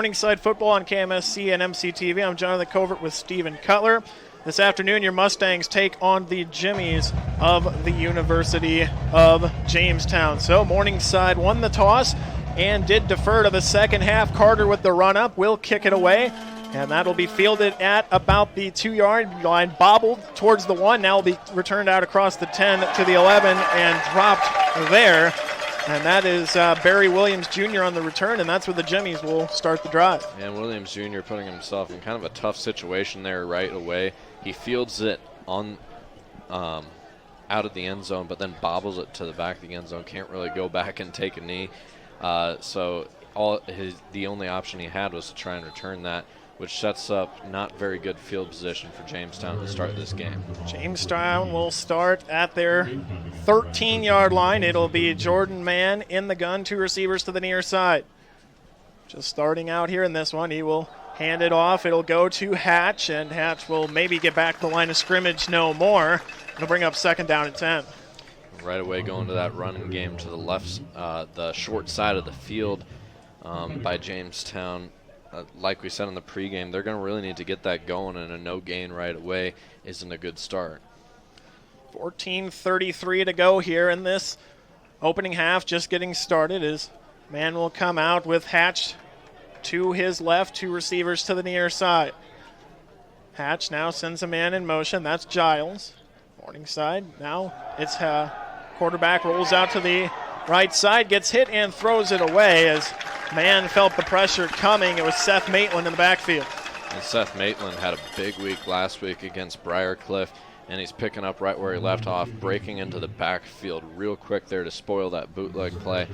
Morningside football on KMSC and MCTV. I'm Jonathan Covert with Stephen Cutler. This afternoon, your Mustangs take on the Jimmies of the University of Jamestown. So Morningside won the toss and did defer to the second half. Carter with the run-up will kick it away, and that'll be fielded at about the 2-yard line, bobbled towards the 1. Now will be returned out across the 10 to the 11 and dropped there. And that is Barry Williams Jr. on the return, and that's where the Jimmies will start the drive. And Williams Jr. putting himself in kind of a tough situation there right away. He fields it on out of the end zone, but then bobbles it to the back of the end zone. Can't really go back and take a knee. So the only option he had was to try and return that, which sets up not very good field position for Jamestown to start this game. Jamestown will start at their 13-yard line. It'll be Jordan Mann in the gun, 2 receivers to the near side. Just starting out here in this one, he will hand it off. It'll go to Hatch, and Hatch will maybe get back to the line of scrimmage no more. It'll bring up 2nd down and 10. Right away going to that running game to the left, the short side of the field by Jamestown. Like we said in the pregame, they're going to really need to get that going, and a no gain right away isn't a good start. 14:33 to go here in this opening half, just getting started, as Mann will come out with Hatch to his left, 2 receivers to the near side. Hatch now sends a man in motion. That's Giles. Morningside. Now it's quarterback rolls out to the right side, gets hit and throws it away as Mann felt the pressure coming. It was Seth Maitland in the backfield. And Seth Maitland had a big week last week against Briarcliff, and he's picking up right where he left off, breaking into the backfield real quick there to spoil that bootleg play.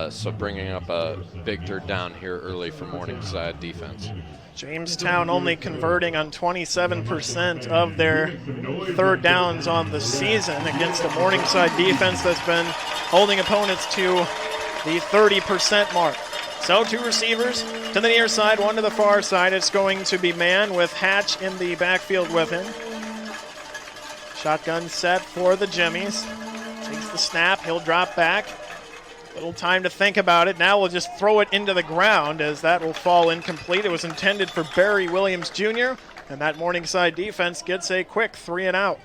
So bringing up a big 3rd down here early for Morningside defense. Jamestown only converting on 27% of their 3rd downs on the season against a Morningside defense that's been holding opponents to the 30% mark. So 2 receivers to the near side, 1 to the far side. It's going to be Mann with Hatch in the backfield with him. Shotgun set for the Jimmies. Takes the snap. He'll drop back. Little time to think about it. Now we'll just throw it into the ground as that will fall incomplete. It was intended for Barry Williams Jr., and that Morningside defense gets a quick 3 and out.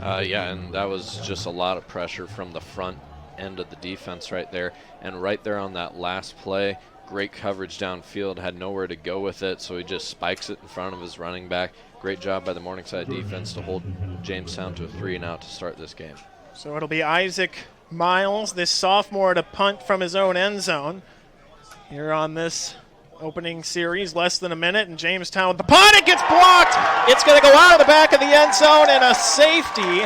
Yeah, and that was just a lot of pressure from the front end of the defense right there. And right there on that last play, great coverage downfield, had nowhere to go with it, so he just spikes it in front of his running back. Great job by the Morningside defense to hold Jamestown to a 3 and out to start this game. So it'll be Isaac Miles, this sophomore, to punt from his own end zone here on this opening series. Less than a minute, and Jamestown with the punt. It gets blocked. It's going to go out of the back of the end zone, and a safety.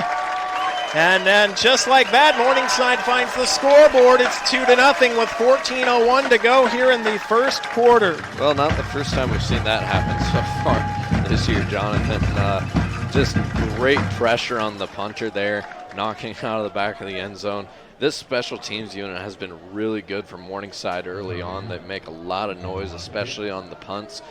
And then just like that, Morningside finds the scoreboard. It's 2-0 with 14:01 to go here in the first quarter. Well, not the first time we've seen that happen so far this year, Jonathan. Just great pressure on the punter there, knocking out of the back of the end zone. This special teams unit has been really good for Morningside early on. They make a lot of noise, especially on the punts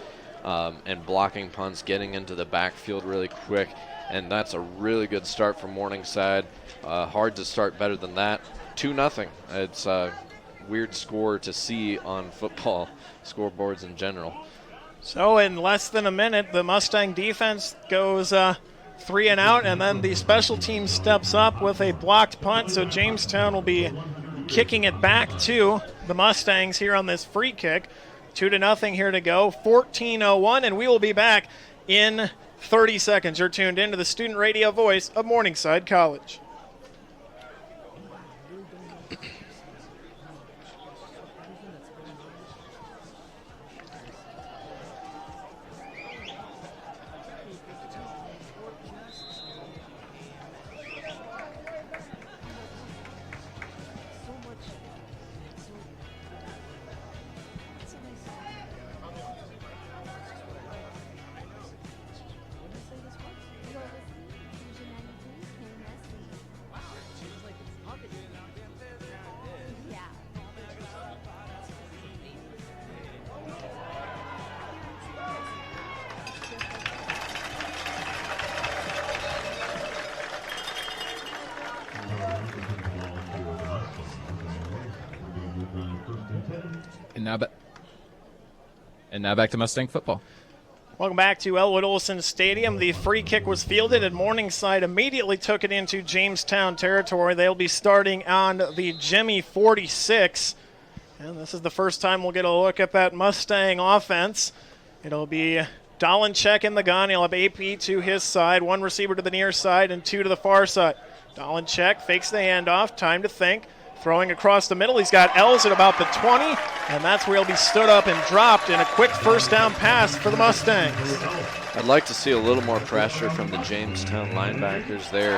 and blocking punts, getting into the backfield really quick. And that's a really good start for Morningside. Hard to start better than that. 2-0. It's a weird score to see on football scoreboards in general. So in less than a minute, the Mustang defense goes 3 and out, and then the special team steps up with a blocked punt. So Jamestown will be kicking it back to the Mustangs here on this free kick. 2-0 here to go. 14:01, and we will be back in 30 seconds. You're tuned into the student radio voice of Morningside College. And now back to Mustang football. Welcome back to Elwood Olson Stadium. The free kick was fielded, and Morningside immediately took it into Jamestown territory. They'll be starting on the Jimmy 46. And this is the first time we'll get a look at that Mustang offense. It'll be Dolenchek in the gun. He'll have AP to his side, one receiver to the near side and two to the far side. Dolenchek fakes the handoff, time to think. Throwing across the middle, he's got Els at about the 20, and that's where he'll be stood up and dropped in a quick first down pass for the Mustangs. I'd like to see a little more pressure from the Jamestown linebackers there.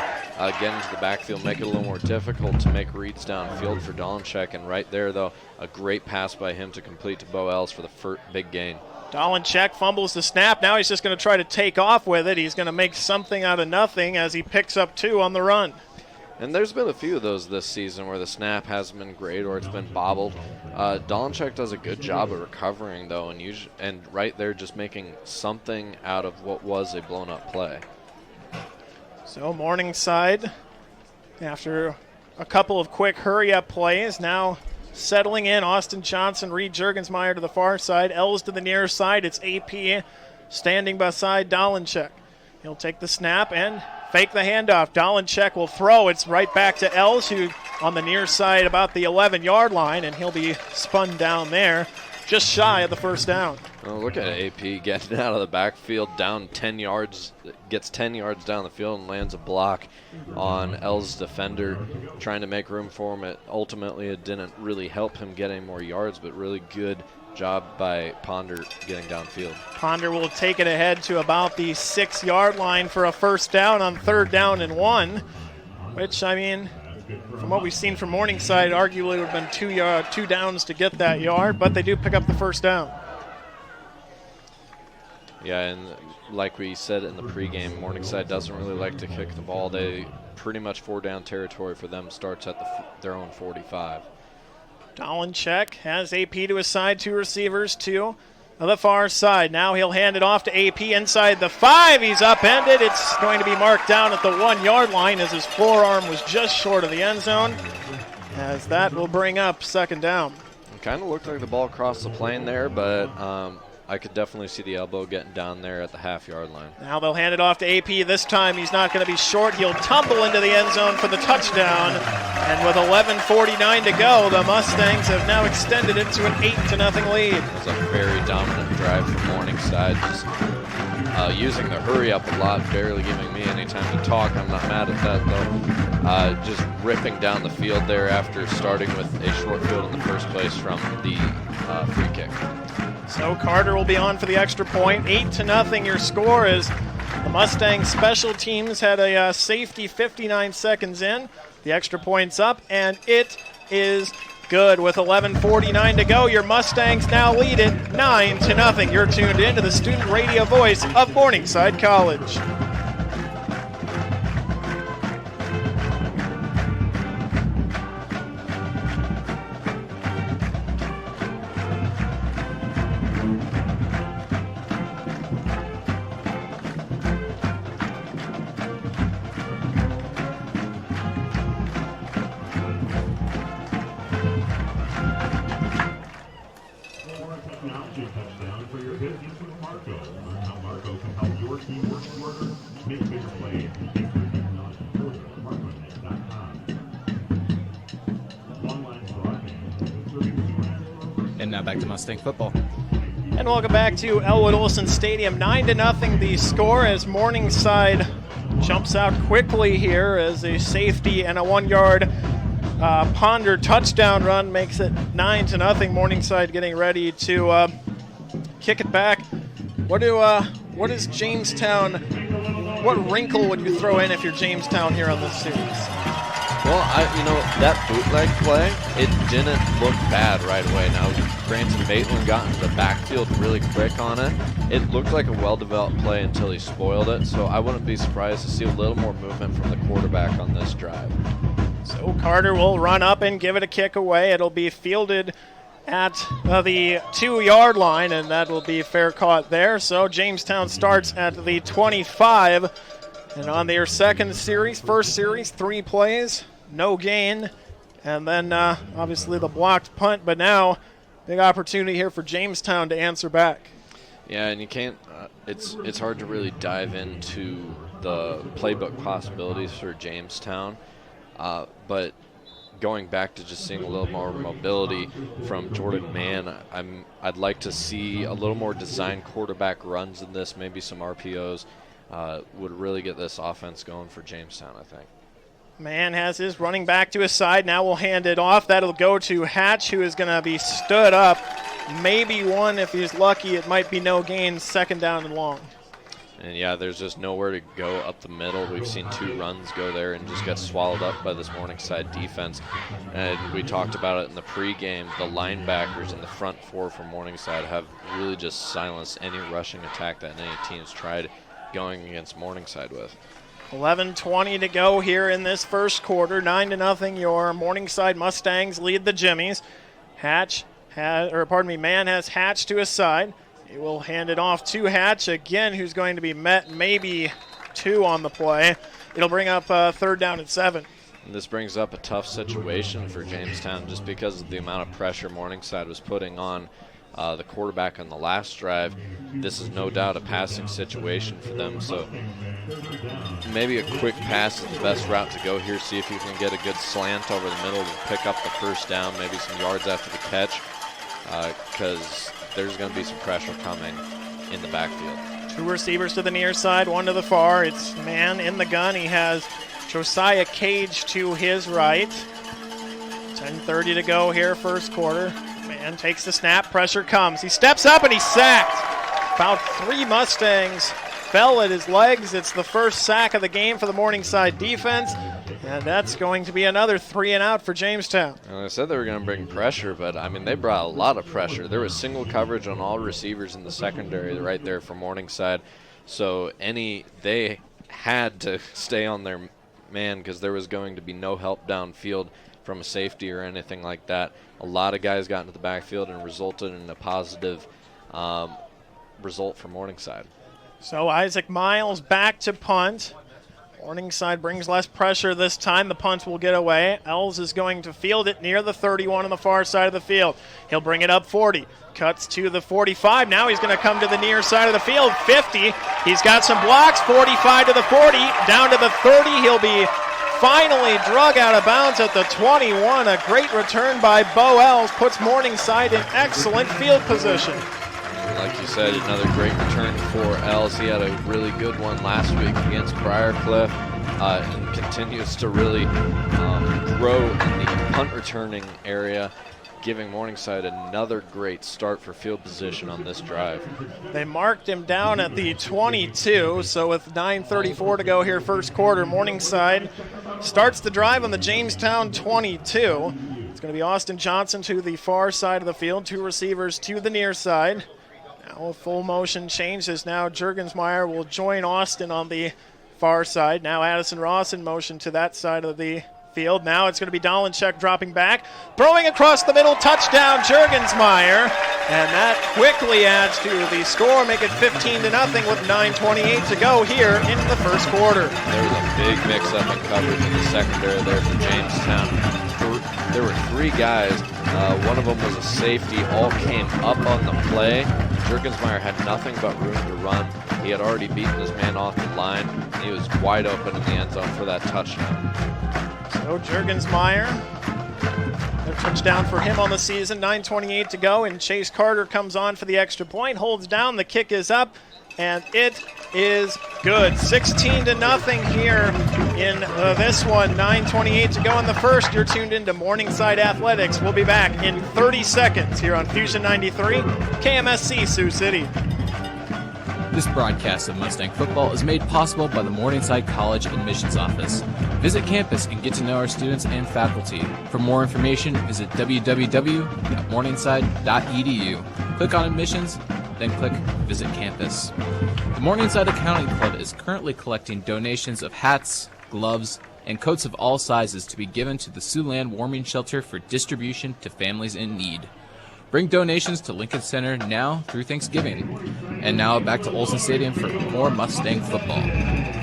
Get into the backfield, make it a little more difficult to make reads downfield for Dolenchek. And right there, though, a great pass by him to complete to Bo Els for the big gain. Dolenchek fumbles the snap. Now he's just going to try to take off with it. He's going to make something out of nothing as he picks up 2 on the run. And there's been a few of those this season where the snap hasn't been great or it's been bobbled. Dolenchek does a good job of recovering, though, and right there just making something out of what was a blown-up play. So Morningside, after a couple of quick hurry-up plays, now settling in. Austin Johnson, Reed Juergensmeyer to the far side, Els to the near side. It's AP standing beside Dolenchek. He'll take the snap and fake the handoff. Dolenchek will throw. It's right back to Els, who on the near side about the 11-yard line, and he'll be spun down there, just shy of the first down. Oh, look at AP getting out of the backfield, down 10 yards, gets 10 yards down the field and lands a block on Els' defender, trying to make room for him. Ultimately, it didn't really help him get any more yards, but really good job by Ponder getting downfield. Ponder will take it ahead to about the 6-yard line for a first down on 3rd down and 1, which, I mean, from what we've seen from Morningside, arguably would have been 2 downs to get that yard, but they do pick up the first down. Yeah, and like we said in the pregame, Morningside doesn't really like to kick the ball. They pretty much 4-down territory for them starts at their own 45. Dolenchek has AP to his side, 2 receivers, 2 on the far side. Now he'll hand it off to AP inside the 5. He's upended. It's going to be marked down at the 1-yard line as his forearm was just short of the end zone, as that will bring up 2nd down. It kind of looked like the ball crossed the plane there, but I could definitely see the elbow getting down there at the half-yard line. Now they'll hand it off to AP. This time he's not going to be short. He'll tumble into the end zone for the touchdown. And with 11:49 to go, the Mustangs have now extended it to an 8-0 lead. It was a very dominant drive from Morningside. Just using the hurry up a lot, barely giving me any time to talk. I'm not mad at that, though. Just ripping down the field there after starting with a short field in the first place from the free kick. So Carter will be on for the extra point. 8-0 your score is the Mustangs special teams had a safety 59 seconds in. The extra point's up, and it is good. With 11:49 to go, your Mustangs now lead it 9-0. You're tuned in to the student radio voice of Morningside College. And now back to Mustang football. And welcome back to Elwood Olson Stadium. 9-0 the score as Morningside jumps out quickly here as a safety and a 1-yard Ponder touchdown run makes it 9-0. Morningside getting ready to kick it back. What is Jamestown? What wrinkle would you throw in if you're Jamestown here on this series? Well, that bootleg play, it didn't look bad right away. Now, granted, Maitland got into the backfield really quick on it. It looked like a well-developed play until he spoiled it, so I wouldn't be surprised to see a little more movement from the quarterback on this drive. So Carter will run up and give it a kick away. It'll be fielded at the 2-yard line, and that will be fair caught there. So Jamestown starts at the 25, and on their first series, 3 plays, no gain, and then obviously the blocked punt. But now Big opportunity here for Jamestown to answer back. Yeah, and you can't. It's hard to really dive into the playbook possibilities for Jamestown, but going back to just seeing a little more mobility from Jordan Mann, I'd like to see a little more design quarterback runs in this. Maybe some RPOs would really get this offense going for Jamestown, I think. Mann has his running back to his side. Now we'll hand it off. That'll go to Hatch, who is going to be stood up. Maybe one, if he's lucky, it might be no gain, second down and long. And, yeah, there's just nowhere to go up the middle. We've seen 2 runs go there and just get swallowed up by this Morningside defense. And we talked about it in the pregame. The linebackers in the front 4 for Morningside have really just silenced any rushing attack that any team's tried going against Morningside with. 11:20 to go here in this first quarter. 9-0, your Morningside Mustangs lead the Jimmies. Mann has Hatch to his side. He will hand it off to Hatch again, who's going to be met maybe 2 on the play. It'll bring up 3rd down and 7. And this brings up a tough situation for Jamestown just because of the amount of pressure Morningside was putting on the quarterback on the last drive. This is no doubt a passing situation for them, so maybe a quick pass is the best route to go here. See if you can get a good slant over the middle to pick up the first down, maybe some yards after the catch, because there's going to be some pressure coming in the backfield. 2 receivers to the near side, 1 to the far. It's Mann in the gun. He has Josiah Cage to his right. 10:30 to go here, first quarter. Mann takes the snap, pressure comes. He steps up and he's sacked. About 3 Mustangs fell at his legs. It's the first sack of the game for the Morningside defense, and that's going to be another 3 and out for Jamestown. And I said they were going to bring pressure, but I mean they brought a lot of pressure. There was single coverage on all receivers in the secondary right there for Morningside, so they had to stay on their man because there was going to be no help downfield from a safety or anything like that. A lot of guys got into the backfield and resulted in a positive result for Morningside. So Isaac Miles back to punt. Morningside brings less pressure this time. The punt will get away. Els is going to field it near the 31 on the far side of the field. He'll bring it up 40. Cuts to the 45. Now he's going to come to the near side of the field. 50. He's got some blocks. 45 to the 40. Down to the 30. He'll be finally drug out of bounds at the 21. A great return by Bo Els puts Morningside in excellent field position. Like you said, another great return for Els. He had a really good one last week against Briarcliff and continues to really grow in the punt returning area, giving Morningside another great start for field position on this drive. They marked him down at the 22, so with 9:34 to go here first quarter, Morningside starts the drive on the Jamestown 22. It's going to be Austin Johnson to the far side of the field, 2 receivers to the near side. Now a full motion change as now Juergensmeyer will join Austin on the far side. Now Addison Ross in motion to that side of the field. Now it's going to be Dolenchek dropping back, throwing across the middle, touchdown Juergensmeyer, and that quickly adds to the score, make it 15-0 with 9:28 to go here in the first quarter. There was a big mix-up in coverage in the secondary there for Jamestown. There were 3 guys. One of them was a safety. All came up on the play. Juergensmeyer had nothing but room to run. He had already beaten his man off the line. And he was wide open in the end zone for that touchdown. So Juergensmeyer, a touchdown for him on the season. 9:28 to go, and Chase Carter comes on for the extra point, holds down, the kick is up, and it is good. 16-0 here in this one. 9:28 to go in the first. You're tuned into Morningside Athletics. We'll be back in 30 seconds here on Fusion 93, KMSC Sioux City. This broadcast of Mustang football is made possible by the Morningside College Admissions Office. Visit campus and get to know our students and faculty. For more information, visit www.morningside.edu. Click on admissions, then click Visit Campus. The Morningside Accounting Club is currently collecting donations of hats, gloves, and coats of all sizes to be given to the Siouxland Warming Shelter for distribution to families in need. Bring donations to Lincoln Center now through Thanksgiving. And now back to Olsen Stadium for more Mustang football.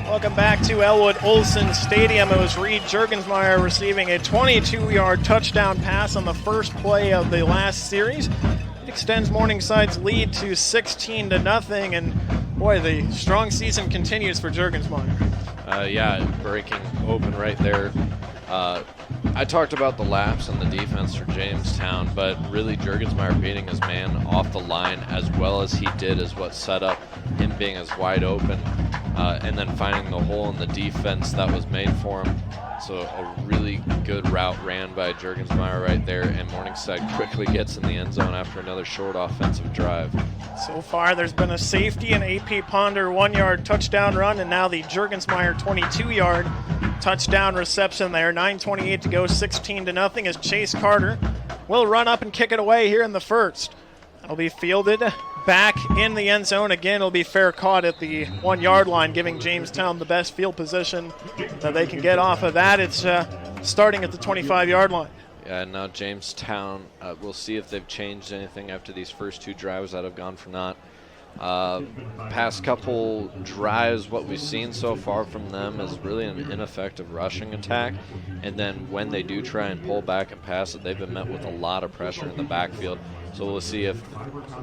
Welcome back to Elwood Olson Stadium. It was Reed Juergensmeyer receiving a 22-yard touchdown pass on the first play of the last series. It extends Morningside's lead to 16-0, and boy, the strong season continues for Juergensmeyer. Yeah, breaking open right there. I talked about the laps and the defense for Jamestown, but really Juergensmeyer beating his man off the line as well as he did is what set up him being as wide open, and then finding the hole in the defense that was made for him. So a really good route ran by Juergensmeyer right there, and Morningside quickly gets in the end zone after another short offensive drive. So far, there's been a safety, an AP Ponder 1-yard touchdown run, and now the Juergensmeyer 22-yard touchdown reception there. 9:28 to go, 16-0 as Chase Carter will run up and kick it away here in the first. It'll be fielded back in the end zone. Again, it'll be fair caught at the 1-yard line, giving Jamestown the best field position that they can get off of that. It's starting at the 25-yard line. Yeah, now Jamestown, we'll see if they've changed anything after these first two drives that have gone for naught. Past couple drives, what we've seen so far from them is really an ineffective rushing attack, and then when they do try and pull back and pass it, they've been met with a lot of pressure in the backfield. So we'll see if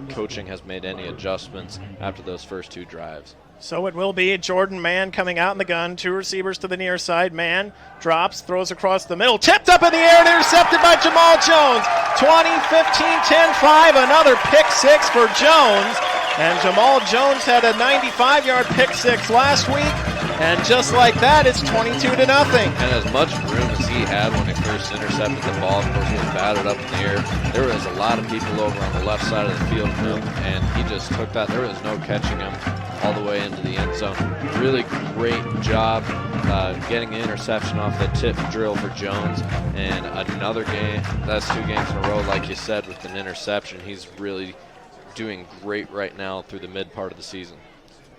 coaching has made any adjustments after those first two drives. So it will be Jordan Mann coming out in the gun. Two receivers to the near side. Mann drops, throws across the middle, tipped up in the air and intercepted by Jamal Jones. 20, 15, 10, 5. Another pick six for Jones. And Jamal Jones had a 95-yard pick six last week. And just like that, it's 22-0. And as much room as he had when he first intercepted the ball, of course he was batted up in the air. There was a lot of people over on the left side of the field of him, and he just took that. There was no catching him all the way into the end zone. Really great job getting the interception off the tip drill for Jones. And another game, that's 2 games in a row, like you said, with an interception. He's really doing great right now through the mid part of the season.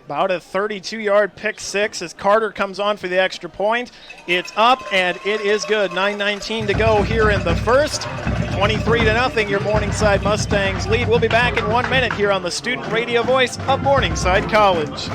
About a 32-yard pick six as Carter comes on for the extra point. It's up, and it is good. 9:19 to go here in the first. 23-0, your Morningside Mustangs lead. We'll be back in 1 minute here on the student radio voice of Morningside College.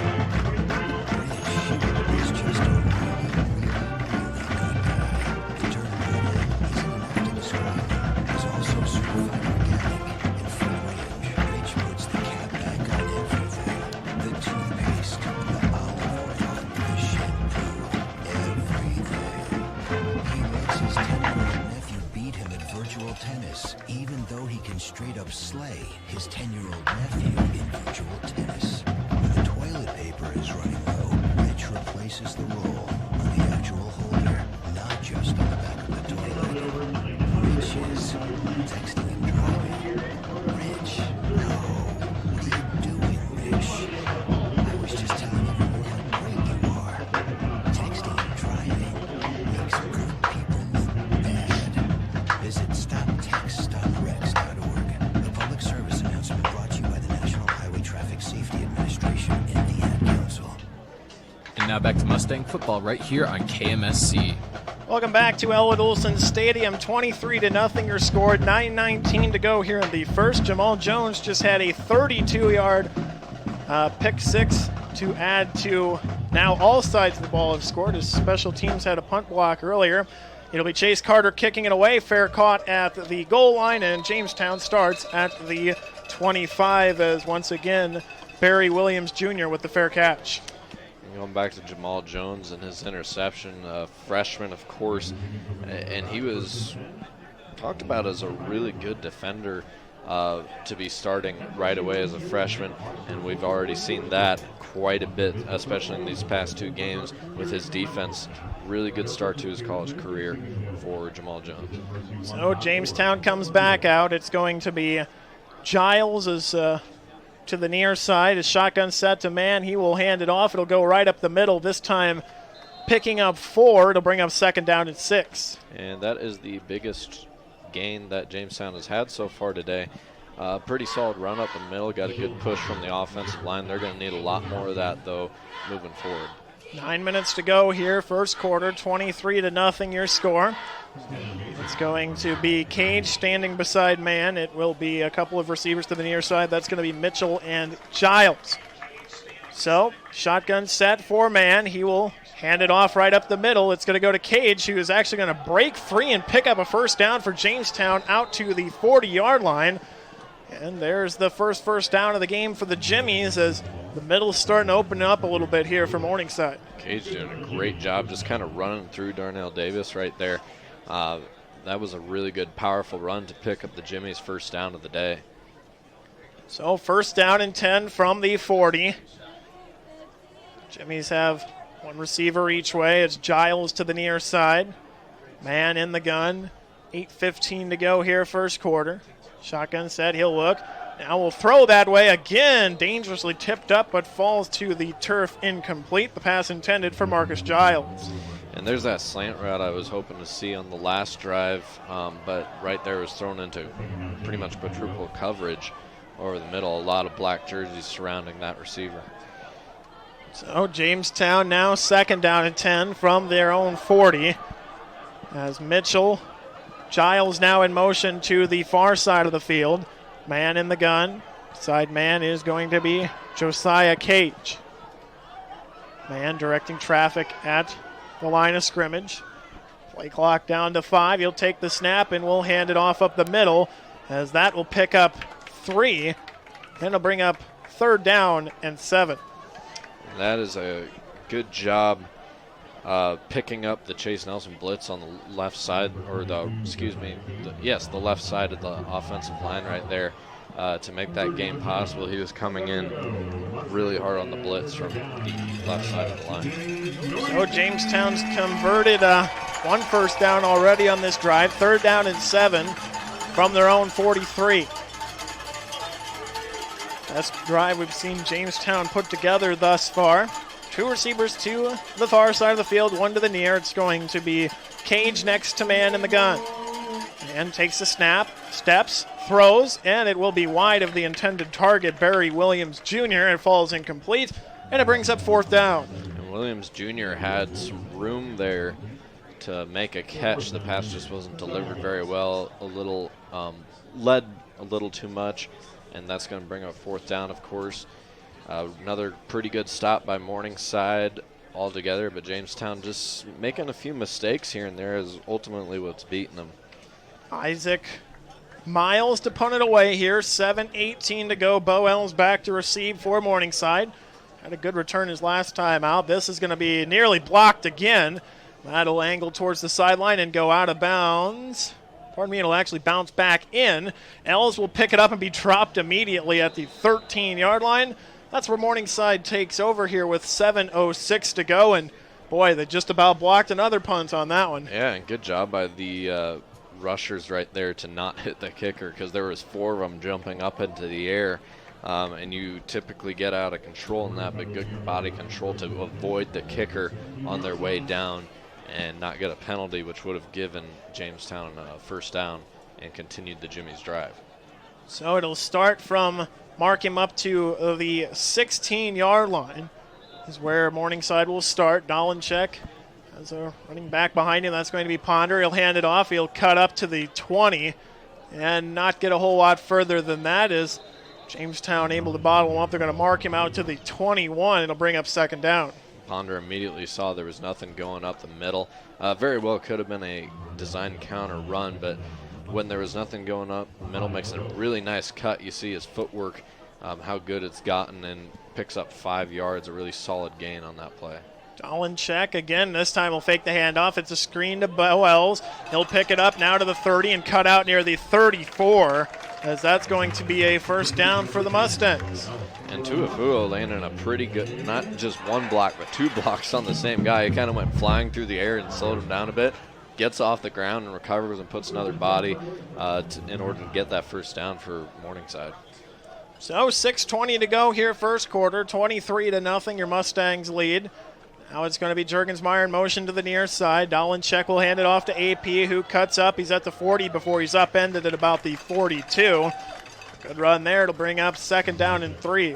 Even though he can straight up slay his 10-year-old nephew in virtual tennis. When the toilet paper is running low, Rich replaces the roll on the actual holder, not just on the back of the toilet. Rich is texting and driving. Rich, no. What are you doing, Rich? I was just telling everyone how great you are. Texting and driving makes good people look bad. Visit StopTextStopWrecks.org. The public service announcement brought to you by the National Highway Traffic Safety Administration and the Ad Council. And now back to Mustang football right here on KMSC. Welcome back to Elwood Olson Stadium. 23-0 your score. 9:19 to go here in the first. Jamal Jones just had a 32-yard pick six to add to now all sides of the ball have scored. His special teams had a punt block earlier. It'll be Chase Carter kicking it away. Fair caught at the goal line, and Jamestown starts at the 25 as once again Barry Williams Jr. with the fair catch. Going back to Jamal Jones and his interception, freshman, of course, and he was talked about as a really good defender to be starting right away as a freshman, and we've already seen that quite a bit, especially in these past 2 games with his defense. Really good start to his college career for Jamal Jones. So Jamestown comes back out. It's going to be Giles is to the near side. His shotgun set to Mann. He will hand it off. It'll go right up the middle, this time picking up 4. It'll bring up second down at 6. And that is the biggest gain that Jamestown has had so far today. Pretty solid run up the middle. Got a good push from the offensive line. They're going to need a lot more of that, though, moving forward. 9 minutes to go here, first quarter. 23-0 your score. It's going to be Cage standing beside Mann. It will be a couple of receivers to the near side. That's going to be Mitchell and Giles. So, shotgun set, 4-man. He will hand it off right up the middle. It's going to go to Cage, who is actually going to break free and pick up a first down for Jamestown out to the 40-yard line. And there's the first down of the game for the Jimmies as the middle is starting to open up a little bit here for Morningside. Cage doing a great job just kind of running through Darnell Davis right there. That was a really good, powerful run to pick up the Jimmies' first down of the day. So first down and 10 from the 40. Jimmies have one receiver each way. It's Giles to the near side. Man in the gun. 8:15 to go here, first quarter. Shotgun set, he'll look. Now we'll throw that way again. Dangerously tipped up, but falls to the turf incomplete. The pass intended for Marcus Giles. And there's that slant route I was hoping to see on the last drive, but right there was thrown into pretty much quadruple coverage over the middle. A lot of black jerseys surrounding that receiver. So Jamestown now second down and 10 from their own 40. As Mitchell, Giles now in motion to the far side of the field. Man in the gun. Side man is going to be Josiah Cage. Man directing traffic at the line of scrimmage. Play clock down to 5. He'll take the snap and we'll hand it off up the middle, as that will pick up 3. Then it'll bring up third down and 7. That is a good job picking up the Chase Nelson blitz on the left side, or the left side of the offensive line right there to make that game possible. He was coming in really hard on the blitz from the left side of the line. So Jamestown's converted one first down already on this drive. Third down and 7 from their own 43. Best drive we've seen Jamestown put together thus far. 2 receivers to the far side of the field, 1 to the near. It's going to be Cage next to man in the gun. Man takes the snap, steps, throws, and it will be wide of the intended target, Barry Williams Jr. It falls incomplete, and it brings up fourth down. And Williams Jr. had some room there to make a catch. The pass just wasn't delivered very well. Led a little too much, and that's going to bring up fourth down, of course. Another pretty good stop by Morningside altogether, but Jamestown just making a few mistakes here and there is ultimately what's beating them. Isaac Miles to punt it away here. 7:18 to go. Bo Elms back to receive for Morningside. Had a good return his last time out. This is going to be nearly blocked again. That'll angle towards the sideline and go out of bounds. Pardon me, it'll actually bounce back in. Els will pick it up and be dropped immediately at the 13-yard line. That's where Morningside takes over here with 7:06 to go. And, boy, they just about blocked another punt on that one. Yeah, and good job by the rushers right there to not hit the kicker, because there was 4 of them jumping up into the air. And you typically get out of control in that, but good body control to avoid the kicker on their way down and not get a penalty, which would have given Jamestown a first down and continued the Jimmy's drive. So it'll start from mark him up to the 16-yard line is where Morningside will start. Dolenchek has a running back behind him. That's going to be Ponder. He'll hand it off. He'll cut up to the 20 and not get a whole lot further than that. Is Jamestown able to bottle him up? They're going to mark him out to the 21. It'll bring up second down. Ponder immediately saw there was nothing going up the middle. Very well could have been a design counter run, but when there was nothing going up the middle, makes a really nice cut. You see his footwork, how good it's gotten, and picks up 5 yards, a really solid gain on that play. Dolenchek again. This time will fake the handoff. It's a screen to Boels. He'll pick it up now to the 30 and cut out near the 34, as that's going to be a first down for the Mustangs. And Tuafua landed a pretty good, not just one block, but 2 blocks on the same guy. He kind of went flying through the air and slowed him down a bit. Gets off the ground and recovers and puts another body in order to get that first down for Morningside. So 6:20 to go here, first quarter. 23-0, your Mustangs lead. Now it's going to be Juergensmeyer in motion to the near side. Dolenchek will hand it off to AP, who cuts up. He's at the 40 before he's upended at about the 42. Good run there. It'll bring up second down and 3.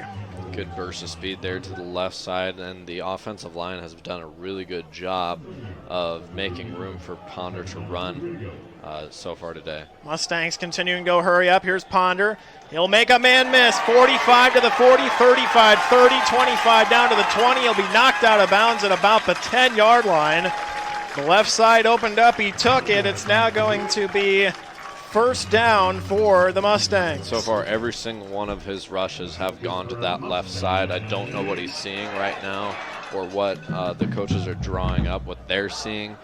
Good burst of speed there to the left side, and the offensive line has done a really good job of making room for Ponder to run so far today. Mustangs continuing to go hurry up. Here's Ponder. He'll make a man miss. 45 to the 40, 35, 30, 25 down to the 20. He'll be knocked out of bounds at about the 10-yard line. The left side opened up. He took it. It's now going to be first down for the Mustangs. So far, every single one of his rushes have gone to that left side. I don't know what he's seeing right now or what the coaches are drawing up, what they're seeing.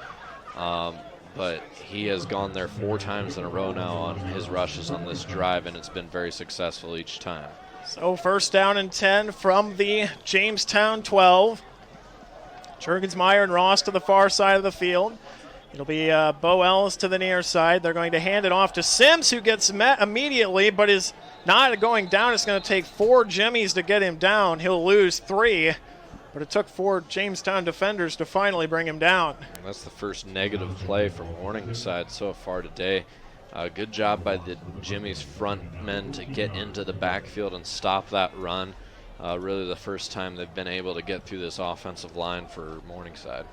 But he has gone there 4 times in a row now on his rushes on this drive, and it's been very successful each time. So first down and 10 from the Jamestown 12. Jurgensmeyer and Ross to the far side of the field. It'll be Bo Ellis to the near side. They're going to hand it off to Sims, who gets met immediately but is not going down. It's going to take 4 Jimmies to get him down. He'll lose 3. But it took 4 Jamestown defenders to finally bring him down. And that's the first negative play from Morningside so far today. Good job by the Jimmy's front men to get into the backfield and stop that run. Really the first time they've been able to get through this offensive line for Morningside.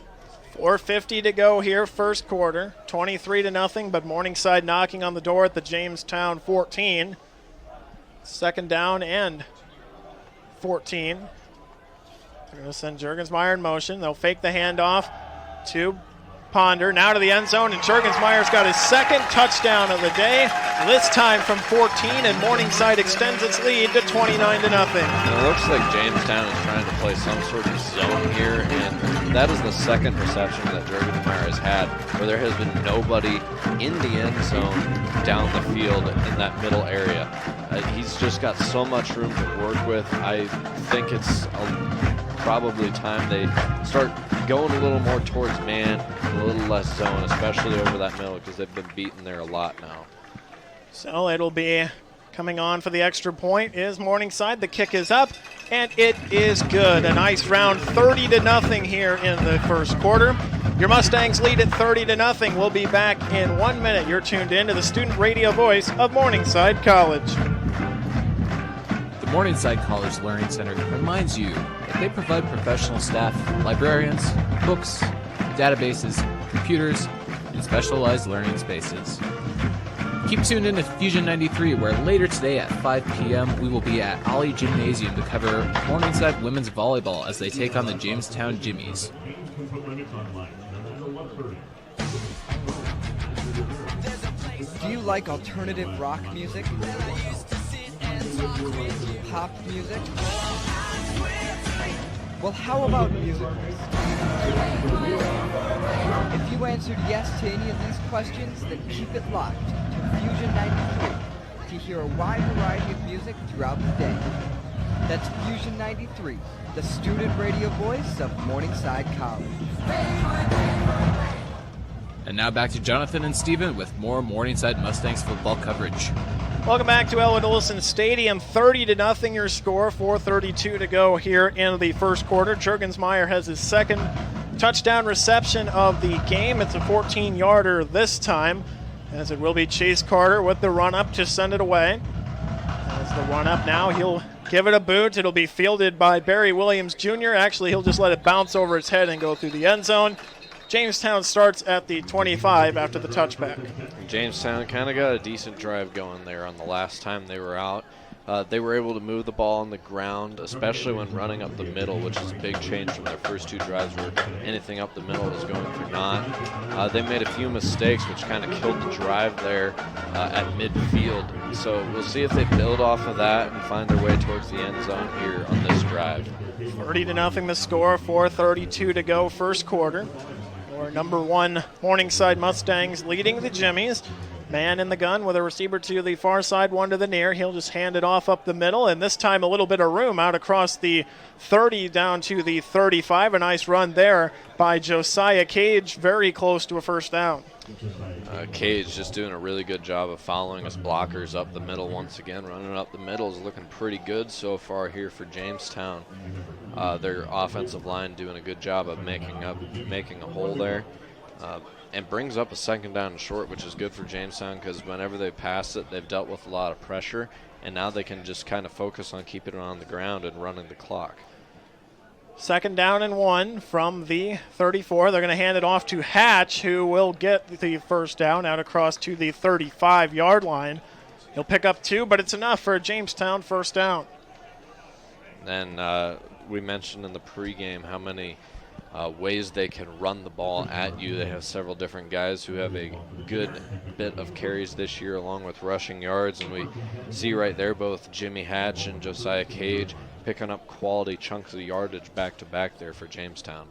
4:50 to go here, first quarter. 23-0, but Morningside knocking on the door at the Jamestown 14. Second down and 14. They're going to send Jurgensmeyer in motion. They'll fake the handoff to Ponder. Now to the end zone, and Jurgensmeyer's got his second touchdown of the day, this time from 14, and Morningside extends its lead to 29-0. It looks like Jamestown is trying to play some sort of zone here, and that is the second reception that Jurgensmeyer has had, where there has been nobody in the end zone down the field in that middle area. He's just got so much room to work with. I think it's probably time they start going a little more towards man, a little less zone, especially over that middle, because they've been beaten there a lot now. So it'll be coming on for the extra point is Morningside. The kick is up, and it is good. A nice round, 30-0 here in the first quarter. Your Mustangs lead at 30-0. We'll be back in 1 minute. You're tuned in to the student radio voice of Morningside College. The Morningside College Learning Center reminds you that they provide professional staff, librarians, books, databases, computers, and specialized learning spaces. Keep tuned in to Fusion 93, where later today at 5 p.m. we will be at Ollie Gymnasium to cover Morningside women's volleyball as they take on the Jamestown Jimmies. Do you like alternative rock music? Pop music? Well, how about musicals? If you answered yes to any of these questions, then keep it locked to Fusion 93 to hear a wide variety of music throughout the day. That's Fusion 93, the student radio voice of Morningside College. And now back to Jonathan and Steven with more Morningside Mustangs football coverage. Welcome back to Elwood Olson Stadium. 30-0 your score, 4:32 to go here in the first quarter. Jurgensmeyer has his second touchdown reception of the game. It's a 14-yarder this time, as it will be Chase Carter with the run-up to send it away. As the run-up now, he'll give it a boot. It'll be fielded by Barry Williams Jr. Actually, he'll just let it bounce over his head and go through the end zone. Jamestown starts at the 25 after the touchback. Jamestown kind of got a decent drive going there on the last time they were out. They were able to move the ball on the ground, especially when running up the middle, which is a big change from their first 2 drives where anything up the middle was going for naught. They made a few mistakes, which kind of killed the drive there at midfield. So we'll see if they build off of that and find their way towards the end zone here on this drive. 30-0 the score, 4:32 to go first quarter. Or number 1 Morningside Mustangs leading the Jimmies. Man in the gun with a receiver to the far side, 1 to the near. He'll just hand it off up the middle, and this time a little bit of room out across the 30 down to the 35. A nice run there by Josiah Cage, very close to a first down. Cage just doing a really good job of following his blockers up the middle once again. Running up the middle is looking pretty good so far here for Jamestown. Their offensive line doing a good job of making a hole there. And brings up a second down and short, which is good for Jamestown because whenever they pass it, they've dealt with a lot of pressure, and now they can just kind of focus on keeping it on the ground and running the clock. Second down and 1 from the 34. They're going to hand it off to Hatch, who will get the first down out across to the 35-yard line. He'll pick up 2, but it's enough for a Jamestown first down. And we mentioned in the pregame how many ways they can run the ball at you. They have several different guys who have a good bit of carries this year along with rushing yards, and we see right there both Jimmy Hatch and Josiah Cage picking up quality chunks of yardage back-to-back there for Jamestown.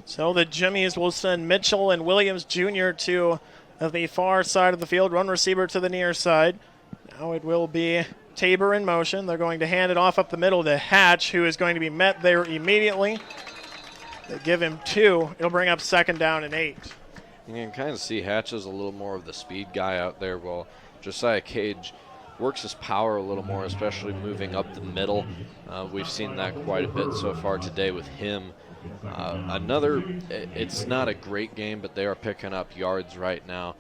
So the Jimmies will send Mitchell and Williams Jr. to the far side of the field, run receiver to the near side. Now it will be Tabor in motion. They're going to hand it off up the middle to Hatch, who is going to be met there immediately. They give him 2. It'll bring up second down and 8. You can kind of see Hatch is a little more of the speed guy out there, while Josiah Cage works his power a little more, especially moving up the middle. We've seen that quite a bit so far today with him. It's not a great game, but they are picking up yards right now,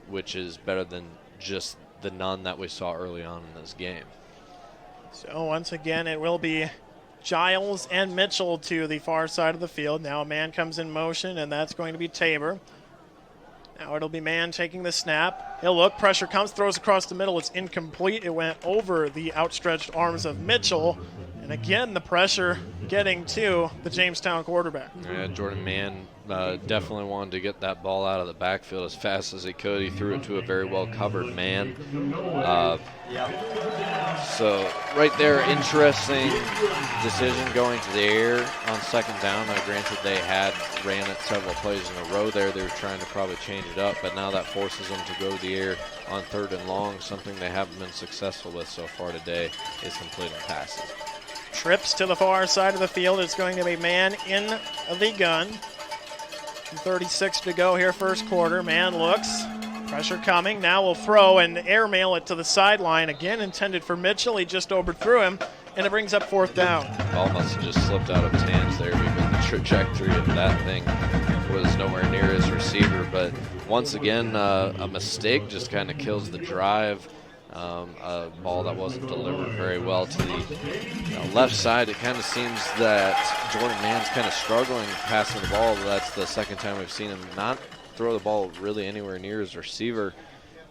which is better than just the none that we saw early on in this game. So once again, it will be Giles and Mitchell to the far side of the field. Now a man comes in motion, and that's going to be Tabor. Now it'll be man taking the snap. He'll look, pressure comes, throws across the middle. It's incomplete. It went over the outstretched arms of Mitchell. And again, the pressure getting to the Jamestown quarterback. Yeah, Jordan Mann definitely wanted to get that ball out of the backfield as fast as he could. He threw it to a very well-covered man. So right there, interesting decision going to the air on second down. Now, granted, they had ran it several plays in a row there. They were trying to probably change it up, but now that forces them to go to the air on third and long, something they haven't been successful with so far today is completing passes. Trips to the far side of the field. It's going to be man in the gun. 36 to go here, first quarter. Man looks. Pressure coming. Now will throw and airmail it to the sideline. Again intended for Mitchell. He just overthrew him, and it brings up fourth down. Ball must have just slipped out of his hands there because the trajectory of that thing was nowhere near his receiver. But once again, a mistake just kind of kills the drive. A ball that wasn't delivered very well to the left side. It kind of seems that Jordan Mann's kind of struggling passing the ball. That's the second time we've seen him not throw the ball really anywhere near his receiver.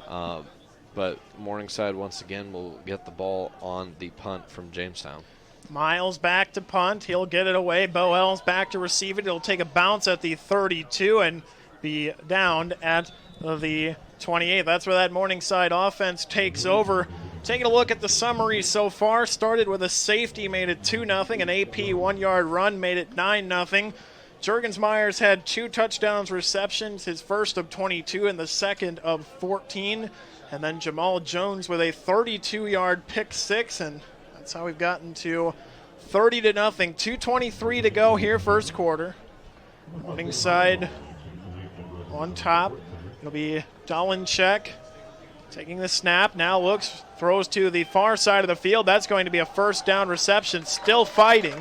But Morningside once again will get the ball on the punt from Jamestown. Miles back to punt. He'll get it away. Boel's back to receive it. It'll take a bounce at the 32 and be downed at the 28. That's where that Morningside offense takes over. Taking a look at the summary so far, started with a safety, made it 2-0. An AP 1-yard run made it 9-0. Juergensmeyer's had 2 touchdowns receptions, his first of 22 and the second of 14. And then Jamal Jones with a 32-yard pick 6, and that's how we've gotten to 30-0. 2:23 to go here, first quarter. Morningside on top. It'll be Dolinchek taking the snap. Now looks, throws to the far side of the field. That's going to be a first down reception, still fighting.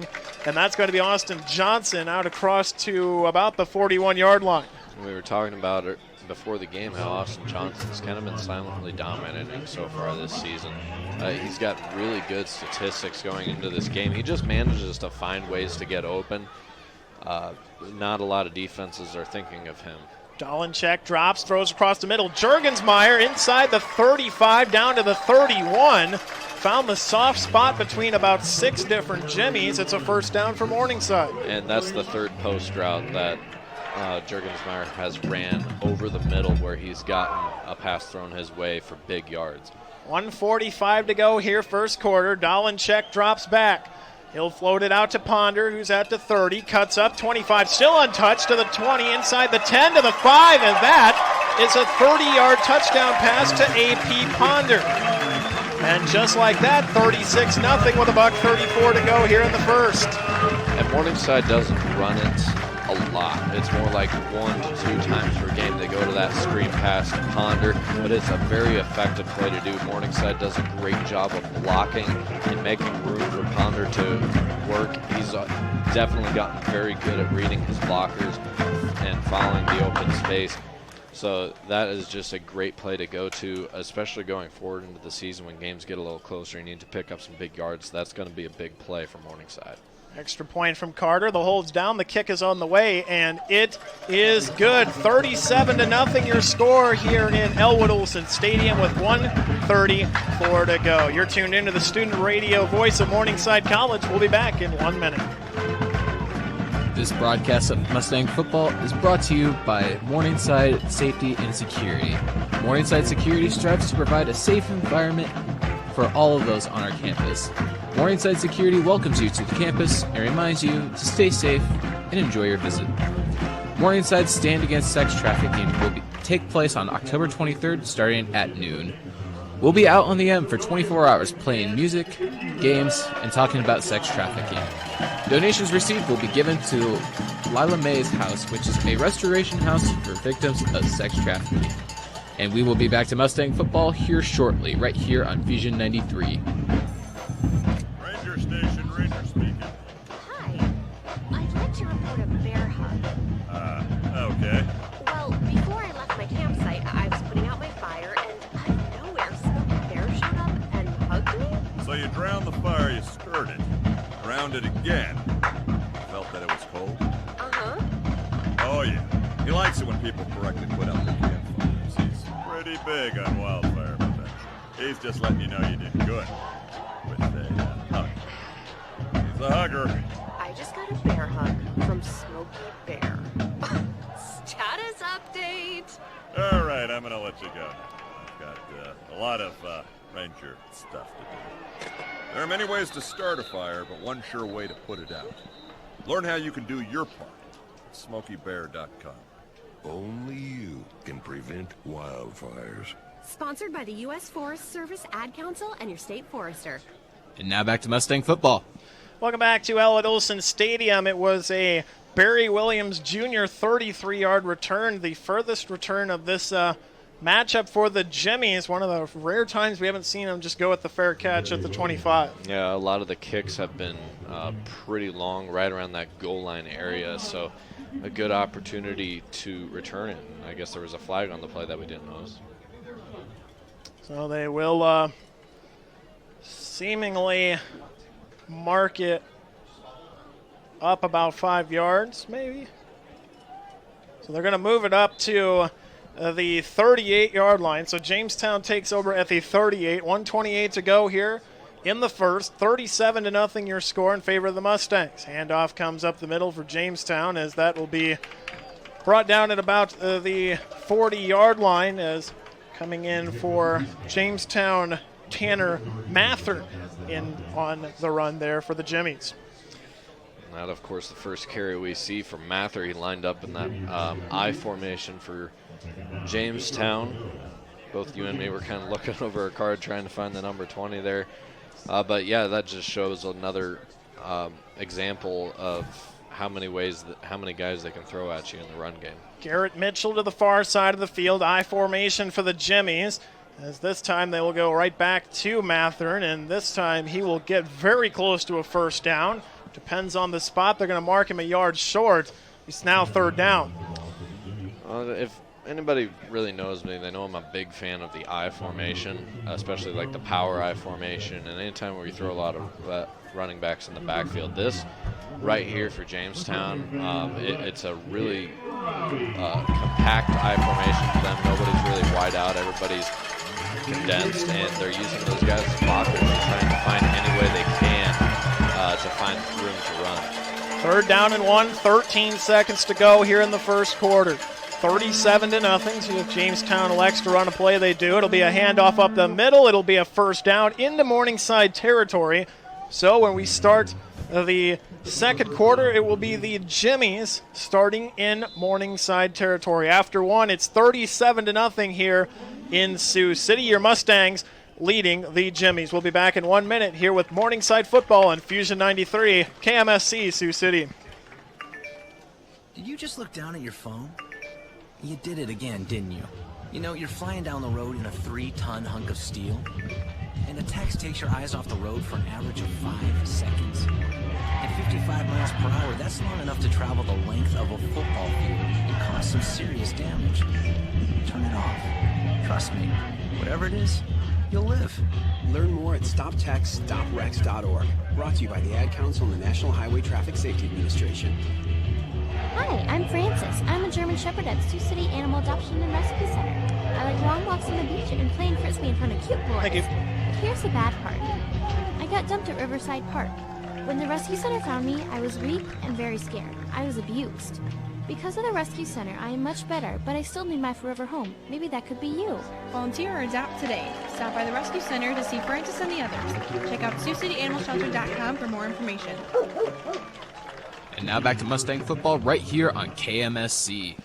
And that's going to be Austin Johnson out across to about the 41-yard line. We were talking about it before the game, how Austin Johnson's kind of been silently dominating so far this season. He's got really good statistics going into this game. He just manages to find ways to get open. Not a lot of defenses are thinking of him. Dolinchek drops, throws across the middle. Juergensmeyer inside the 35 down to the 31. Found the soft spot between about 6 different Jimmies. It's a first down for Morningside. And that's the third post route that Juergensmeyer has ran over the middle where he's gotten a pass thrown his way for big yards. 1:45 to go here, first quarter. Dolinchek drops back. He'll float it out to Ponder, who's at the 30, cuts up, 25, still untouched, to the 20, inside the 10, to the 5, and that is a 30-yard touchdown pass to AP Ponder. And just like that, 36-0 with $1:34 to go here in the first. And Morningside doesn't run it a lot. It's more like 1 to 2 times per game they go to that screen pass to Ponder, but it's a very effective play to do. Morningside does a great job of blocking and making room for Ponder to work. He's definitely gotten very good at reading his blockers and following the open space. So that is just a great play to go to, especially going forward into the season when games get a little closer. You need to pick up some big yards. That's going to be a big play for Morningside. Extra point from Carter. The hold's down. The kick is on the way, and it is good. 37-0 your score here in Elwood Olson Stadium with 1:34 to go. You're tuned into the student radio voice of Morningside College. We'll be back in 1 minute. This broadcast of Mustang football is brought to you by Morningside Safety and Security. Morningside Security strives to provide a safe environment for all of those on our campus. Morningside Security welcomes you to the campus and reminds you to stay safe and enjoy your visit. Morningside's Stand Against Sex Trafficking will take place on October 23rd starting at noon. We'll be out on the M for 24 hours playing music, games, and talking about sex trafficking. Donations received will be given to Lila May's House, which is a restoration house for victims of sex trafficking. And we will be back to Mustang football here shortly, right here on Fusion 93. Ranger Station, Ranger speaking. Hi. I'd like to report a bear hug. Okay. Well, before I left my campsite, I was putting out my fire, and out of nowhere, Smokey Bear showed up and hugged me. So you drowned the fire, you stirred it. Drowned it again. Felt that it was cold? Uh-huh. Oh, yeah. He likes it when people correctly put out their campfires. He's pretty big on wildfire prevention. He's just letting you know you did good with a hug. He's a hugger. I just got a bear hug from Smokey Bear. Status update. All right, I'm gonna let you go now. I've got a lot of ranger stuff to do. There are many ways to start a fire, but one sure way to put it out. Learn how you can do your part at SmokeyBear.com. Only you can prevent wildfires. Sponsored by the U.S. Forest Service Ad Council and your state forester. And now back to Mustang football. Welcome back to Elwood Olson Stadium. It was a Barry Williams Jr. 33-yard return, the furthest return of this matchup for the Jimmies. One of the rare times we haven't seen him just go with the fair catch at the 25. Yeah, a lot of the kicks have been pretty long, right around that goal line area, so a good opportunity to return it. And I guess there was a flag on the play that we didn't notice. So they will seemingly mark it up about 5 yards, maybe. So they're going to move it up to the 38-yard line. So Jamestown takes over at the 38. 1:28 to go here in the first. 37-0 your score in favor of the Mustangs. Handoff comes up the middle for Jamestown, as that will be brought down at about the 40-yard line, as coming in for Jamestown, Tanner Mather in on the run there for the Jimmies. That, of course, the first carry we see from Mather. He lined up in that I formation for Jamestown. Both you and me were kind of looking over our card trying to find the number 20 there. But, yeah, that just shows another example of how many guys they can throw at you in the run game. Garrett Mitchell to the far side of the field. I formation for the Jimmies. As this time they will go right back to Mathern, and this time he will get very close to a first down. Depends on the spot. They're going to mark him a yard short. It's now third down. If anybody really knows me, they know I'm a big fan of the I formation, especially like the power I formation. And anytime where you throw a lot of running backs in the backfield, this right here for Jamestown, it's a really compact I formation for them. Nobody's really wide out. Everybody's condensed, and they're using those guys as blockers and trying to find any way they can to find room to run. Third down and 1, 13 seconds to go here in the first quarter. 37-0. So if Jamestown elects to run a play, they do. It'll be a handoff up the middle. It'll be a first down into Morningside territory. So when we start the second quarter, it will be the Jimmies starting in Morningside territory. After one, it's 37-0 here in Sioux City. Your Mustangs leading the Jimmies. We'll be back in 1 minute here with Morningside football on Fusion 93, KMSC Sioux City. Did you just look down at your phone? You did it again, didn't you? You know, you're flying down the road in a 3-ton hunk of steel, and a text takes your eyes off the road for an average of 5 seconds. At 55 25 miles per hour, that's long enough to travel the length of a football field and cause some serious damage. Turn it off. Trust me, whatever it is, you'll live. Learn more at stoptextsstopwrecks.org. Brought to you by the Ad Council and the National Highway Traffic Safety Administration. Hi, I'm Francis. I'm a German Shepherd at Sioux City Animal Adoption and Rescue Center. I like long walks on the beach and playing frisbee in front of cute boys. Thank you. But here's the bad part. I got dumped at Riverside Park. When the rescue center found me, I was weak and very scared. I was abused. Because of the rescue center, I am much better, but I still need my forever home. Maybe that could be you. Volunteer or adopt today. Stop by the rescue center to see Francis and the others. Check out SiouxCityAnimalShelter.com for more information. And now back to Mustang football right here on KMSC.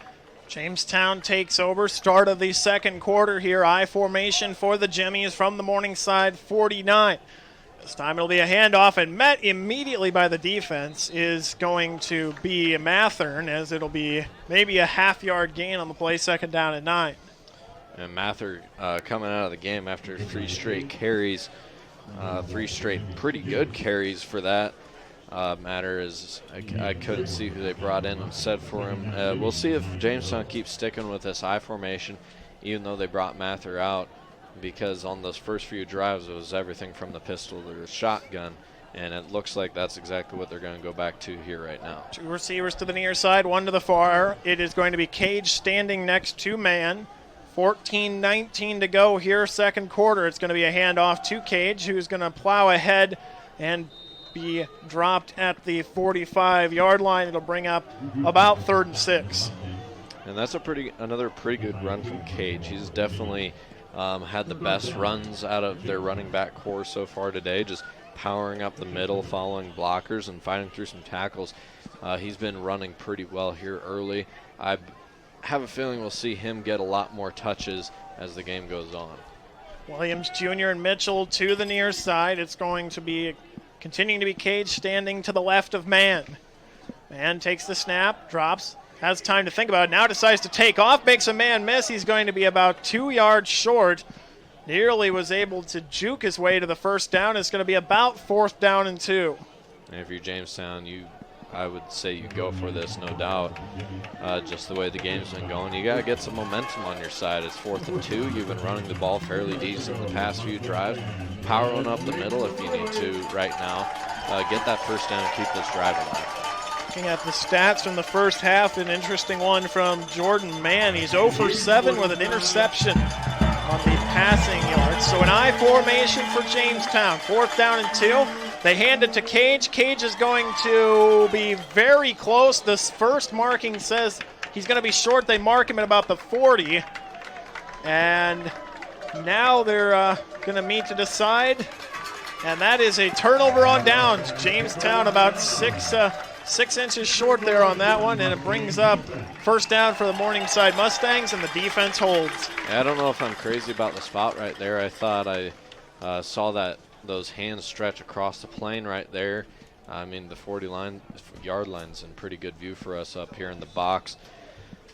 Jamestown takes over. Start of the second quarter here. I formation for the Jimmies from the Morningside 49. This time it'll be a handoff, and met immediately by the defense is going to be Mathern, as it'll be maybe a half-yard gain on the play, second down and 9. And Mather coming out of the game after 3 straight carries, 3 straight pretty good carries for that matter. Is I couldn't see who they brought in and said for him. We'll see if Jamestown keeps sticking with this I formation, even though they brought Mather out, because on those first few drives it was everything from the pistol to the shotgun, and it looks like that's exactly what they're going to go back to here right now. 2 receivers to the near side, 1 to the far. It is going to be Cage standing next to man. 14-19 to go here, second quarter. It's going to be a handoff to Cage, who's going to plow ahead and be dropped at the 45-yard line. It'll bring up about 3rd and 6. And that's another pretty good run from Cage. He's definitely had the best runs out of their running back core so far today, just powering up the middle, following blockers, and fighting through some tackles. He's been running pretty well here early. I have a feeling we'll see him get a lot more touches as the game goes on. Williams Jr. and Mitchell to the near side. It's going to be continuing to be Cage standing to the left of Man. Man takes the snap, drops, has time to think about it, now decides to take off, makes a man miss. He's going to be about 2 yards short. Nearly was able to juke his way to the first down. It's going to be about 4th down and 2. And if you're Jamestown, I would say you go for this, no doubt. Just the way the game's been going, you got to get some momentum on your side. It's 4th and 2. You've been running the ball fairly decent the past few drives. Power on up the middle if you need to right now. Get that first down and keep this drive alive. Looking at the stats from the first half, an interesting one from Jordan Mann. He's 0 for 7 with an interception on the passing yards. So an I formation for Jamestown. 4th down and 2. They hand it to Cage. Cage is going to be very close. This first marking says he's going to be short. They mark him at about the 40. And now they're going to meet to decide. And that is a turnover on downs. Jamestown about 6 inches short there on that one, and it brings up first down for the Morningside Mustangs, and the defense holds. Yeah, I don't know if I'm crazy about the spot right there. I thought I saw those hands stretch across the plane right there. I mean, the 40-yard line's in pretty good view for us up here in the box.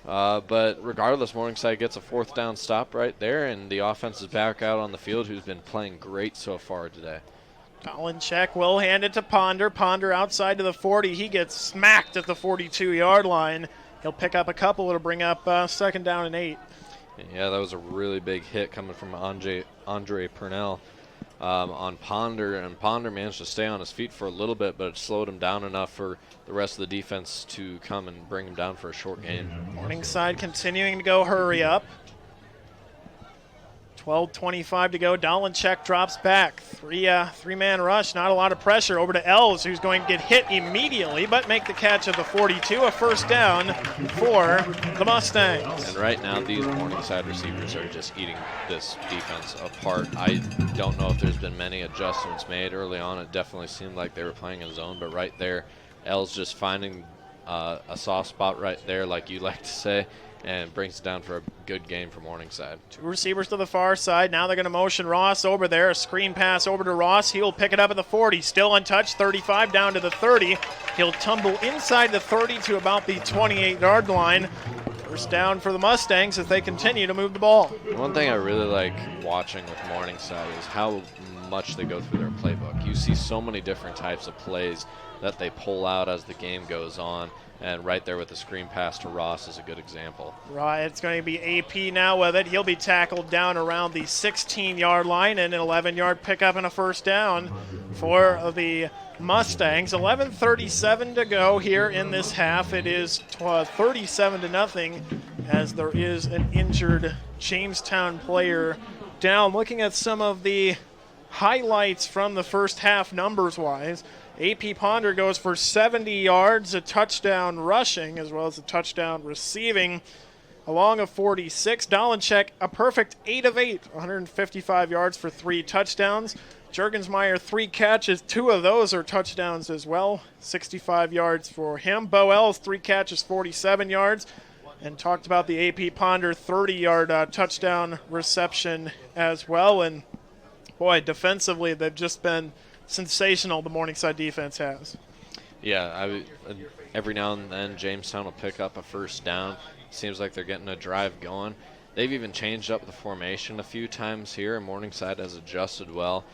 But regardless, Morningside gets a 4th down stop right there, and the offense is back out on the field, who's been playing great so far today. Check will hand it to Ponder. Ponder outside to the 40. He gets smacked at the 42-yard line. He'll pick up a couple. It'll bring up 2nd down and 8. Yeah, that was a really big hit coming from Andre Purnell on Ponder, and Ponder managed to stay on his feet for a little bit, but it slowed him down enough for the rest of the defense to come and bring him down for a short gain. Morningside continuing to go hurry up. 12:25 to go. Dolanchek drops back. Three-man rush. Not a lot of pressure. Over to Elves, who's going to get hit immediately, but make the catch at the 42. A first down for the Mustangs. And right now, these Morningside receivers are just eating this defense apart. I don't know if there's been many adjustments made early on. It definitely seemed like they were playing a zone, but right there, Elves just finding a soft spot right there, like you like to say, and brings it down for a good game for Morningside. 2 receivers to the far side. Now they're going to motion Ross over there. A screen pass over to Ross. He'll pick it up at the 40. Still untouched. 35 down to the 30. He'll tumble inside the 30 to about the 28-yard line. First down for the Mustangs as they continue to move the ball. One thing I really like watching with Morningside is how much they go through their playbook. You see so many different types of plays that they pull out as the game goes on. And right there with the screen pass to Ross is a good example. Right, it's going to be AP now with it. He'll be tackled down around the 16-yard line, and an 11-yard pickup and a first down for the Mustangs. 11:37 to go here in this half. It is 37-0 as there is an injured Jamestown player down. Looking at some of the highlights from the first half numbers-wise, AP Ponder goes for 70 yards, a touchdown rushing, as well as a touchdown receiving, along of 46. Dolenchek, a perfect 8 of 8, 155 yards for 3 touchdowns. Juergensmeyer, 3 catches, 2 of those are touchdowns as well, 65 yards for him. Boels, 3 catches, 47 yards. And talked about the AP Ponder 30-yard touchdown reception as well. And boy, defensively, they've just been sensational, the Morningside defense has. Yeah, every now and then Jamestown will pick up a first down. Seems like they're getting a drive going. They've even changed up the formation a few times here, and Morningside has adjusted well.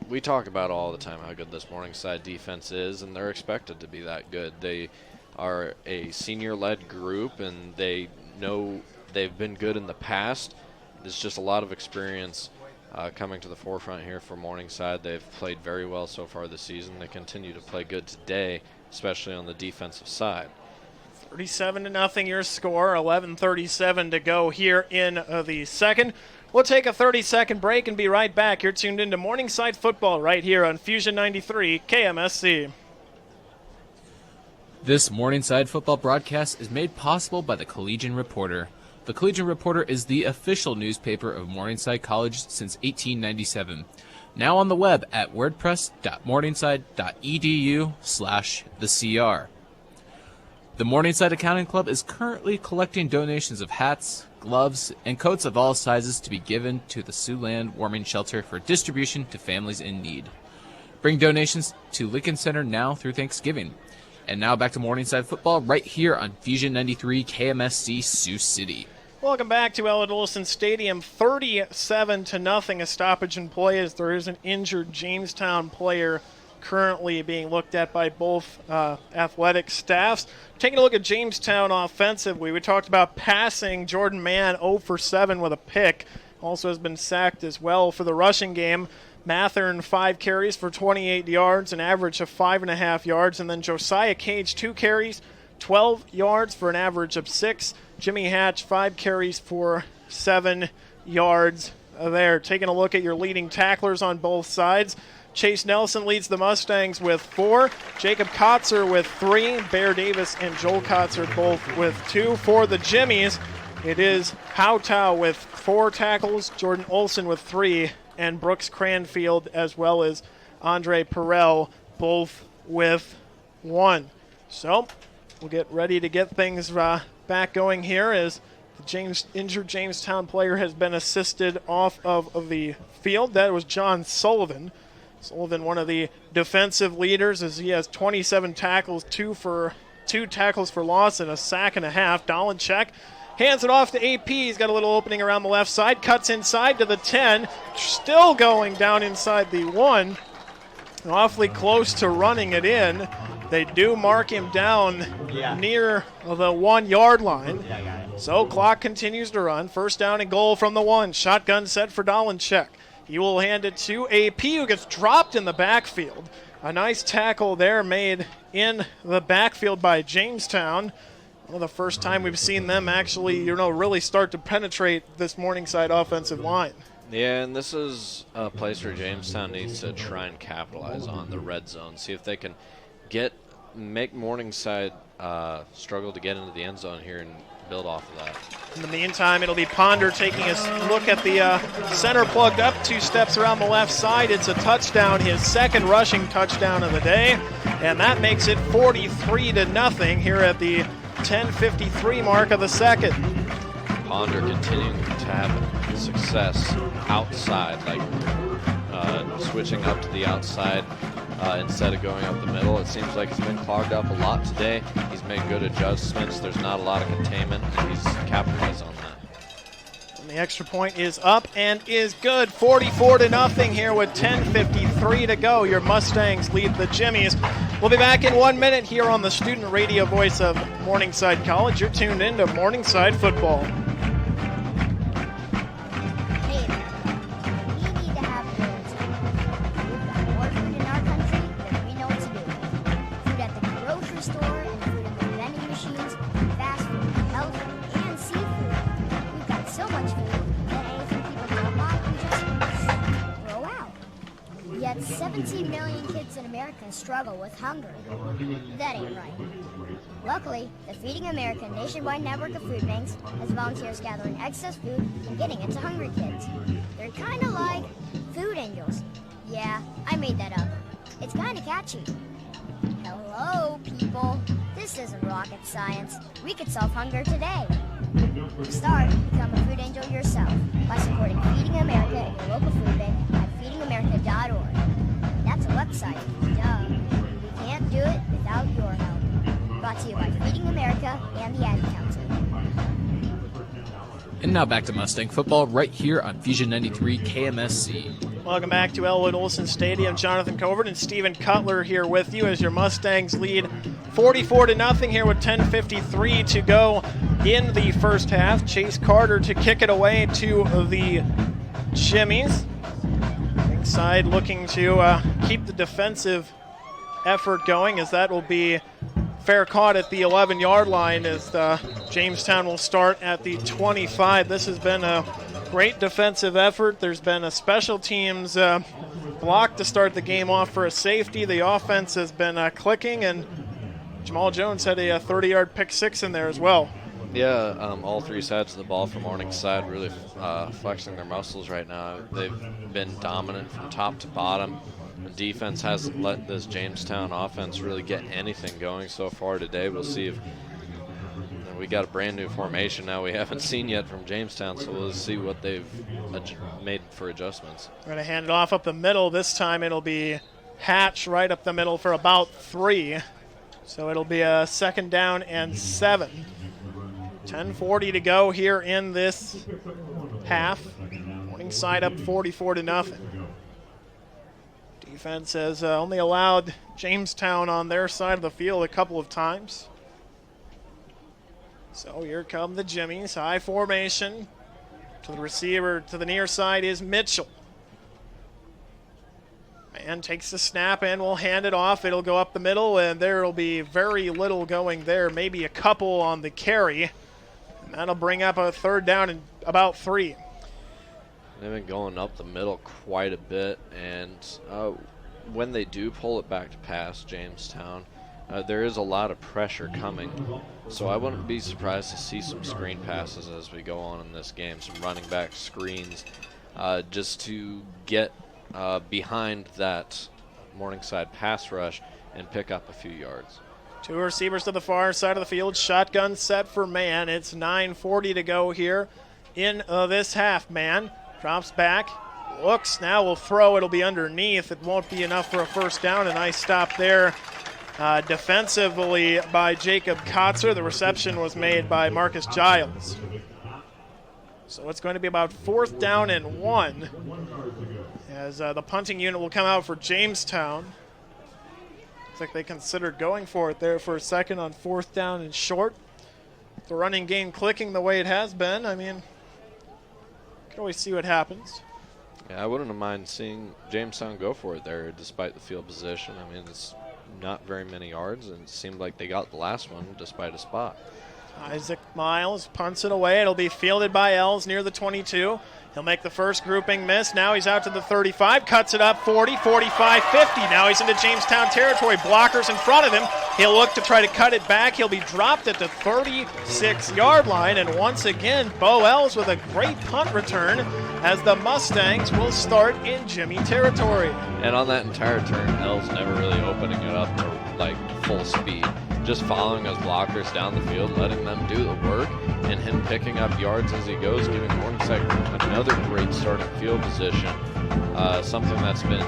We talk about all the time how good this Morningside defense is, and they're expected to be that good. They are a senior-led group, and they know they've been good in the past. There's just a lot of experience coming to the forefront here for Morningside. They've played very well so far this season. They continue to play good today, especially on the defensive side. 37-0 your score, 11:37 to go here in the second. We'll take a 30-second break and be right back. You're tuned into Morningside Football right here on Fusion 93 KMSC. This Morningside Football broadcast is made possible by the Collegian Reporter. The Collegian Reporter is the official newspaper of Morningside College since 1897. Now on the web at wordpress.morningside.edu/thecr. The Morningside Accounting Club is currently collecting donations of hats, gloves, and coats of all sizes to be given to the Siouxland Warming Shelter for distribution to families in need. Bring donations to Lincoln Center now through Thanksgiving. And now back to Morningside Football right here on Fusion 93 KMSC Sioux City. Welcome back to Ellen Olson Stadium. 37-0, a stoppage in play as there is an injured Jamestown player currently being looked at by both athletic staffs. Taking a look at Jamestown offensively, we talked about passing. Jordan Mann 0 for 7 with a pick. Also has been sacked as well. For the rushing game, Mathern 5 carries for 28 yards, an average of 5.5 yards. And then Josiah Cage 2 carries, 12 yards for an average of 6. Jimmy Hatch 5 carries for 7 yards there. Taking a look at your leading tacklers on both sides. Chase Nelson leads the Mustangs with 4. Jacob Kotzer with 3. Bear Davis and Joel Kotzer both with 2. For the Jimmies, it is Howtow with 4 tackles, Jordan Olson with 3, and Brooks Cranfield as well as Andre Perel both with 1. So we'll get ready to get things back going here as the injured Jamestown player has been assisted off of the field. That was John Sullivan. Sullivan, one of the defensive leaders, as he has 27 tackles, 2 tackles for loss and a sack and a half. Dolenchek hands it off to AP. He's got a little opening around the left side, cuts inside to the 10, still going down inside the 1. Awfully close to running it in. They do mark him down near the 1-yard line. So clock continues to run. First down and goal from the 1. Shotgun set for Dolenchek. He will hand it to AP, who gets dropped in the backfield. A nice tackle there made in the backfield by Jamestown. One of the first time we've seen them actually, really start to penetrate this Morningside offensive line. Yeah, and this is a place where Jamestown needs to try and capitalize on the red zone. See if they can make Morningside struggle to get into the end zone here and build off of that. In the meantime, it'll be Ponder taking a look at the center plugged up, 2 steps around the left side. It's a touchdown, his second rushing touchdown of the day, and that makes it 43-0 here at the 10:53 mark of the second. Ponder continuing to have success outside, like switching up to the outside instead of going up the middle. It seems like it's been clogged up a lot today. He's made good adjustments. There's not a lot of containment, and he's capitalized on that. And the extra point is up and is good. 44-0 here with 10:53 10:53 to go. Your Mustangs lead the Jimmies. We'll be back in 1 minute here on the student radio voice of Morningside College. You're tuned in to Morningside Football. Yet 17 million kids in America struggle with hunger. That ain't right. Luckily, the Feeding America nationwide network of food banks has volunteers gathering excess food and getting it to hungry kids. They're kind of like food angels. Yeah, I made that up. It's kind of catchy. Hello, people. This isn't rocket science. We could solve hunger today. To start, become a food angel yourself by supporting Feeding America at your local food bank at feedingamerica.org. That's a website. Duh. We can't do it without your help. Brought to you by Feeding America and the Ad Council. And now back to Mustang football right here on Fusion 93 KMSC. Welcome back to Elwood Olson Stadium. Jonathan Covert and Stephen Cutler here with you as your Mustangs lead 44-0 here with 10:53 to go in the first half. Chase Carter to kick it away to the Jimmies. Side looking to keep the defensive effort going, as that will be fair caught at the 11-yard line, as Jamestown will start at the 25. This has been a great defensive effort. There's been a special teams block to start the game off for a safety. The offense has been clicking, and Jamal Jones had a 30-yard pick six in there as well. Yeah, all three sides of the ball for Morningside really flexing their muscles right now. They've been dominant from top to bottom. The defense hasn't let this Jamestown offense really get anything going so far today. We'll see if we got a brand new formation now we haven't seen yet from Jamestown, so we'll see what they've made for adjustments. We're going to hand it off up the middle. This time it'll be Hatch right up the middle for about 3. So it'll be a 2nd down and 7. 10:40 to go here in this half. Morningside up 44-0. Defense has only allowed Jamestown on their side of the field a couple of times. So here come the Jimmies. High formation. To the receiver to the near side is Mitchell. Man takes the snap and will hand it off. It'll go up the middle, and there will be very little going there. Maybe a couple on the carry. And that'll bring up a 3rd down and about 3. They've been going up the middle quite a bit, and when they do pull it back to pass Jamestown, there is a lot of pressure coming. So I wouldn't be surprised to see some screen passes as we go on in this game, some running back screens, just to get behind that Morningside pass rush and pick up a few yards. 2 receivers to the far side of the field. Shotgun set for Man. It's 9:40 to go here in this half. Man drops back, looks, now will throw. It'll be underneath. It won't be enough for a 1st down. A nice stop there defensively by Jacob Kotzer. The reception was made by Marcus Giles. So it's going to be about 4th down and 1 as the punting unit will come out for Jamestown. Looks like they considered going for it there for a second on 4th down and short. The running game clicking the way it has been. I mean, can always see what happens. Yeah, I wouldn't mind seeing Jamestown go for it there despite the field position. I mean, it's not very many yards, and it seemed like they got the last one despite a spot. Isaac Miles punts it away. It'll be fielded by Els near the 22. He'll make the first grouping miss. Now he's out to the 35, cuts it up 40, 45, 50. Now he's into Jamestown territory. Blockers in front of him. He'll look to try to cut it back. He'll be dropped at the 36-yard line. And once again, Bo Els with a great punt return as the Mustangs will start in Jimmy territory. And on that entire turn, Els never really opening it up to like full speed. Just following his blockers down the field, letting them do the work, and him picking up yards as he goes, giving Morningside another great starting field position, something that's been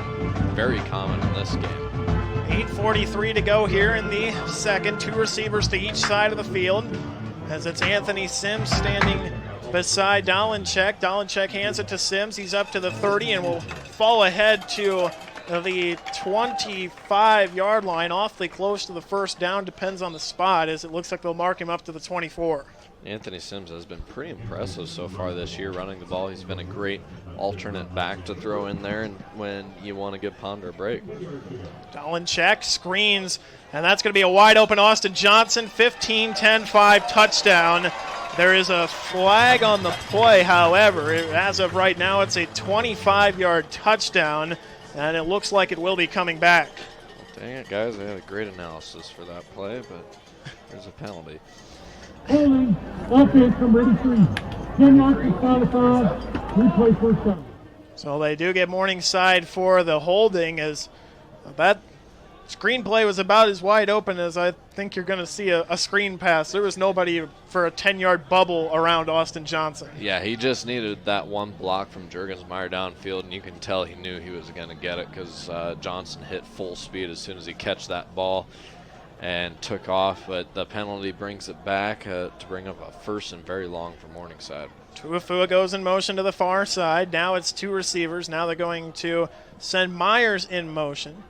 very common in this game. 8:43 to go here in the second. 2 receivers to each side of the field as it's Anthony Sims standing beside Dolenchek. Dolenchek hands it to Sims. He's up to the 30 and will fall ahead to the 25-yard line, awfully close to the first down, depends on the spot, as it looks like they'll mark him up to the 24. Anthony Sims has been pretty impressive so far this year running the ball. He's been a great alternate back to throw in there and when you want to give Ponder a break. Dolinchek screens, and that's going to be a wide-open Austin Johnson, 15-10-5 touchdown. There is a flag on the play, however. As of right now, it's a 25-yard touchdown, and it looks like it will be coming back. Well, dang it, guys. They had a great analysis for that play, but there's a penalty. Holding, offense number 83. 10 yards to qualify, replay first down. So they do get Morningside for the holding, as that screenplay was about as wide open as I think you're going to see a screen pass. There was nobody for a 10-yard bubble around Austin Johnson. Yeah, he just needed that one block from Juergensmeyer downfield, and you can tell he knew he was going to get it because Johnson hit full speed as soon as he catch that ball and took off, but the penalty brings it back to bring up a first and very long for Morningside. Tuafua goes in motion to the far side. Now it's two receivers. Now they're going to send Myers in motion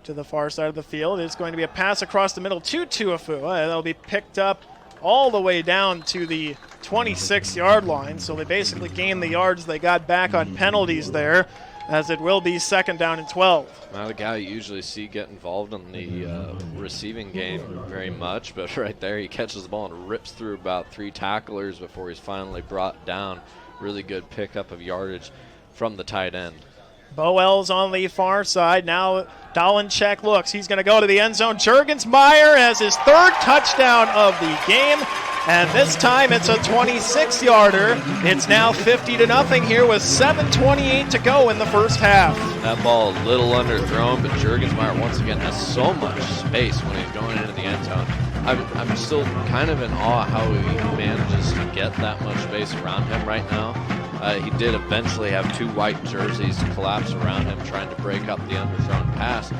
to the far side of the field. It's going to be a pass across the middle to Tuafua. That'll be picked up all the way down to the 26-yard line. So they basically gained the yards they got back on penalties there, as it will be second down and 12. Not a guy you usually see get involved in the receiving game very much, but right there he catches the ball and rips through about 3 tacklers before he's finally brought down. Really good pickup of yardage from the tight end. Boel's on the far side. Now Dolinchek looks. He's going to go to the end zone. Juergensmeyer has his third touchdown of the game. And this time it's a 26-yarder. It's now 50-0 here with 7:28 to go in the first half. That ball a little underthrown, but Juergensmeyer once again has so much space when he's going into the end zone. I'm still kind of in awe how he manages to get that much space around him right now. He did eventually have 2 white jerseys collapse around him trying to break up the underthrown pass,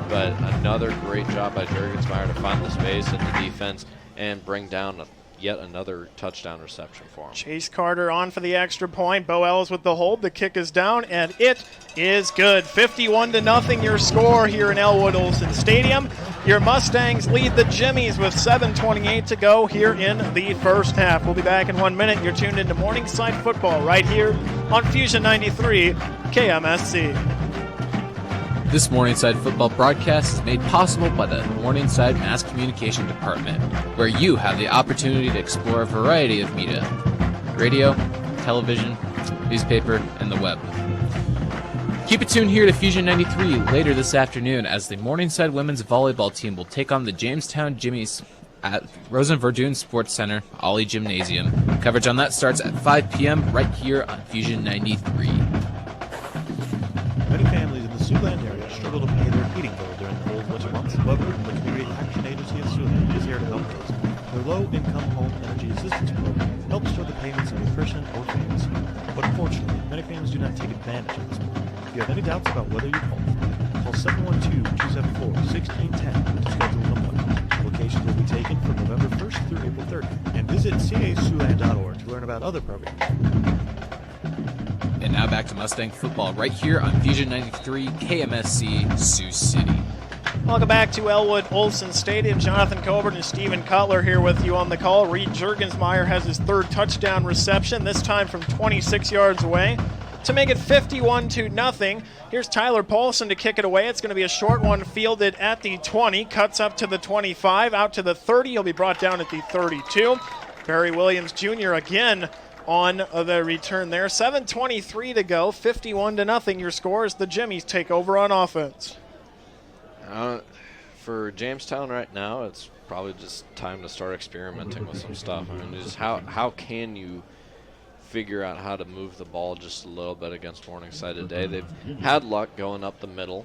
but another great job by Juergensmeyer to find the space in the defense and bring down yet another touchdown reception for him. Chase Carter on for the extra point. Boel's with the hold. The kick is down, and it is good. 51-0 your score here in Elwood Olson Stadium. Your Mustangs lead the Jimmies with 7:28 to go here in the first half. We'll be back in 1 minute. You're tuned into Morningside Football right here on Fusion 93 KMSC. This Morningside football broadcast is made possible by the Morningside Mass Communication Department, where you have the opportunity to explore a variety of media: radio, television, newspaper, and the web. Keep it tuned here to Fusion 93 later this afternoon as the Morningside women's volleyball team will take on the Jamestown Jimmies at Rosen Verdun Sports Center, Ollie Gymnasium. Coverage on that starts at 5 p.m. right here on Fusion 93. Many families in the Siouxland area struggle to pay their heating bill during the cold winter months. However, the Community Action Agency of Siouxland is here to help those. Their low-income home energy assistance program helps toward the payments of a person or families. But unfortunately, many families do not take advantage of this program. If you have any doubts about whether you qualify, call 712-274-1610 to schedule an appointment. Applications will be taken from November 1st through April 30th. And visit casiouxland.org to learn about other programs. And now back to Mustang football right here on Fusion 93 KMSC Sioux City. Welcome back to Elwood Olson Stadium. Jonathan Covert and Stephen Cutler here with you on the call. Reed Juergensmeyer has his third touchdown reception, this time from 26 yards away, to make it 51-0. Here's Tyler Paulson to kick it away. It's going to be a short one fielded at the 20, cuts up to the 25, out to the 30. He'll be brought down at the 32. Barry Williams Jr. again on the return there. 7:23 to go, 51-0 your score as the Jimmies take over on offense. For Jamestown right now, it's probably just time to start experimenting with some stuff. I mean, just how can you figure out how to move the ball just a little bit against Morningside today? They've had luck going up the middle.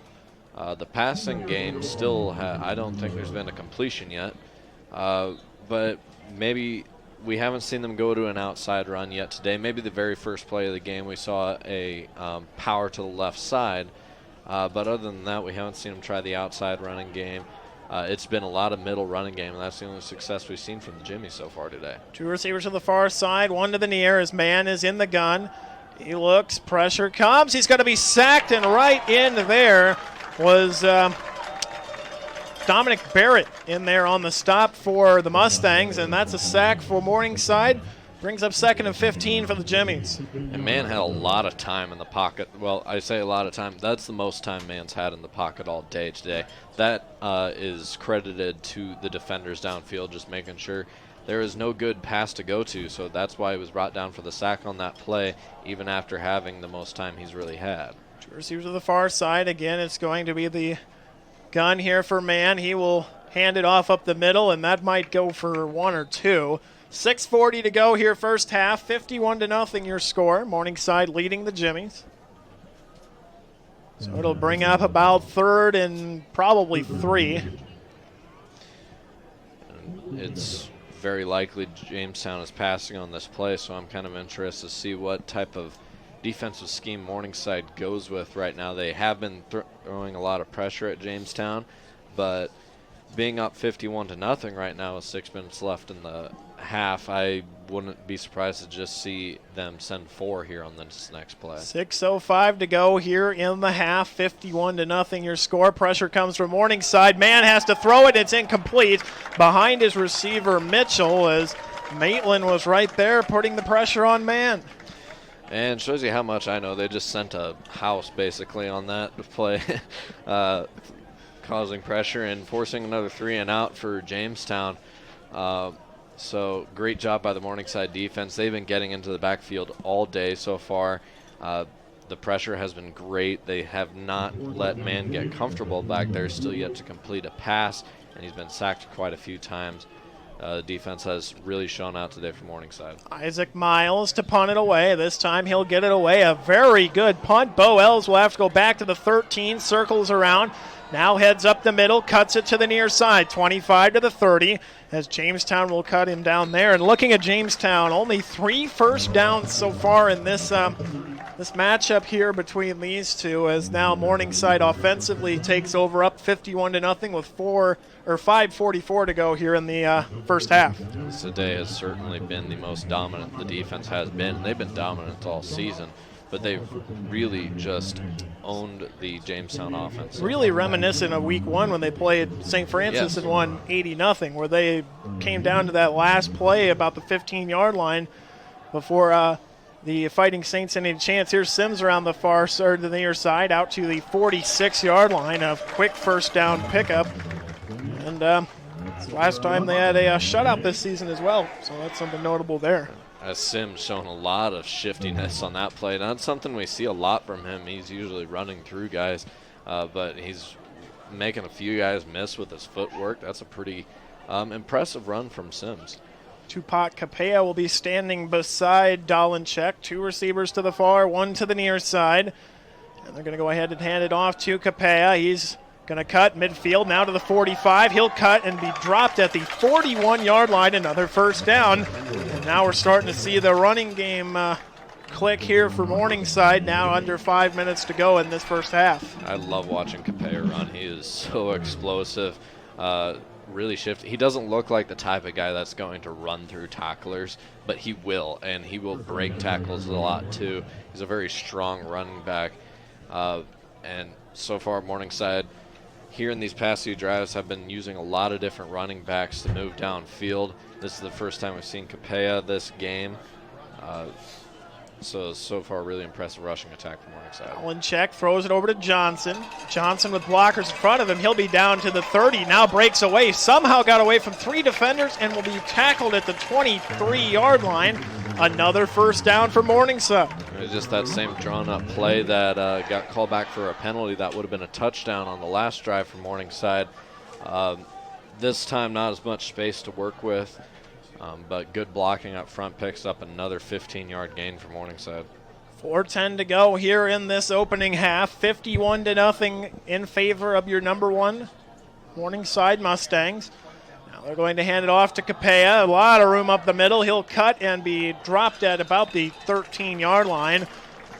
The passing game still, I don't think there's been a completion yet, but maybe we haven't seen them go to an outside run yet today. Maybe the very first play of the game we saw a power to the left side. But other than that, we haven't seen them try the outside running game. It's been a lot of middle running game, and that's the only success we've seen from the Jimmy so far today. Two receivers to the far side, one to the near. His man is in the gun. He looks, pressure comes. He's going to be sacked and right in there. was Dominic Barrett in there on the stop for the Mustangs, and that's a sack for Morningside. Brings up 2nd and 15 for the Jimmies. And Man had a lot of time in the pocket. Well, I say a lot of time. That's the most time Man's had in the pocket all day today. That is credited to the defenders downfield, just making sure there is no good pass to go to. So that's why he was brought down for the sack on that play, even after having the most time he's really had. Two receivers to the far side. Again, it's going to be the gun here for Man. He will hand it off up the middle, and that might go for 1 or 2. 6:40 to go here, first half. 51-0 your score. Morningside leading the Jimmies. So it'll bring up about 3rd and probably 3. It's very likely Jamestown is passing on this play, so I'm kind of interested to see what type of defensive scheme Morningside goes with right now. They have been throwing a lot of pressure at Jamestown, but being up 51-0 right now with 6 minutes left in the half, I wouldn't be surprised to just see them send 4 here on this next play. 6:05 to go here in the half. 51-0 your score. Pressure comes from Morningside. Man has to throw it. It's incomplete. Behind his receiver Mitchell, as Maitland was right there putting the pressure on Man. And shows you how much I know. They just sent a house basically on that play. Causing pressure and forcing another 3 and out for Jamestown. So great job by the Morningside defense. They've been getting into the backfield all day so far. The pressure has been great. They have not let Man get comfortable back there, still yet to complete a pass, and he's been sacked quite a few times. Defense has really shown out today for Morningside. Isaac Miles to punt it away. This time he'll get it away. A very good punt. Bo Ells will have to go back to the 13, circles around. Now heads up the middle, cuts it to the near side, 25 to the 30, as Jamestown will cut him down there. And looking at Jamestown, only 3 first downs so far in this this matchup here between these two, as now Morningside offensively takes over up 51-0 with 5:44 to go here in the first half. Today has certainly been the most dominant the defense has been. They've been dominant all season, but they've really just owned the Jamestown offense. Really reminiscent of week 1 when they played St. Francis and won 80-0, where they came down to that last play about the 15-yard line before the Fighting Saints had a chance. Here's Sims around the far side to the near side, out to the 46-yard line. A quick first down pickup. And last time they had a shutout this season as well, so that's something notable there. As Sims shown a lot of shiftiness on that play. Not something we see a lot from him. He's usually running through guys, but he's making a few guys miss with his footwork. That's a pretty impressive run from Sims. Tupac Capella will be standing beside Dolinchek. 2 receivers to the far, 1 to the near side. And they're going to go ahead and hand it off to Capella. He's going to cut midfield now to the 45. He'll cut and be dropped at the 41-yard line. Another first down. And now we're starting to see the running game click here for Morningside. Now under 5 minutes to go in this first half. I love watching Capella run. He is so explosive. Really shifty. He doesn't look like the type of guy that's going to run through tacklers, but he will, and he will break tackles a lot too. He's a very strong running back. And so far, Morningside here in these past few drives have been using a lot of different running backs to move downfield. This is the first time we've seen Capella this game. So far, really impressive rushing attack from Morningside. Dolinchek throws it over to Johnson. Johnson with blockers in front of him. He'll be down to the 30. Now breaks away. Somehow got away from 3 defenders and will be tackled at the 23-yard line. Another first down for Morningside. It was just that same drawn-up play that got called back for a penalty. That would have been a touchdown on the last drive for Morningside. This time, not as much space to work with. But good blocking up front picks up another 15-yard gain for Morningside. 4:10 to go here in this opening half. 51-0 in favor of your number 1 Morningside Mustangs. Now they're going to hand it off to Capella. A lot of room up the middle. He'll cut and be dropped at about the 13-yard line.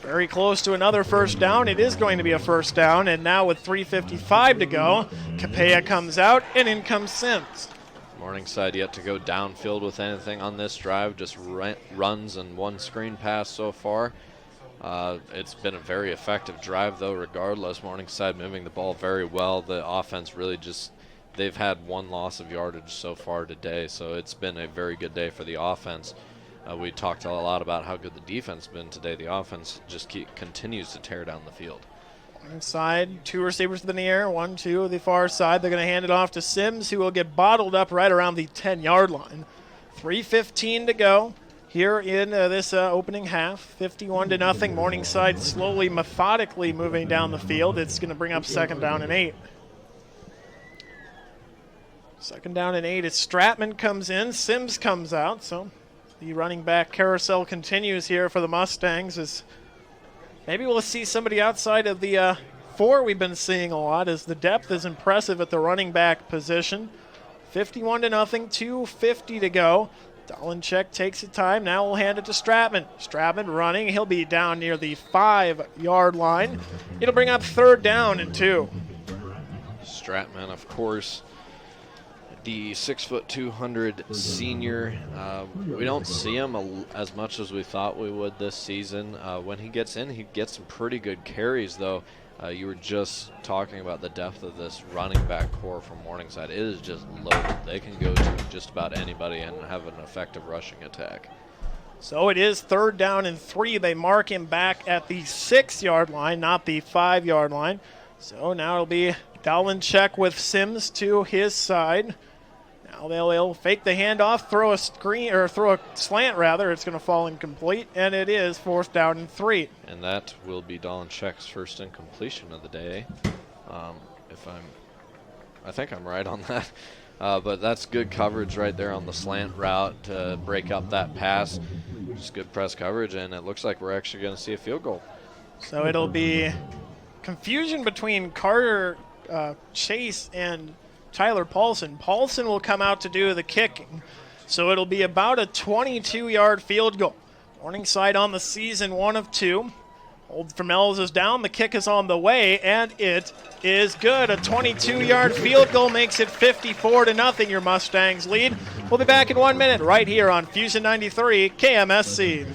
Very close to another first down. It is going to be a first down. And now with 3:55 to go, Capella comes out and in comes Sims. Morningside yet to go downfield with anything on this drive, just runs and 1 screen pass so far. It's been a very effective drive, though, regardless. Morningside moving the ball very well. The offense really just, they've had one loss of yardage so far today, so it's been a very good day for the offense. We talked a lot about how good the defense has been today. The offense just continues to tear down the field. Inside, 2 receivers in the air, 1, 2 the far side. They're going to hand it off to Sims, who will get bottled up right around the 10-yard line. 3:15 to go here in this opening half. 51-0. Morningside slowly, methodically moving down the field. It's going to bring up 2nd down and 8. 2nd down and 8 as Stratman comes in. Sims comes out, so the running back carousel continues here for the Mustangs. As maybe we'll see somebody outside of the 4 we've been seeing a lot, as the depth is impressive at the running back position. 51-0, 2:50 to go. Dolinchek takes the time. Now we'll hand it to Stratman. Stratman running. He'll be down near the 5-yard line. It'll bring up 3rd down and 2. Stratman, of course, the 6', 200 senior. We don't see him as much as we thought we would this season. When he gets in, he gets some pretty good carries, though. You were just talking about the depth of this running back core from Morningside. It is just loaded. They can go to just about anybody and have an effective rushing attack. So it is 3rd down and 3. They mark him back at the 6-yard line, not the 5-yard line. So now it'll be Dolinchek with Sims to his side. Now they'll fake the handoff, throw a slant rather. It's going to fall incomplete, and it is 4th down and 3. And that will be Dolinchek's first incompletion of the day. I think I'm right on that. But that's good coverage right there on the slant route to break up that pass. Just good press coverage, and it looks like we're actually going to see a field goal. So it'll be confusion between Carter Chase and Tyler Paulson. Paulson will come out to do the kicking. So it'll be about a 22-yard field goal. Morningside on the season, 1 of 2. Hold from Ells is down. The kick is on the way, and it is good. A 22-yard field goal makes it 54-0. Your Mustangs lead. We'll be back in 1 minute right here on Fusion 93 KMSC.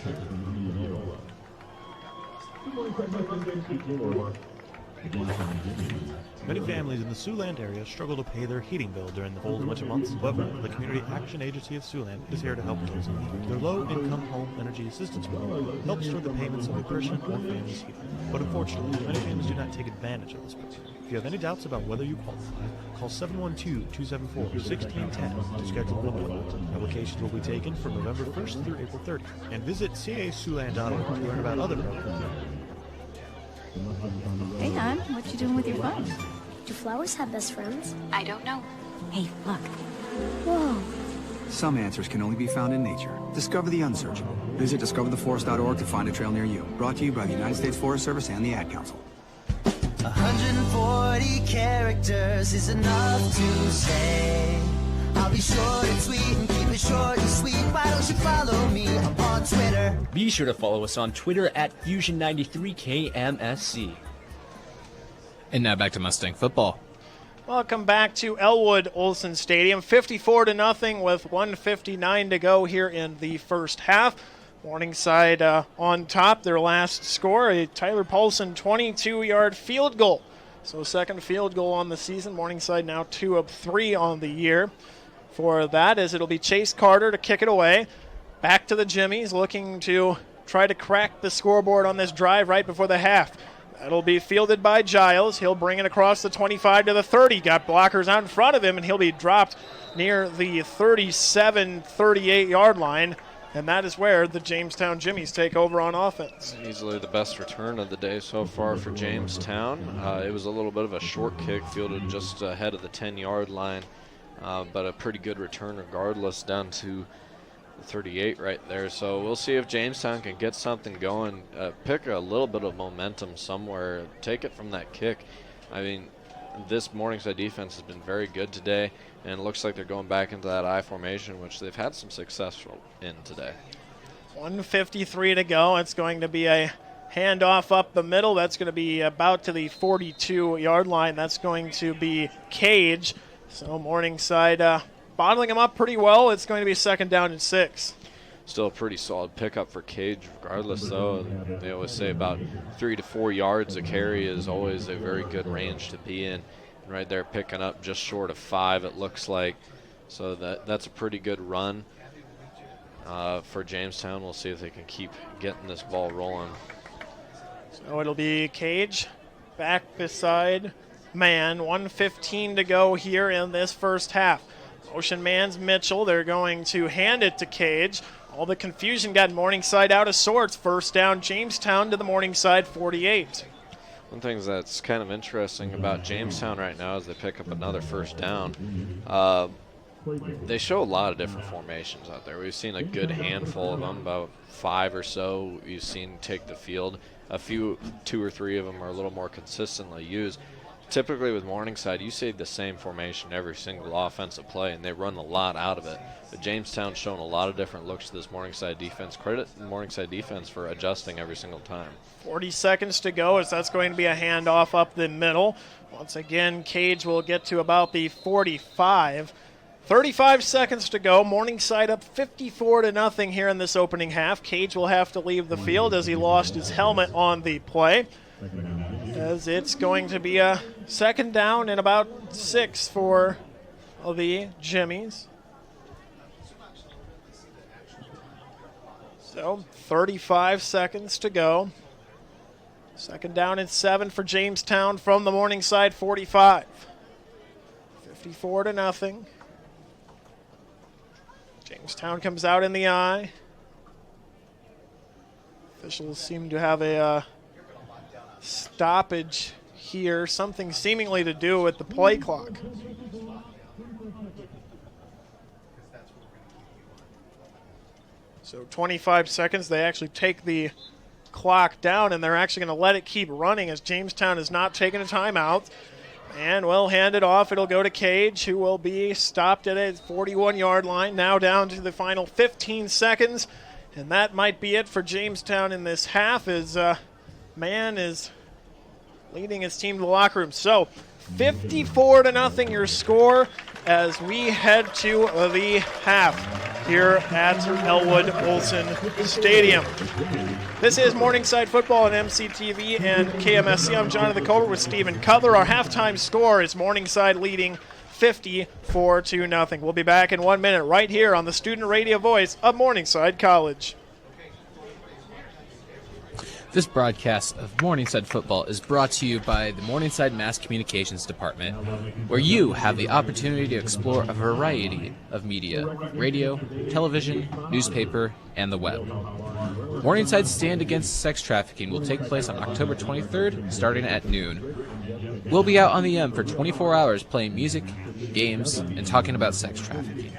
Many families in the Siouxland area struggle to pay their heating bill during the cold winter months. However, the Community Action Agency of Siouxland is here to help those in need. Their low-income home energy assistance program helps toward the payments of a person or family's heating. But unfortunately, many families do not take advantage of this program. If you have any doubts about whether you qualify, call 712-274-1610 to schedule an appointment. Applications will be taken from November 1st through April 30th. And visit casiouxland.org to learn about other programs. Hey, hon, what you doing with your phone? Do flowers have best friends? I don't know. Hey, look. Whoa. Some answers can only be found in nature. Discover the unsearchable. Visit discovertheforest.org to find a trail near you. Brought to you by the United States Forest Service and the Ad Council. 140 characters is enough to say. I'll be short and sweet and keep it short and sweet. Why don't you follow me? I'm on Twitter. Be sure to follow us on Twitter at Fusion93KMSC. And now back to Mustang football. Welcome back to Elwood Olsen Stadium. 54-0 with 1:59 to go here in the first half. Morningside on top. Their last score, a Tyler Paulson 22-yard field goal. So second field goal on the season. Morningside now 2 of 3 on the year. For that, as it'll be Chase Carter to kick it away. Back to the Jimmies, looking to try to crack the scoreboard on this drive right before the half. That'll be fielded by Giles. He'll bring it across the 25 to the 30. Got blockers out in front of him, and he'll be dropped near the 37, 38-yard line. And that is where the Jamestown Jimmies take over on offense. Easily the best return of the day so far for Jamestown. It was a little bit of a short kick, fielded just ahead of the 10-yard line, but a pretty good return regardless, down to the 38 right there. So we'll see if Jamestown can get something going, pick a little bit of momentum somewhere, take it from that kick. I mean, this Morningside defense has been very good today, and it looks like they're going back into that I formation, which they've had some success in today. 1:53 to go. It's going to be a handoff up the middle. That's going to be about to the 42-yard line. That's going to be Cage. So Morningside bottling them up pretty well. It's going to be 2nd down and 6. Still a pretty solid pickup for Cage regardless, though. They always say about 3 to 4 yards a carry is always a very good range to be in. And right there picking up just short of 5, it looks like. So that's a pretty good run for Jamestown. We'll see if they can keep getting this ball rolling. So it'll be Cage back beside man. 1:15 to go here in this first half. Motion man's Mitchell. They're going to hand it to Cage. All the confusion got Morningside out of sorts. First down, Jamestown to the Morningside 48. One thing that's kind of interesting about Jamestown right now is they pick up another first down. They show a lot of different formations out there. We've seen a good handful of them, about 5 or so you've seen take the field. A few, 2 or 3 of them are a little more consistently used. Typically with Morningside, you see the same formation every single offensive play, and they run a lot out of it. But Jamestown's shown a lot of different looks to this Morningside defense. Credit the Morningside defense for adjusting every single time. 40 seconds to go as that's going to be a handoff up the middle. Once again, Cage will get to about the 45. 35 seconds to go. Morningside up 54-0 here in this opening half. Cage will have to leave the field as he lost his helmet on the play, as it's going to be a second down and about 6 for the Jimmies. So 35 seconds to go. Second down and 7 for Jamestown from the Morningside 45. 54-0. Jamestown comes out in the eye. Officials seem to have a stoppage here, something seemingly to do with the play clock. So 25 seconds, they actually take the clock down, and they're actually going to let it keep running as Jamestown is not taking a timeout. And we'll hand it off. It'll go to Cage, who will be stopped at a 41-yard line. Now down to the final 15 seconds. And that might be it for Jamestown in this half, as Man is leading his team to the locker room. So 54-0 your score as we head to the half here at Elwood Olson Stadium. This is Morningside Football on MCTV and KMSC. I'm Jonathan Colbert with Stephen Cutler. Our halftime score is Morningside leading 54-0. We'll be back in 1 minute right here on the student radio voice of Morningside College. This broadcast of Morningside Football is brought to you by the Morningside Mass Communications Department, where you have the opportunity to explore a variety of media: radio, television, newspaper, and the web. Morningside's Stand Against Sex Trafficking will take place on October 23rd, starting at noon. We'll be out on the M for 24 hours playing music, games, and talking about sex trafficking.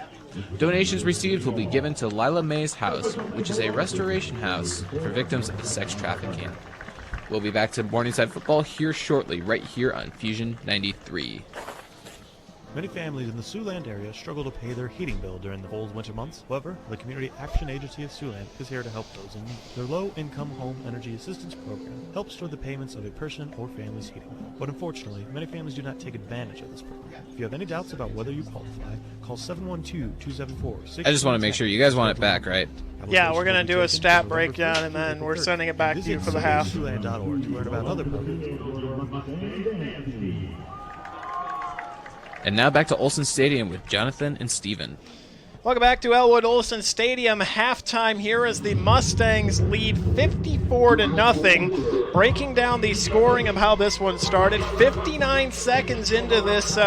Donations received will be given to Lila May's House, which is a restoration house for victims of sex trafficking. We'll be back to Morningside Football here shortly, right here on Fusion 93. Many families in the Siouxland area struggle to pay their heating bill during the cold winter months. However, the Community Action Agency of Siouxland is here to help those in need. Their Low-Income Home Energy Assistance Program helps toward the payments of a person or family's heating bill. But unfortunately, many families do not take advantage of this program. If you have any doubts about whether you qualify, call 712-274-6. I just want to make sure you guys want it back, right? Yeah, we're going to do a stat breakdown, and then we're sending it back to you for the half. Siouxland.org to learn about other programs. And now back to Olson Stadium with Jonathan and Steven. Welcome back to Elwood Olson Stadium. Halftime here as the Mustangs lead 54-0. Breaking down the scoring of how this one started. 59 seconds into this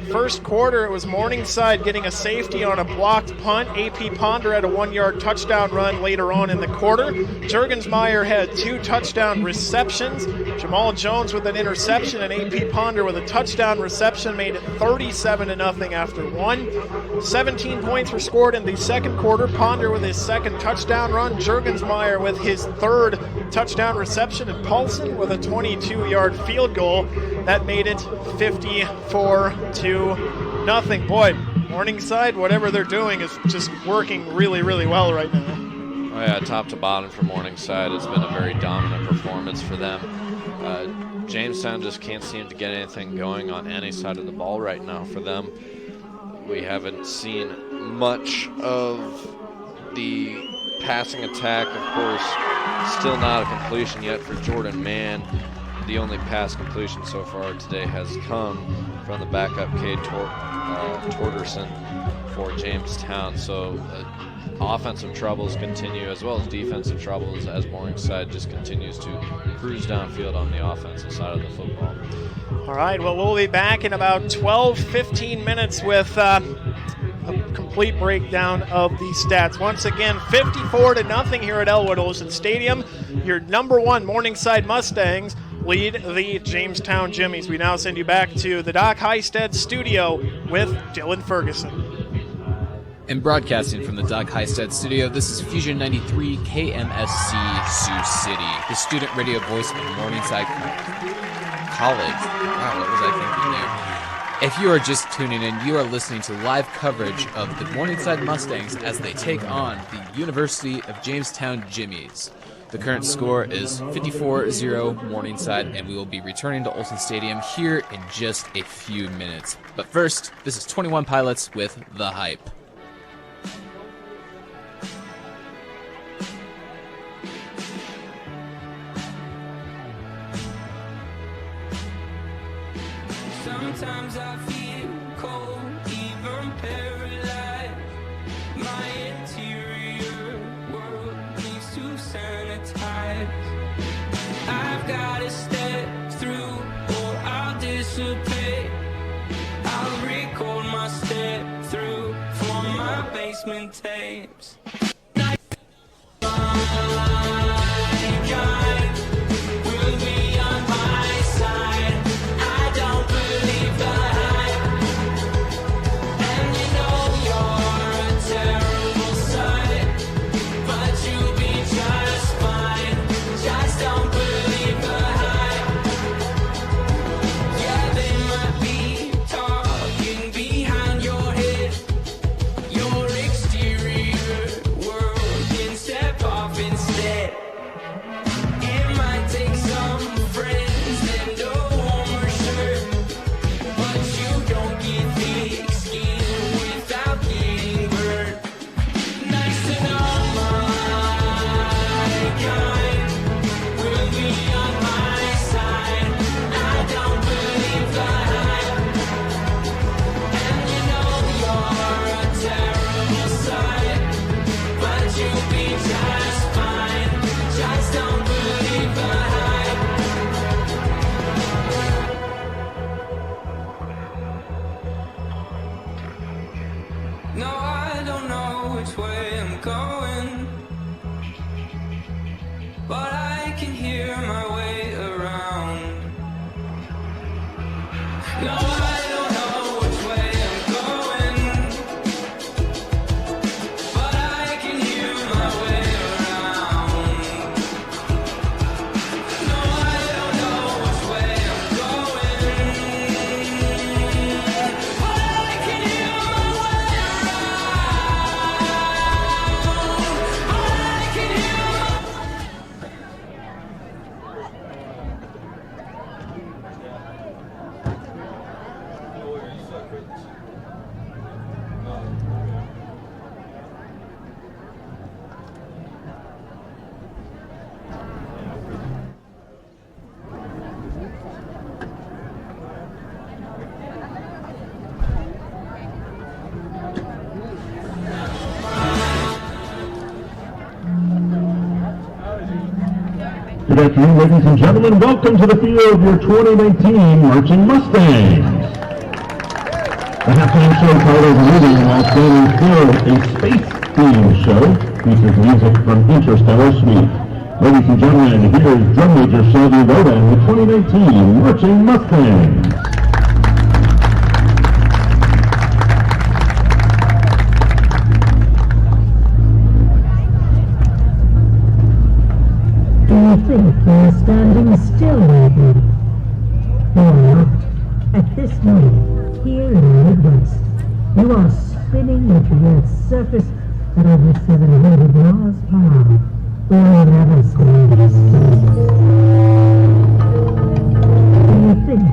first quarter, it was Morningside getting a safety on a blocked punt. AP Ponder had a 1-yard touchdown run later on in the quarter. Juergensmeyer had 2 touchdown receptions. Jamal Jones with an interception, and AP Ponder with a touchdown reception made it 37-0 after 1. 17 points were scored in the second quarter. Ponder with his second touchdown run. Juergensmeyer with his third touchdown reception, and Paulson with a 22-yard field goal. That made it 54-0. Boy, Morningside, whatever they're doing is just working really, really well right now. Oh yeah, top to bottom for Morningside, it's been a very dominant performance for them. Jamestown just can't seem to get anything going on any side of the ball right now for them. We haven't seen much of The passing attack, of course, still not a completion yet for Jordan Mann. The only pass completion so far today has come from the backup Cade Torgerson for Jamestown. So offensive troubles continue as well as defensive troubles as Morningside just continues to cruise downfield on the offensive side of the football. All right, well, we'll be back in about 12-15 minutes with a complete breakdown of the stats. Once again, 54-0 here at Elwood Olsen Stadium. Your number one Morningside Mustangs lead the Jamestown Jimmies. We now send you back to the Doc Highstead studio with Dylan Ferguson. And broadcasting from the Doc Highstead studio, this is Fusion 93 KMSC Sioux City, the student radio voice of Morningside College. Wow, what was I thinking there? If you are just tuning in, you are listening to live coverage of the Morningside Mustangs as they take on the University of Jamestown Jimmies. The current score is 54-0 Morningside, and we will be returning to Olsen Stadium here in just a few minutes. But first, this is 21 Pilots with The Hype. Sometimes I feel cold, even paralyzed. My interior world needs to sanitize. I've gotta step through or I'll dissipate. I'll record my step through for my basement tapes. Good afternoon, ladies and gentlemen. Welcome to the field of your 2019 Marching Mustangs. The halftime show titled Moving While Standing Still, a space-themed show, features music from Interstellar Suite. Ladies and gentlemen, here is Drum Major Shelby Roda and the 2019 Marching Mustangs. Do you think you're standing still, maybe? You're not. At this moment, here in the Midwest, you are spinning with the Earth's surface at over 700 miles per hour. You're never standing still. Do you think...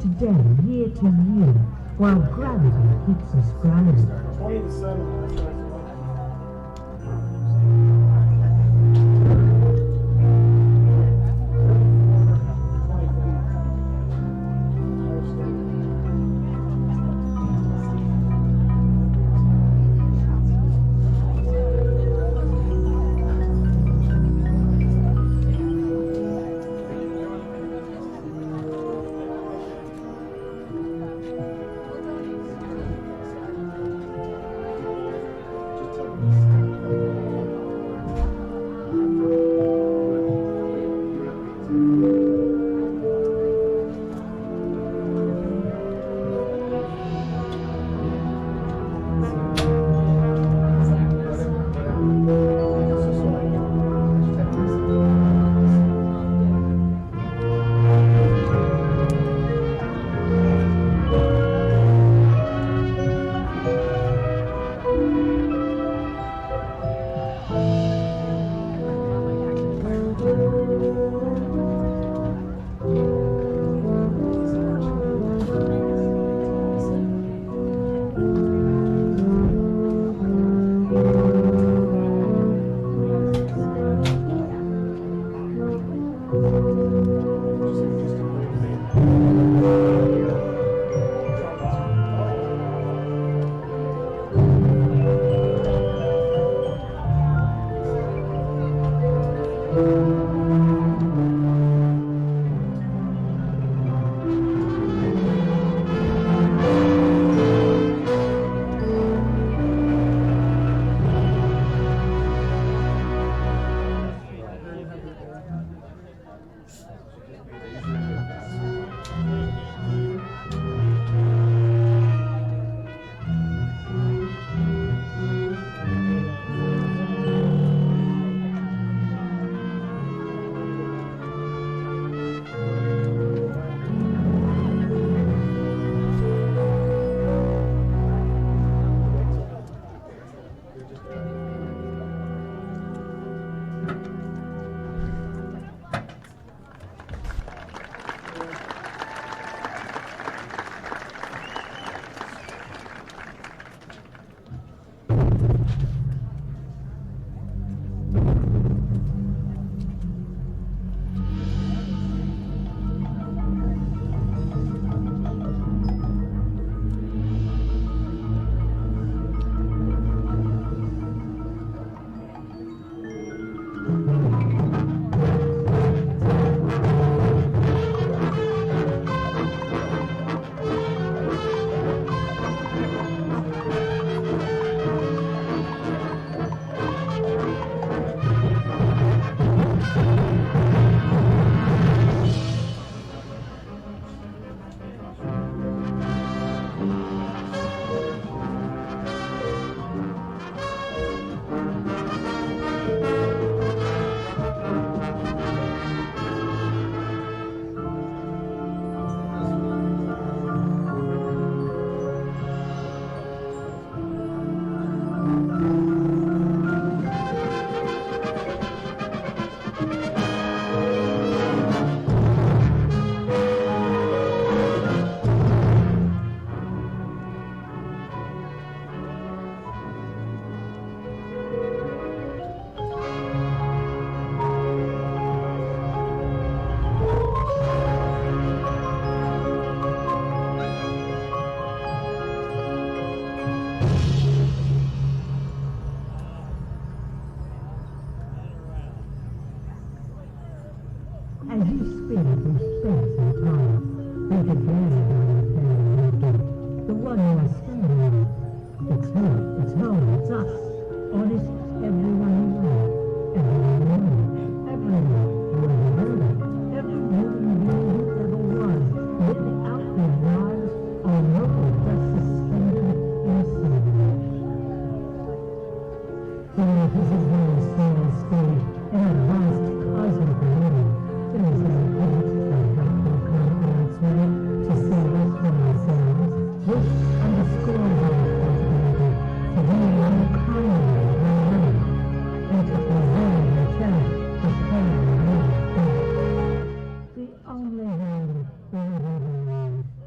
to day, year to year, while gravity keeps us grounded. 20 to 7. As you spin through space and time, think again about your family weekend. The one you are standing on. It's me, it's home, it's us. Honest, everyone you love. Everyone you know. Everyone who ever heard of. Every human being who ever was. Living out their lives on local just suspended insanity. This is where we stand on stage in a vast cosmic meeting. There is no point that helpful announcement to save us from ourselves. This underscores our responsibility to be unkind and unloving, and to preserve and cherish the pain and love of God. The only way we ever believe.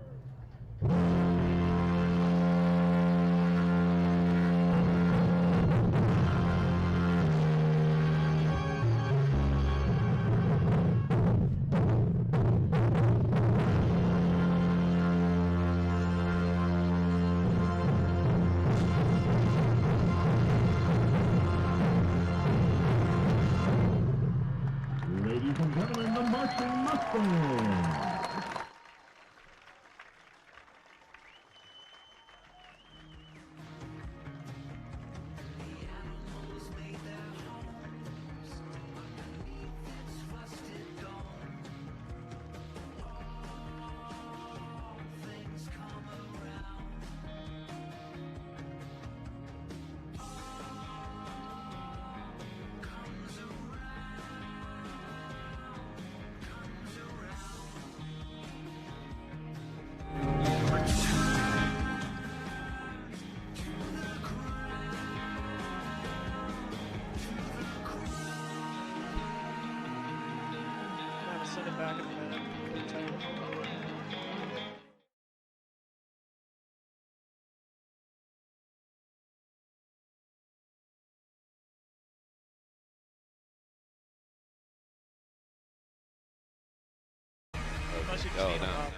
him back in a minute. Unless you just need him up.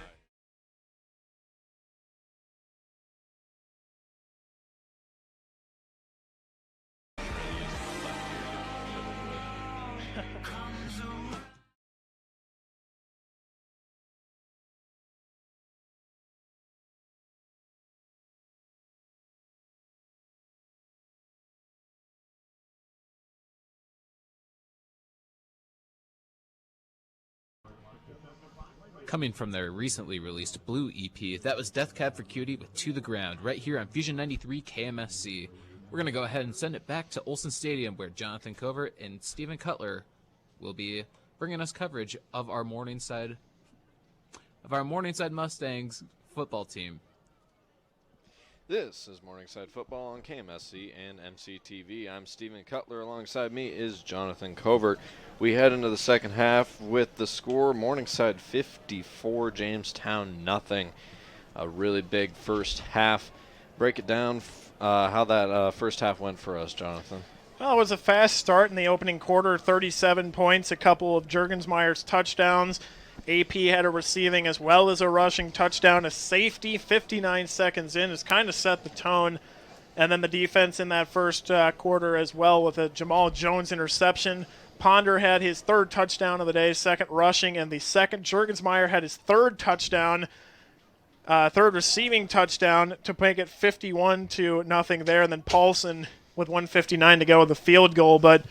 Coming from their recently released Blue EP, that was Death Cab for Cutie with To the Ground, right here on Fusion 93 KMSC. We're going to go ahead and send it back to Olsen Stadium, where Jonathan Covert and Stephen Cutler will be bringing us coverage of our Morningside Mustangs football team. This is Morningside Football on KMSC and MCTV. I'm Stephen Cutler. Alongside me is Jonathan Covert. We head into the second half with the score: Morningside 54, Jamestown nothing. A really big first half. Break it down, how that first half went for us, Jonathan. Well, it was a fast start in the opening quarter, 37 points, a couple of Juergensmeyer's touchdowns. AP had a receiving as well as a rushing touchdown. A safety 59 seconds in has kind of set the tone. And then the defense in that first quarter as well with a Jamal Jones interception. Ponder had his third touchdown of the day, second rushing, and the second. Juergensmeyer had his third touchdown, third receiving touchdown to make it 51-0 there. And then Paulson with 1:59 to go with the field goal. But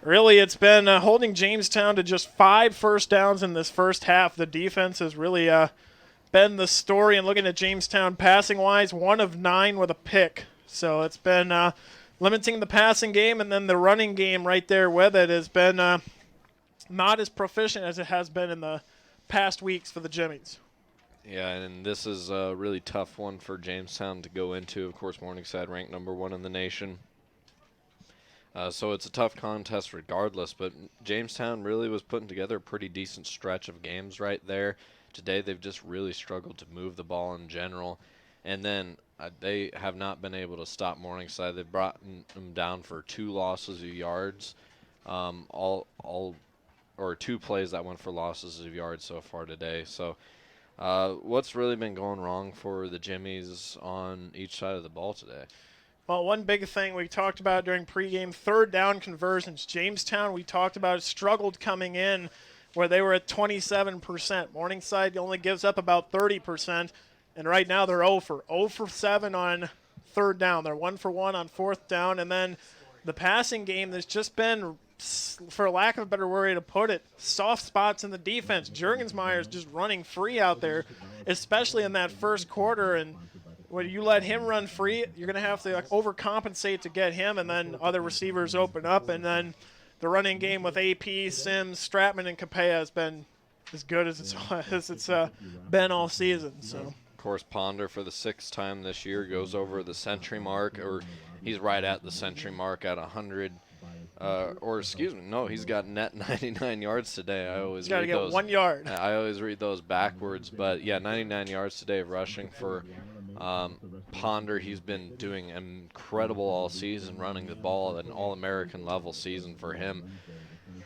really, it's been holding Jamestown to just 5 first downs in this first half. The defense has really been the story. And looking at Jamestown passing-wise, 1 of 9 with a pick. So it's been limiting the passing game, and then the running game right there with it has been not as proficient as it has been in the past weeks for the Jimmies. Yeah, and this is a really tough one for Jamestown to go into. Of course, Morningside ranked number 1 in the nation. So it's a tough contest regardless, but Jamestown really was putting together a pretty decent stretch of games right there. Today they've just really struggled to move the ball in general. And then they have not been able to stop Morningside. They've brought them down for 2 losses of yards, or 2 plays that went for losses of yards so far today. So what's really been going wrong for the Jimmies on each side of the ball today? Well, one big thing we talked about during pregame, third down conversions. Jamestown, we talked about, struggled coming in where they were at 27%. Morningside only gives up about 30%, and right now they're 0 for 7 on third down. They're 1 for 1 on fourth down, and then the passing game, there's just been, for lack of a better way to put it, soft spots in the defense. Juergensmeyer's just running free out there, especially in that first quarter, and when you let him run free, you're going to have to overcompensate to get him, and then other receivers open up. And then the running game with AP, Sims, Stratman, and Capella has been as good as it's been all season. So, of course, Ponder for the 6th time this year goes over the century mark, or he's right at the century mark at 100. He's got net 99 yards today. I always got to get 1 yard. I always read those backwards, but yeah, 99 yards today of rushing for Ponder. He's been doing incredible all season, running the ball at an all-American level season for him.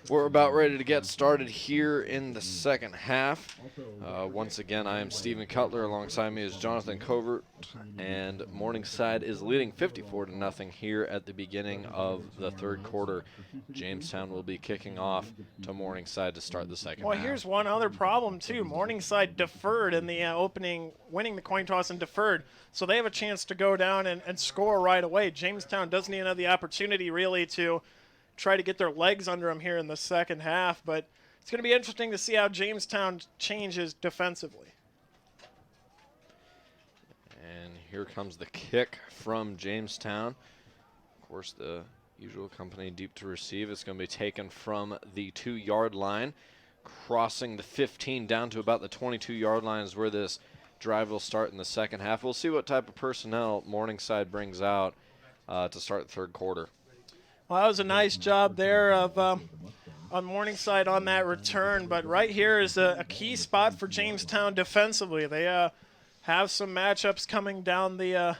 We're about ready to get started here in the second half. Once again, I am Stephen Cutler. Alongside me is Jonathan Covert, and Morningside is leading 54-0 here at the beginning of the third quarter. Jamestown will be kicking off to Morningside to start the second half. Here's one other problem, too. Morningside deferred in the opening, winning the coin toss and deferred, so they have a chance to go down and score right away. Jamestown doesn't even have the opportunity, really, to try to get their legs under them here in the second half, but it's going to be interesting to see how Jamestown changes defensively. And here comes the kick from Jamestown. Of course, the usual company deep to receive. It's going to be taken from the 2-yard line, crossing the 15 down to about the 22-yard line is where this drive will start in the second half. We'll see what type of personnel Morningside brings out to start the third quarter. Well, that was a nice job there of on Morningside on that return, but right here is a key spot for Jamestown defensively. They have some matchups coming down the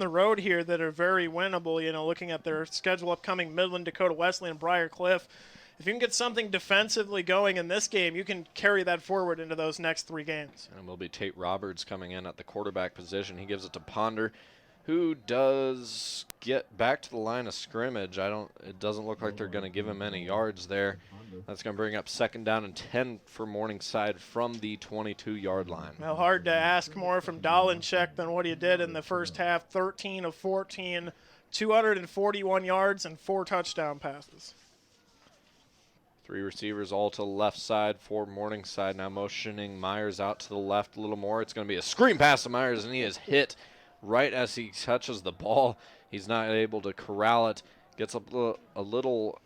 road here that are very winnable. You know, looking at their schedule upcoming, Midland, Dakota Wesleyan, Briar Cliff. If you can get something defensively going in this game, you can carry that forward into those next 3 games. And it will be Tate Roberts coming in at the quarterback position. He gives it to Ponder, who does get back to the line of scrimmage. It doesn't look like they're going to give him any yards there. That's going to bring up 2nd down and 10 for Morningside from the 22-yard line. Well, hard to ask more from Dalenchek than what he did in the first half. 13 of 14, 241 yards and 4 touchdown passes. 3 receivers all to the left side for Morningside. Now motioning Myers out to the left a little more. It's going to be a screen pass to Myers, and he is hit right as he touches the ball. He's not able to corral it. Gets up a little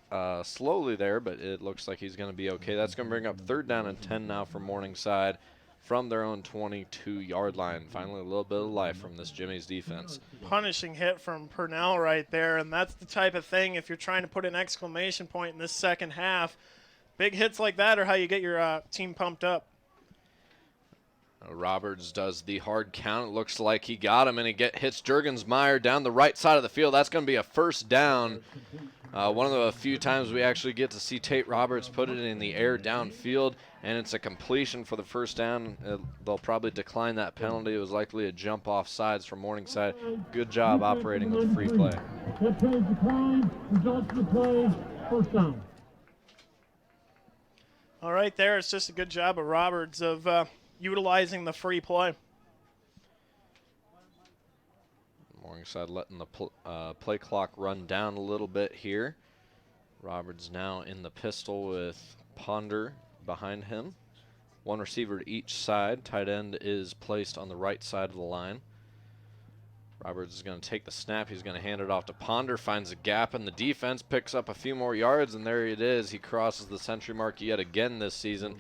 slowly there, but it looks like he's going to be okay. That's going to bring up 3rd down and 10 now for Morningside from their own 22-yard line. Finally, a little bit of life from this Jimmy's defense. Punishing hit from Purnell right there, and that's the type of thing, if you're trying to put an exclamation point in this second half, big hits like that are how you get your team pumped up. Roberts does the hard count. It looks like he got him, and he hits Jurgensmeyer down the right side of the field. That's going to be a 1st down. One of the few times we actually get to see Tate Roberts put it in the air downfield, and it's a completion for the 1st down. They'll probably decline that penalty. It was likely a jump off sides from Morningside. Good job operating with the free play. That play is declined. Results of the play, 1st down. All right, there. It's just a good job of Roberts of utilizing the free play. Morningside letting the play clock run down a little bit here. Roberts now in the pistol with Ponder behind him. 1 receiver to each side. Tight end is placed on the right side of the line. Roberts is going to take the snap. He's going to hand it off to Ponder. Finds a gap in the defense. Picks up a few more yards, and there it is. He crosses the century mark yet again this season.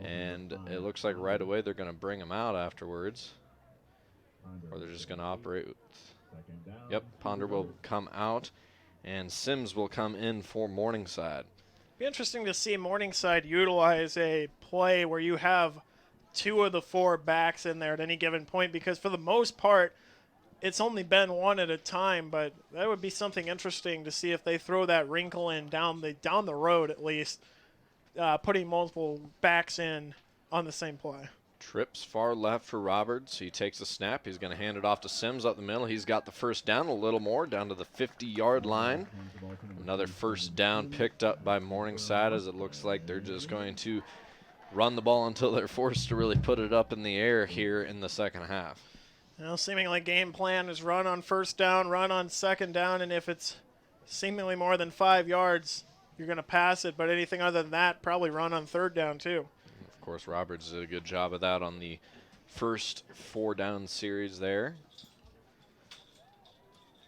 And it looks like right away they're going to bring him out afterwards. Or they're just going to operate with... Yep, Ponder will come out, and Sims will come in for Morningside. Be interesting to see Morningside utilize a play where you have 2 of the 4 backs in there at any given point, because for the most part, it's only been 1 at a time, but that would be something interesting to see if they throw that wrinkle in down the road at least, putting multiple backs in on the same play. Trips far left for Roberts. He takes the snap. He's going to hand it off to Sims up the middle. He's got the 1st down a little more, down to the 50-yard line. Another 1st down picked up by Morningside, as it looks like they're just going to run the ball until they're forced to really put it up in the air here in the second half. Well, seemingly game plan is run on 1st down, run on 2nd down, and if it's seemingly more than 5 yards, you're going to pass it. But anything other than that, probably run on 3rd down too. Of course, Roberts did a good job of that on the first 4-down series there.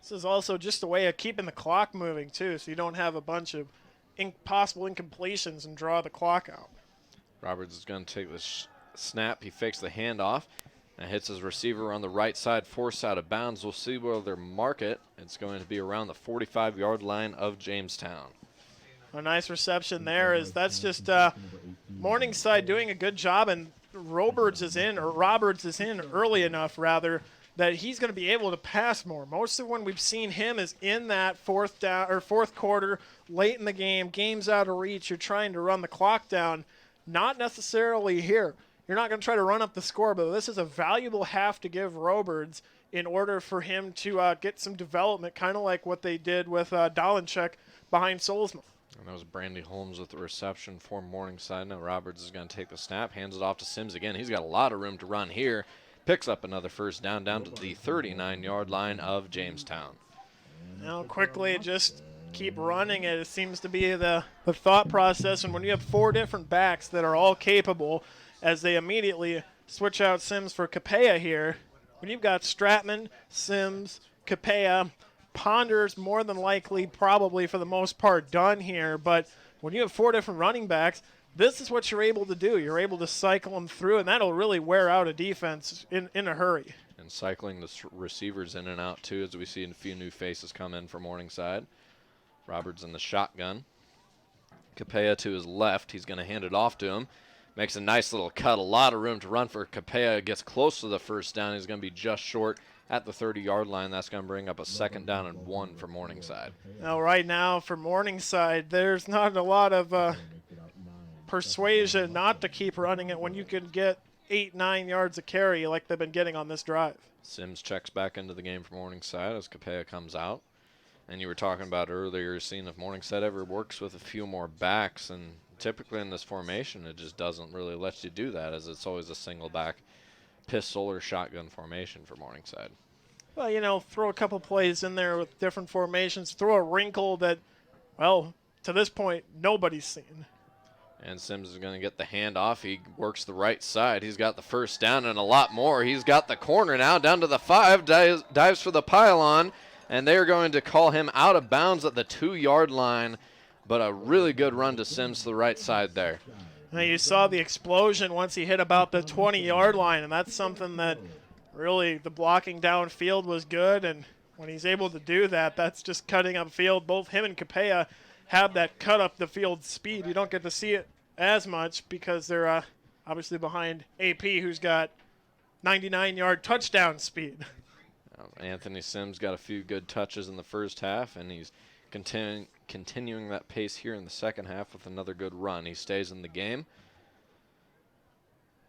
This is also just a way of keeping the clock moving too, so you don't have a bunch of possible incompletions and draw the clock out. Roberts is going to take the snap. He fakes the handoff and hits his receiver on the right side, forced out of bounds. We'll see where they'll mark it. It's going to be around the 45-yard line of Jamestown. A nice reception there. That's just Morningside doing a good job, and Roberts is in early enough, rather, that he's going to be able to pass more. Most of when we've seen him is in that 4th down or 4th quarter, late in the game, game's out of reach. You're trying to run the clock down. Not necessarily here. You're not going to try to run up the score, but this is a valuable half to give Roberts in order for him to get some development, kind of like what they did with Dalenchek behind Solzman. And that was Brandy Holmes with the reception for Morningside. Now Roberts is going to take the snap, hands it off to Sims again. He's got a lot of room to run here. Picks up another 1st down to the 39-yard line of Jamestown. Now quickly just keep running it. It seems to be the thought process. And when you have 4 different backs that are all capable, as they immediately switch out Sims for Capella here, when you've got Stratman, Sims, Capella, Ponder's more than likely, probably for the most part, done here. But when you have 4 different running backs, this is what you're able to do. You're able to cycle them through, and that'll really wear out a defense in a hurry. And cycling the receivers in and out, too, as we see a few new faces come in for Morningside. Roberts in the shotgun. Capella to his left. He's going to hand it off to him. Makes a nice little cut. A lot of room to run for Capella. Gets close to the first down. He's going to be just short at the 30-yard line. That's going to bring up a 2nd down and 1 for Morningside. Now, right now for Morningside, there's not a lot of persuasion not to keep running it when you can get 8-9 yards of carry like they've been getting on this drive. Sims checks back into the game for Morningside as Capella comes out. And you were talking about earlier, seeing if Morningside ever works with a few more backs, and typically in this formation it just doesn't really let you do that, as it's always a single back pistol or shotgun formation for Morningside. Well, you know, throw a couple plays in there with different formations, throw a wrinkle that, well, to this point, nobody's seen. And Sims is going to get the handoff. He works the right side. He's got the first down and a lot more. He's got the corner now down to the 5, dives for the pylon, and they're going to call him out of bounds at the 2-yard line, but a really good run to Sims to the right side there. Now you saw the explosion once he hit about the 20-yard line, and that's something that really the blocking downfield was good, and when he's able to do that, that's just cutting upfield. Both him and Capella have that cut up the field speed. You don't get to see it as much because they're obviously behind AP, who's got 99-yard touchdown speed. Anthony Sims got a few good touches in the first half, and he's continuing that pace here in the second half with another good run. He stays in the game.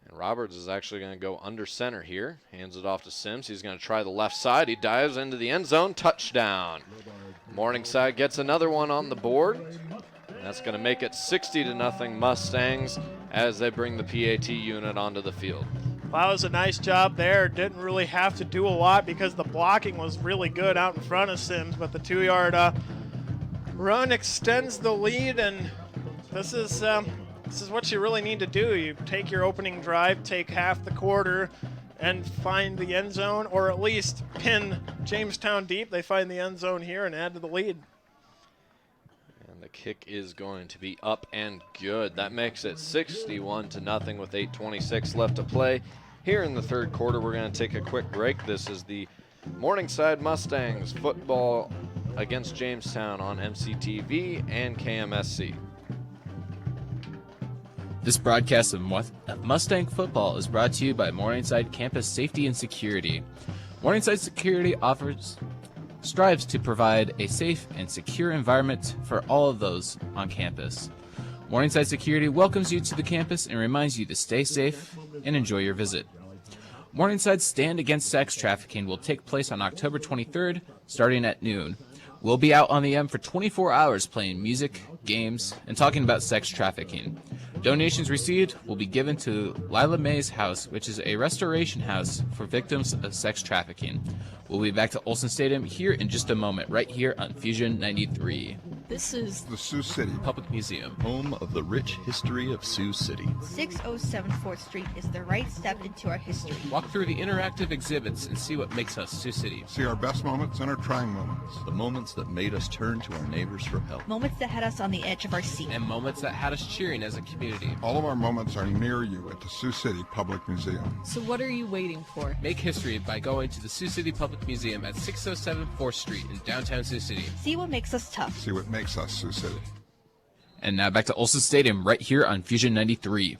And Roberts is actually going to go under center here. Hands it off to Sims. He's going to try the left side. He dives into the end zone. Touchdown. Morningside gets another one on the board. And that's going to make it 60-0 Mustangs as they bring the PAT unit onto the field. Well, that was a nice job there. Didn't really have to do a lot because the blocking was really good out in front of Sims, but the 2-yard run extends the lead, and this is what you really need to do. You take your opening drive, take half the quarter, and find the end zone, or at least pin Jamestown deep. They find the end zone here and add to the lead. And the kick is going to be up and good. That makes it 61-0 with 8:26 left to play. Here in the third quarter, we're going to take a quick break. This is the Morningside Mustangs football against Jamestown on MCTV and KMSC. This broadcast of Mustang football is brought to you by Morningside Campus Safety and Security. Morningside Security strives to provide a safe and secure environment for all of those on campus. Morningside Security welcomes you to the campus and reminds you to stay safe and enjoy your visit. Morningside's Stand Against Sex Trafficking will take place on October 23rd, starting at noon. We'll be out on the M for 24 hours playing music, games, and talking about sex trafficking. Donations received will be given to Lila May's House, which is a restoration house for victims of sex trafficking. We'll be back to Olsen Stadium here in just a moment, right here on Fusion 93. This is the Sioux City Public Museum, home of the rich history of Sioux City. 607 4th Street is the right step into our history. Walk through the interactive exhibits and see what makes us Sioux City. See our best moments and our trying moments. The moments that made us turn to our neighbors for help. Moments that had us on the edge of our seat. And moments that had us cheering as a community. All of our moments are near you at the Sioux City Public Museum. So what are you waiting for? Make history by going to the Sioux City Public Museum at 607 4th Street in downtown Sioux City. See what makes us tough. See what makes us Sioux City. And now back to Olsen Stadium right here on Fusion 93.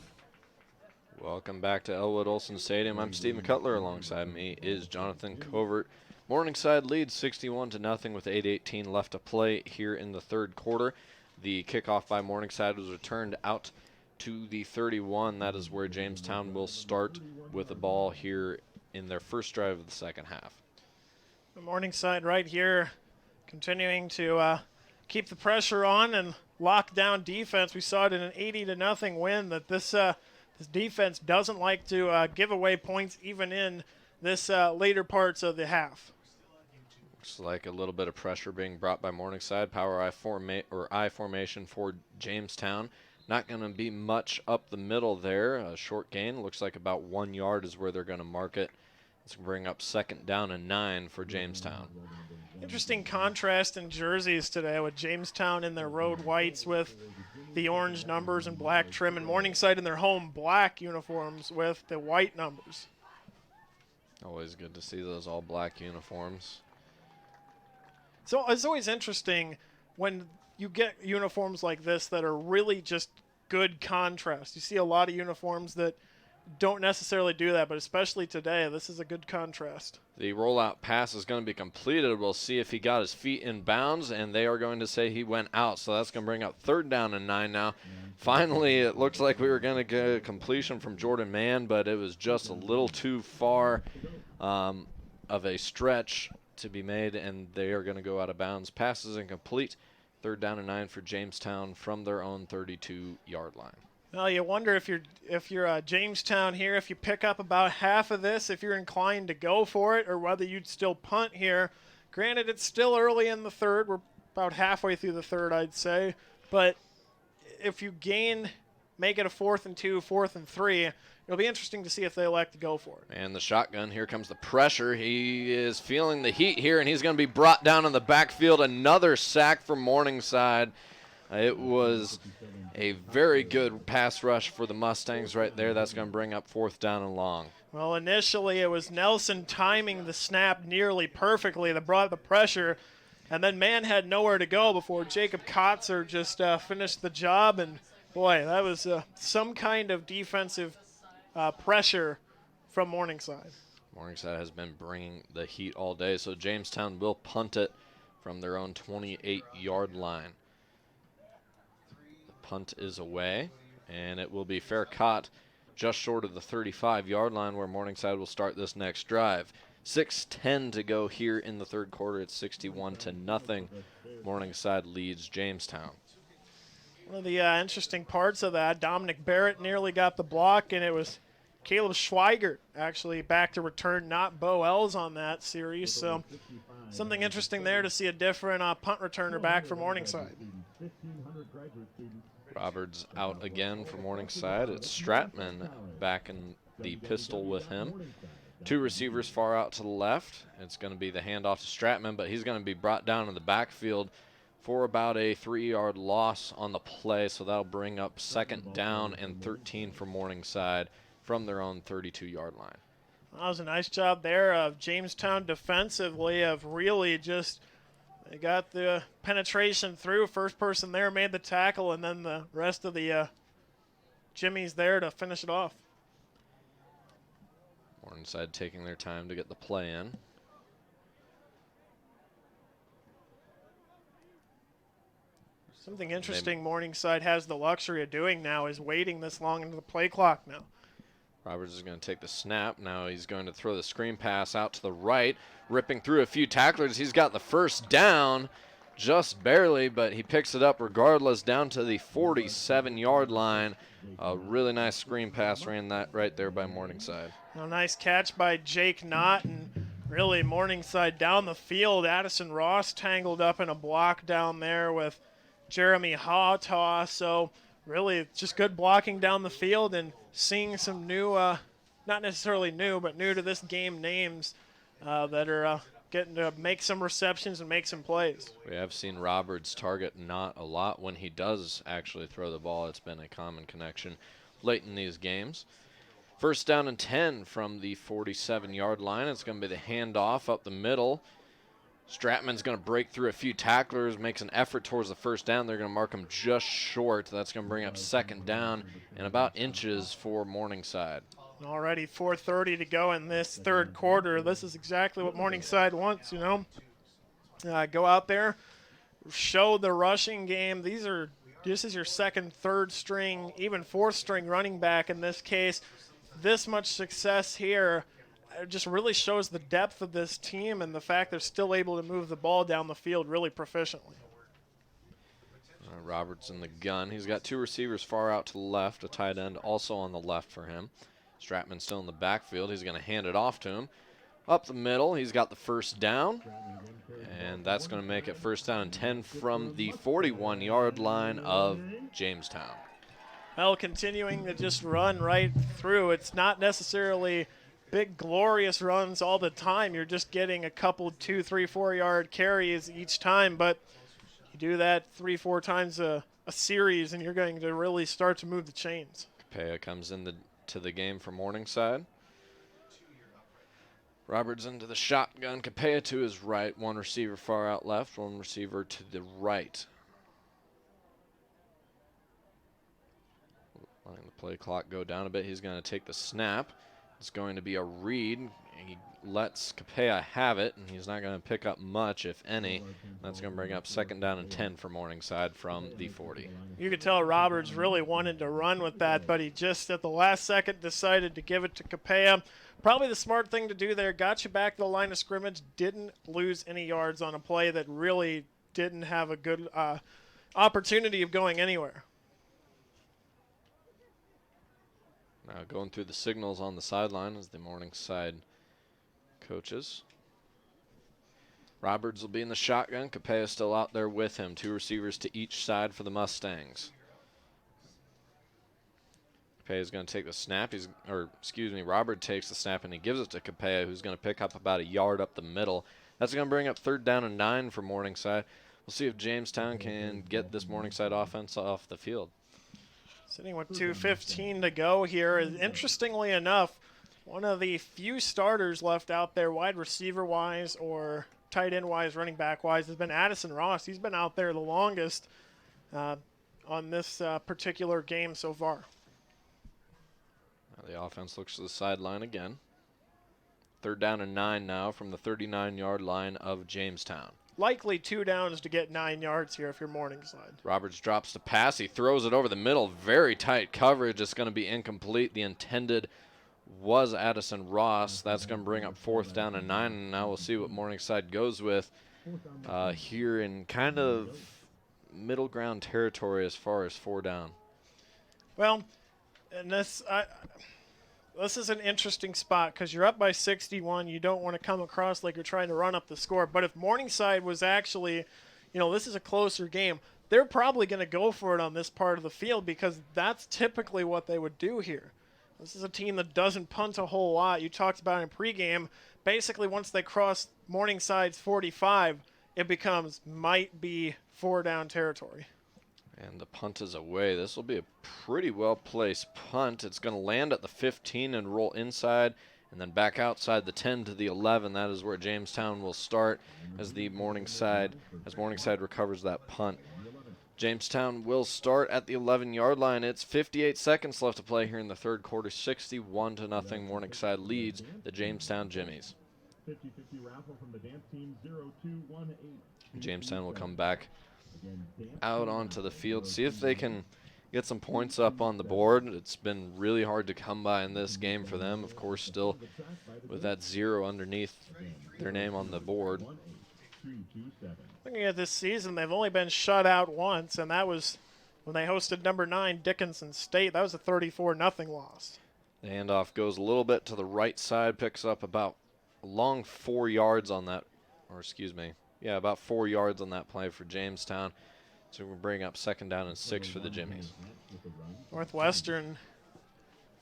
Welcome back to Elwood Olsen Stadium. I'm Stephen Cutler. Alongside me is Jonathan Covert. Morningside leads 61-0 with 8:18 left to play here in the third quarter. The kickoff by Morningside was returned out to the 31. That is where Jamestown will start with the ball here in their first drive of the second half. The Morningside right here continuing to keep the pressure on and lock down defense. We saw it in an 80-0 win that this defense doesn't like to give away points even in this later parts of the half. Looks like a little bit of pressure being brought by Morningside. Power I formation for Jamestown. Not going to be much up the middle there. A short gain. Looks like about 1 yard is where they're going to mark it. Let's bring up 2nd down and 9 for Jamestown. Interesting contrast in jerseys today with Jamestown in their road whites with the orange numbers and black trim, and Morningside in their home black uniforms with the white numbers. Always good to see those all black uniforms. So it's always interesting when you get uniforms like this that are really just good contrast. You see a lot of uniforms that don't necessarily do that, but especially today, this is a good contrast. The rollout pass is going to be completed. We'll see if he got his feet in bounds, and they are going to say he went out. So that's going to bring up 3rd down and 9 now. Finally, it looks like we were going to get a completion from Jordan Mann, but it was just a little too far of a stretch to be made, and they are going to go out of bounds. Pass is incomplete. 3rd down and 9 for Jamestown from their own 32-yard line. Well, you wonder if you're Jamestown here, if you pick up about half of this, if you're inclined to go for it, or whether you'd still punt here. Granted, it's still early in the 3rd. We're about halfway through the 3rd, I'd say. But if you make it a 4th and 2, 4th and 3, it'll be interesting to see if they elect to go for it. And the shotgun, here comes the pressure. He is feeling the heat here, and he's going to be brought down in the backfield. Another sack for Morningside. It was a very good pass rush for the Mustangs right there. That's going to bring up 4th down and long. Well, initially it was Nelson timing the snap nearly perfectly that brought the pressure, and then Mann had nowhere to go before Jacob Kotzer just finished the job. And, boy, that was some kind of defensive pressure from Morningside. Morningside has been bringing the heat all day, so Jamestown will punt it from their own 28-yard line. Punt is away, and it will be fair caught just short of the 35-yard line where Morningside will start this next drive. 6:10 to go here in the 3rd quarter. It's 61-0. Morningside leads Jamestown. One of the interesting parts of that, Dominic Barrett nearly got the block, and it was Caleb Schweigert actually back to return, not Bo Ells on that series. So something interesting there to see a different punt returner back for Morningside. Roberts out again for Morningside. It's Stratman back in the pistol with him. 2 receivers far out to the left. It's going to be the handoff to Stratman, but he's going to be brought down in the backfield for about a 3-yard loss on the play, so that'll bring up 2nd down and 13 for Morningside from their own 32-yard line. That was a nice job there of Jamestown defensively of really just they got the penetration through. First person there made the tackle, and then the rest of the Jimmy's there to finish it off. Morningside taking their time to get the play in. Something interesting Morningside has the luxury of doing now is waiting this long into the play clock now. Roberts is going to take the snap. Now he's going to throw the screen pass out to the right, ripping through a few tacklers. He's got the 1st down, just barely, but he picks it up regardless down to the 47-yard line. A really nice screen pass ran that right there by Morningside. A nice catch by Jake Knott, and really Morningside down the field. Addison Ross tangled up in a block down there with Jeremy Hawtaw, so really it's just good blocking down the field and seeing some new, not necessarily new, but new to this game names that are getting to make some receptions and make some plays. We have seen Roberts target not a lot when he does actually throw the ball. It's been a common connection late in these games. 1st down and 10 from the 47-yard line. It's going to be the handoff up the middle. Stratman's going to break through a few tacklers, makes an effort towards the 1st down. They're going to mark him just short. That's going to bring up 2nd down and about inches for Morningside. Already 4:30 to go in this 3rd quarter. This is exactly what Morningside wants, you know. Go out there, show the rushing game. This is your 2nd, 3rd string, even 4th string running back in this case. This much success here just really shows the depth of this team and the fact they're still able to move the ball down the field really proficiently. Roberts in the gun. He's got 2 receivers far out to the left, a tight end also on the left for him. Stratman still in the backfield. He's going to hand it off to him. Up the middle, he's got the 1st down, and that's going to make it 1st down and 10 from the 41-yard line of Jamestown. Well, continuing to just run right through. It's not necessarily big, glorious runs all the time. You're just getting a couple 2, 3, 4 yard carries each time, but you do that 3, 4 times a series, and you're going to really start to move the chains. Capella comes into the game for Morningside. Roberts into the shotgun. Capella to his right. 1 receiver far out left, 1 receiver to the right. Letting the play clock go down a bit. He's going to take the snap. It's going to be a read. He lets Capella have it, and he's not going to pick up much, if any. That's going to bring up 2nd down and 10 for Morningside from the 40. You could tell Roberts really wanted to run with that, but he just at the last second decided to give it to Capella. Probably the smart thing to do there. Got you back to the line of scrimmage. Didn't lose any yards on a play that really didn't have a good opportunity of going anywhere. Now going through the signals on the sideline as the Morningside coaches. Roberts will be in the shotgun. Capella still out there with him. 2 receivers to each side for the Mustangs. Capella is going to take the snap. Robert takes the snap and he gives it to Capella, who's going to pick up about a yard up the middle. That's going to bring up 3rd down and 9 for Morningside. We'll see if Jamestown can get this Morningside offense off the field. Sitting with 2:15 to go here. Interestingly enough, one of the few starters left out there, wide receiver-wise or tight end-wise, running back-wise, has been Addison Ross. He's been out there the longest on this particular game so far. Now the offense looks to the sideline again. 3rd down and 9 now from the 39-yard line of Jamestown. Likely 2 downs to get 9 yards here if you're Morningside. Roberts drops the pass. He throws it over the middle. Very tight coverage. It's going to be incomplete. The intended was Addison Ross. That's going to bring up 4th down and 9. And now we'll see what Morningside goes with here in kind of middle ground territory as far as 4 down. Well, and this is an interesting spot because you're up by 61. You don't want to come across like you're trying to run up the score. But if Morningside was actually, this is a closer game, they're probably going to go for it on this part of the field because that's typically what they would do here. This is a team that doesn't punt a whole lot. You talked about in pregame. Basically, once they cross Morningside's 45, it becomes might be 4 down territory. And the punt is away. This will be a pretty well-placed punt. It's going to land at the 15 and roll inside and then back outside the 10 to the 11. That is where Jamestown will start as Morningside recovers that punt. Jamestown will start at the 11-yard line. It's 58 seconds left to play here in the 3rd quarter. 61-0. Morningside leads the Jamestown Jimmies. Jamestown will come back out onto the field, see if they can get some points up on the board. It's been really hard to come by in this game for them, of course, still with that 0 underneath their name on the board. Looking at this season, they've only been shut out once, and that was when they hosted number 9 Dickinson State. That was a 34-0 loss. The handoff goes a little bit to the right side, picks up about a long 4 yards on that, about 4 yards on that play for Jamestown. So we'll bring up 2nd down and 6 for the Jimmies. Northwestern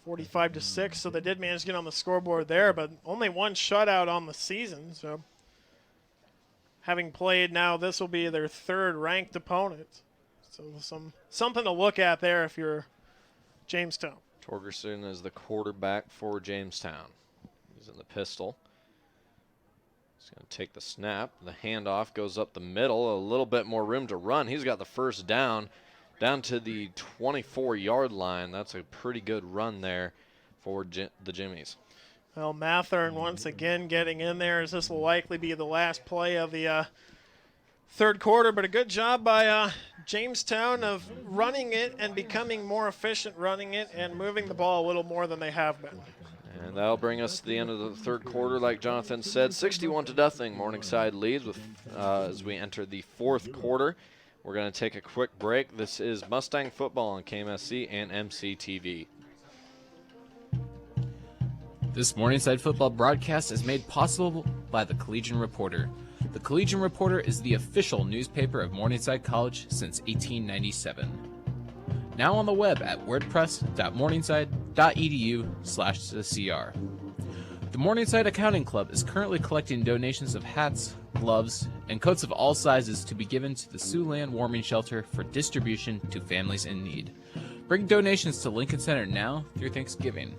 45-6, so they did manage to get on the scoreboard there, but only 1 shutout on the season. So having played now, this will be their 3rd ranked opponent. So something to look at there if you're Jamestown. Torgerson is the quarterback for Jamestown. He's in the pistol. He's going to take the snap. The handoff goes up the middle. A little bit more room to run. He's got the 1st down to the 24-yard line. That's a pretty good run there for the Jimmies. Well, Mathern once again getting in there, as this will likely be the last play of the 3rd quarter. But a good job by Jamestown of running it and becoming more efficient running it and moving the ball a little more than they have been. And that'll bring us to the end of the 3rd quarter. Like Jonathan said, 61-0. Morningside leads as we enter the 4th quarter. We're going to take a quick break. This is Mustang Football on KMSC and MCTV. This Morningside football broadcast is made possible by the Collegian Reporter. The Collegian Reporter is the official newspaper of Morningside College since 1897. Now on the web at wordpress.morningside.edu/CR. The Morningside Accounting Club is currently collecting donations of hats, gloves, and coats of all sizes to be given to the Siouxland Warming Shelter for distribution to families in need. Bring donations to Lincoln Center now through Thanksgiving.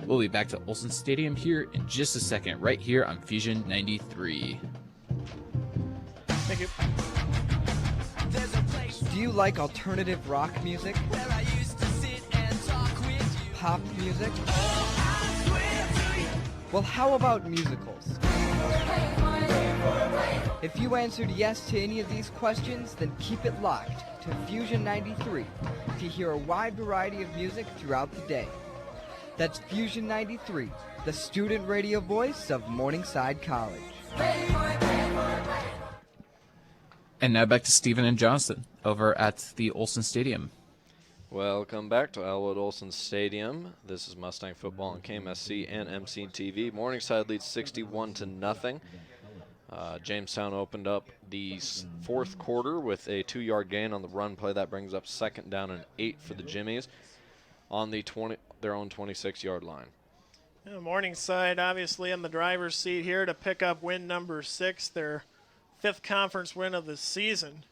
We'll be back to Olsen Stadium here in just a second, right here on Fusion 93. Thank you. Do you like alternative rock music? pop music? Well, how about musicals? If you answered yes to any of these questions, then keep it locked to Fusion 93 to hear a wide variety of music throughout the day. That's Fusion 93, the student radio voice of Morningside College. And now back to Stephen and Johnson over at the Olsen Stadium. Welcome back to Elwood Olsen Stadium. This is Mustang Football on KMSC and MCTV. Morningside leads 61-0. Jamestown opened up the fourth quarter with a 2-yard gain on the run play. That brings up 2nd down and 8 for the Jimmies on the their own 26-yard line. Yeah, Morningside obviously in the driver's seat here to pick up win number 6, their 5th conference win of the season.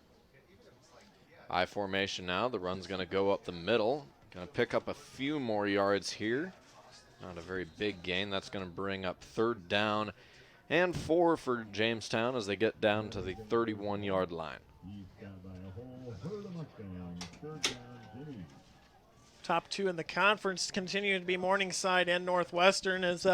I formation now. The run's going to go up the middle. Going to pick up a few more yards here. Not a very big gain. That's going to bring up 3rd down and 4 for Jamestown as they get down to the 31-yard line. Top 2 in the conference continue to be Morningside and Northwestern, as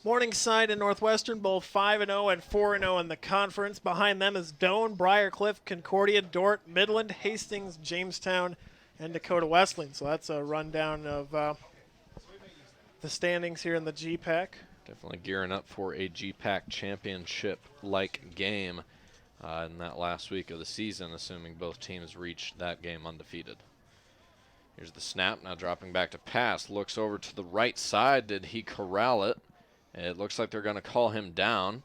Morningside and Northwestern both 5-0 and 4-0 in the conference. Behind them is Doane, Briarcliff, Concordia, Dordt, Midland, Hastings, Jamestown, and Dakota Wesleyan. So that's a rundown of the standings here in the GPAC. Definitely gearing up for a GPAC championship-like game in that last week of the season, assuming both teams reach that game undefeated. Here's the snap, now dropping back to pass. Looks over to the right side. Did he corral it? It looks like they're going to call him down.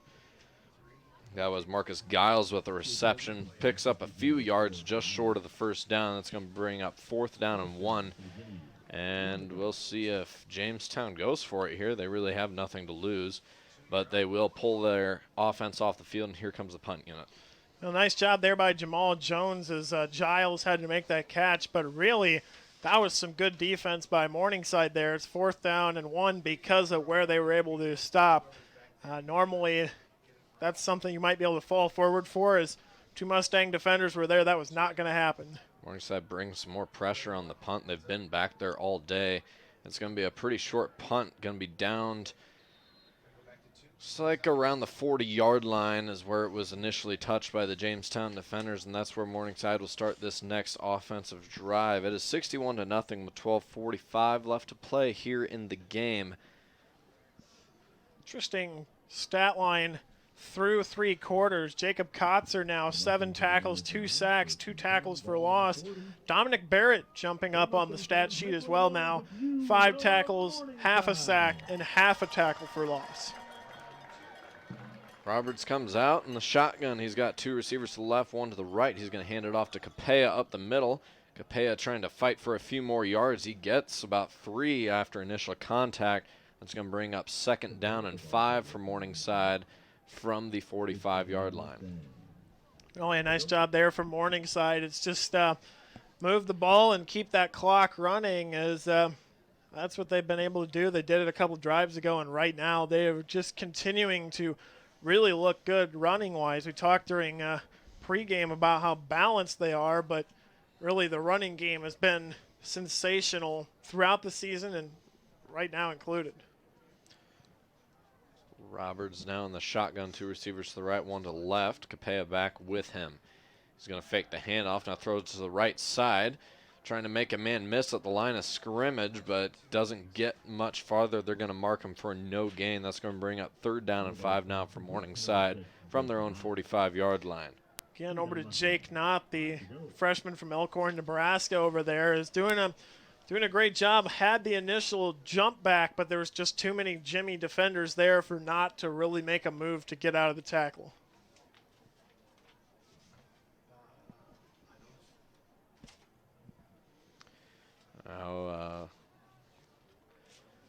That was Marcus Giles with the reception. Picks up a few yards just short of the 1st down. That's going to bring up 4th down and 1. And we'll see if Jamestown goes for it here. They really have nothing to lose, but they will pull their offense off the field, and here comes the punt unit. Well, nice job there by Jamal Jones as Giles had to make that catch, but really that was some good defense by Morningside there. It's 4th down and 1 because of where they were able to stop. Normally that's something you might be able to fall forward for, as 2 Mustang defenders were there. That was not going to happen. Morningside brings some more pressure on the punt. They've been back there all day. It's going to be a pretty short punt. Going to be downed. It's like around the 40-yard line is where it was initially touched by the Jamestown defenders, and that's where Morningside will start this next offensive drive. It is 61-0 with 12:45 left to play here in the game. Interesting stat line through 3 quarters. Jacob Kotzer now 7 tackles, 2 sacks, 2 tackles for loss. Dominic Barrett jumping up on the stat sheet as well now. 5 tackles, half a sack, and half a tackle for loss. Roberts comes out in the shotgun. He's got 2 receivers to the left, 1 to the right. He's going to hand it off to Capella up the middle. Capella trying to fight for a few more yards. He gets about 3 after initial contact. That's going to bring up 2nd down and 5 for Morningside from the 45-yard line. Really a nice job there from Morningside. It's just move the ball and keep that clock running, as that's what they've been able to do. They did it a couple drives ago, and right now they are just continuing to really look good running-wise. We talked during pregame about how balanced they are, but really the running game has been sensational throughout the season and right now included. Roberts now in the shotgun, 2 receivers to the right, 1 to the left. Capella back with him. He's going to fake the handoff, now throws to the right side, trying to make a man miss at the line of scrimmage, but doesn't get much farther. They're going to mark him for no gain. That's going to bring up 3rd down and 5 now for Morningside from their own 45-yard line. Again, over to Jake Knott, the freshman from Elkhorn, Nebraska over there, is doing a great job. Had the initial jump back, but there was just too many Jimmy defenders there for Knott to really make a move to get out of the tackle. Now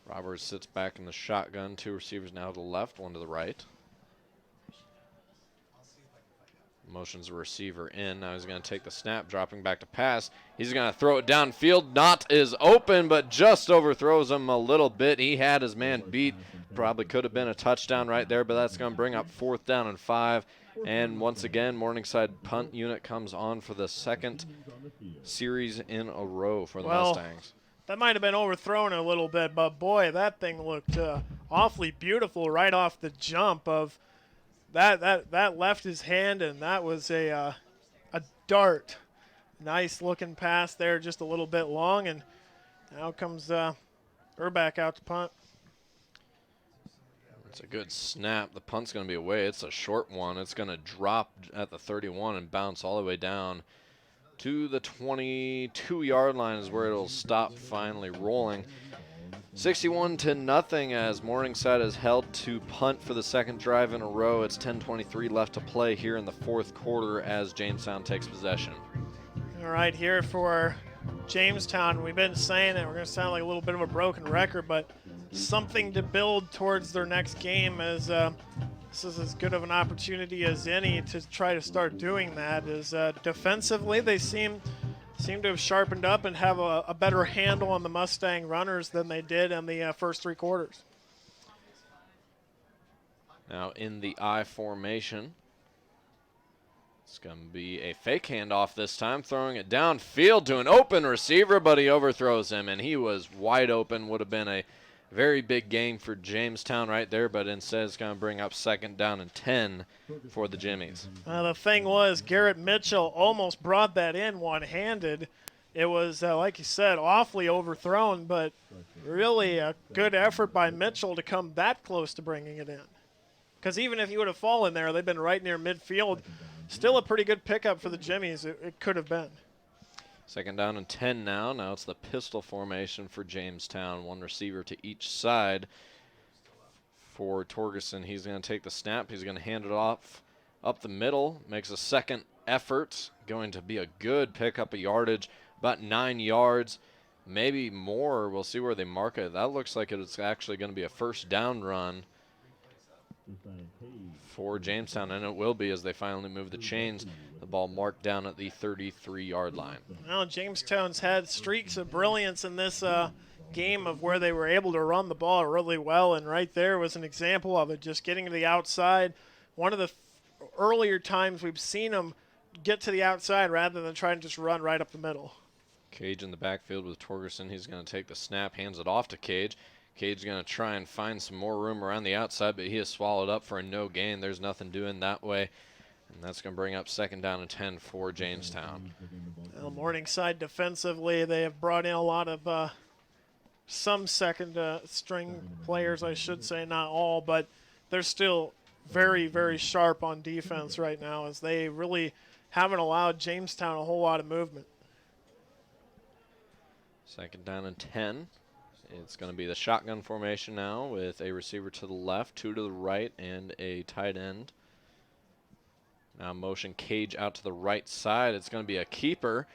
Roberts sits back in the shotgun. 2 receivers now to the left, 1 to the right. Motions the receiver in. Now he's going to take the snap, dropping back to pass. He's going to throw it downfield. Knott is open, but just overthrows him a little bit. He had his man beat. Probably could have been a touchdown right there, but that's going to bring up 4th down and 5. And once again, Morningside punt unit comes on for the 2nd series in a row for the Mustangs. That might have been overthrown a little bit, but boy, that thing looked awfully beautiful right off the jump. Of that left his hand, and that was a dart. Nice looking pass there, just a little bit long, and now comes Urbach out to punt. It's a good snap. The punt's going to be away. It's a short one. It's going to drop at the 31 and bounce all the way down to the 22-yard line is where it'll stop finally rolling. 61-0 as Morningside is held to punt for the second drive in a row. It's 10:23 left to play here in the fourth quarter as Jamestown takes possession. All right, here for Jamestown, we've been saying that we're going to sound like a little bit of a broken record, but something to build towards their next game, as this is as good of an opportunity as any to try to start doing that. Is defensively, they seem to have sharpened up and have a better handle on the Mustang runners than they did in the first three quarters. Now in the I formation. It's going to be a fake handoff this time, throwing it downfield to an open receiver, but he overthrows him, and he was wide open. Would have been a very big gain for Jamestown right there, but instead it's going to bring up 2nd down and 10 for the Jimmies. The thing was, Garrett Mitchell almost brought that in one-handed. It was, like you said, awfully overthrown, but really a good effort by Mitchell to come that close to bringing it in. Because even if he would have fallen there, they've been right near midfield. Still a pretty good pickup for the Jimmies. It could have been. 2nd down and 10 now. Now it's the pistol formation for Jamestown. One receiver to each side for Torgerson. He's going to take the snap. He's going to hand it off up the middle. Makes a second effort. Going to be a good pickup of yardage. About 9 yards, maybe more. We'll see where they mark it. That looks like it's actually going to be a first down run for Jamestown, and it will be as they finally move the chains. The ball marked down at the 33-yard line. Well, Jamestown's had streaks of brilliance in this game of where they were able to run the ball really well, and right there was an example of it, just getting to the outside. One of the earlier times we've seen them get to the outside rather than trying to just run right up the middle. Cage in the backfield with Torgerson. He's going to take the snap, hands it off to Cage. Cage going to try and find some more room around the outside, but he is swallowed up for a no gain. There's nothing doing that way, and that's going to bring up 2nd down and 10 for Jamestown. Well, Morningside defensively, they have brought in a lot of some second string players, I should say, not all, but they're still very, very sharp on defense right now, as they really haven't allowed Jamestown a whole lot of movement. 2nd down and 10. It's going to be the shotgun formation now with a receiver to the left, 2 to the right, and a tight end. Now motion Cage out to the right side. It's going to be a keeper.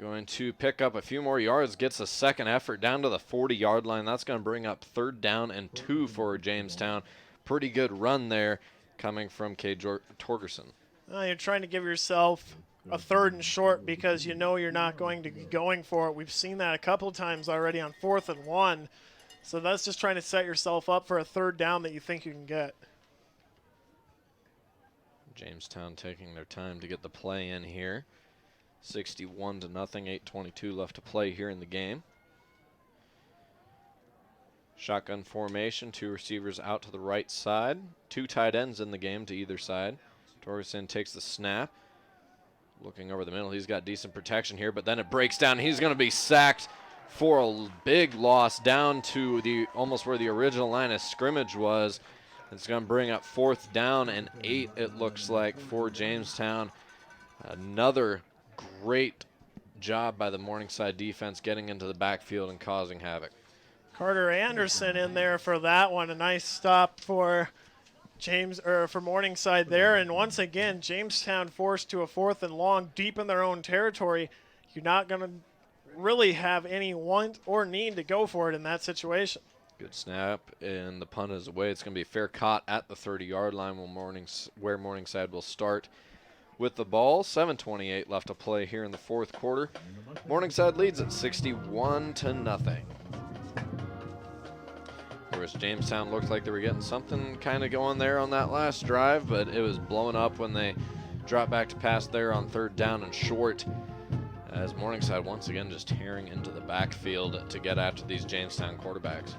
Going to pick up a few more yards, gets a second effort down to the 40-yard line. That's going to bring up 3rd down and 2 for Jamestown. Pretty good run there coming from Cage Torgerson. You're trying to give yourself a 3rd and short because you know you're not going to be going for it. We've seen that a couple of times already on 4th and 1. So that's just trying to set yourself up for a 3rd down that you think you can get. Jamestown taking their time to get the play in here. 61-0, 8:22 left to play here in the game. Shotgun formation, 2 receivers out to the right side. 2 tight ends in the game to either side. Torgerson takes the snap. Looking over the middle, he's got decent protection here, but then it breaks down. He's going to be sacked for a big loss down to the almost where the original line of scrimmage was. It's going to bring up 4th down and 8, it looks like, for Jamestown. Another great job by the Morningside defense getting into the backfield and causing havoc. Carter Anderson in there for that one. A nice stop for for Morningside there, and once again Jamestown forced to a 4th and long deep in their own territory. You're not going to really have any want or need to go for it in that situation. Good snap, and the punt is away. It's going to be a fair caught at the 30-yard line where Morningside will start with the ball. 7:28 left to play here in the fourth quarter. Morningside leads at 61-0. Whereas Jamestown looked like they were getting something kind of going there on that last drive, but it was blowing up when they dropped back to pass there on 3rd down and short. as Morningside once again just tearing into the backfield to get after these Jamestown quarterbacks.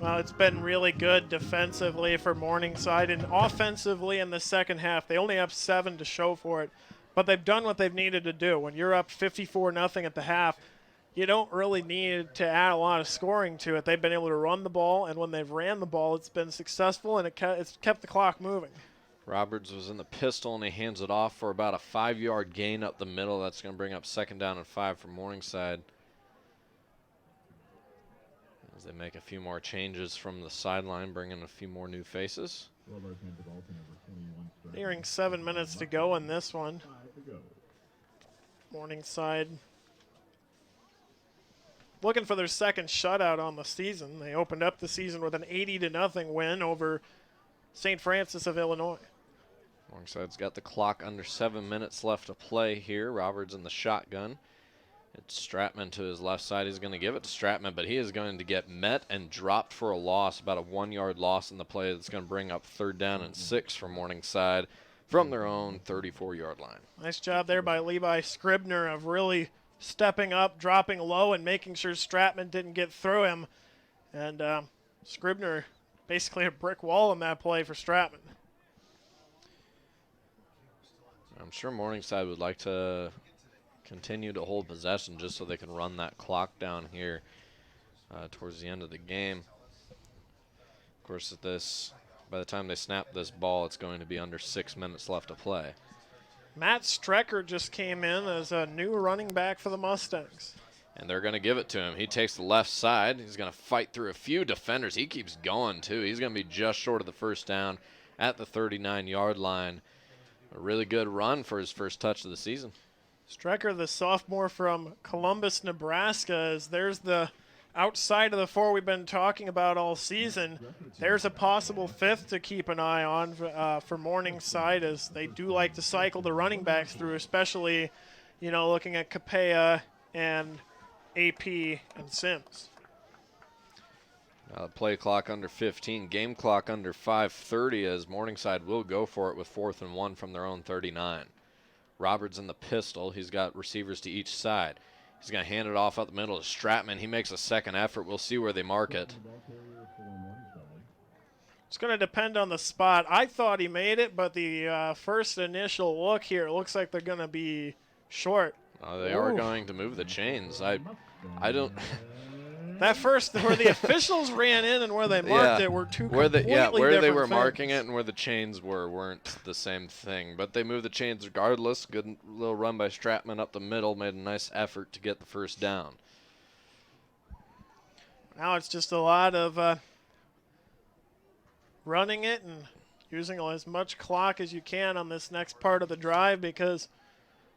Well, it's been really good defensively for Morningside, and offensively in the second half. They only have 7 to show for it, but they've done what they've needed to do. When you're up 54-0 at the half, you don't really need to add a lot of scoring to it. They've been able to run the ball, and when they've ran the ball, it's been successful, and it's kept the clock moving. Roberts was in the pistol, and he hands it off for about a 5-yard gain up the middle. That's going to bring up 2nd down and 5 for Morningside. As they make a few more changes from the sideline, bring in a few more new faces. Nearing 7 minutes to go in this one. Morningside looking for their second shutout on the season. They opened up the season with an 80-0 win over St. Francis of Illinois. Morningside's got the clock under 7 minutes left to play here. Roberts in the shotgun. It's Stratman to his left side. He's going to give it to Stratman, but he is going to get met and dropped for a loss, about a 1-yard loss in the play. That's going to bring up 3rd down and 6 for Morningside from their own 34-yard line. Nice job there by Levi Scribner of really stepping up, dropping low, and making sure Stratman didn't get through him. And Scribner basically a brick wall in that play for Stratman. I'm sure Morningside would like to continue to hold possession just so they can run that clock down here towards the end of the game. Of course, by the time they snap this ball, it's going to be under 6 minutes left to play. Matt Strecker just came in as a new running back for the Mustangs. And they're going to give it to him. He takes the left side. He's going to fight through a few defenders. He keeps going, too. He's going to be just short of the 1st down at the 39-yard line. A really good run for his first touch of the season. Strecker, the sophomore from Columbus, Nebraska, as there's the outside of the 4 we've been talking about all season. There's a possible 5th to keep an eye on for Morningside, as they do like to cycle the running backs through, especially, looking at Capella and AP and Sims. Play clock under 15, game clock under 5:30, as Morningside will go for it with 4th and 1 from their own 39. Roberts in the pistol. He's got receivers to each side. He's going to hand it off up the middle to Stratman. He makes a second effort. We'll see where they mark it. It's going to depend on the spot. I thought he made it, but the first initial look here looks like they're going to be short. They are going to move the chains. I don't. That first, where the officials ran in and where they marked it were two completely different where they were things. marking it and where the chains weren't the same thing. But they moved the chains regardless. Good little run by Stratman up the middle. Made a nice effort to get the 1st down. Now it's just a lot of running it and using as much clock as you can on this next part of the drive, because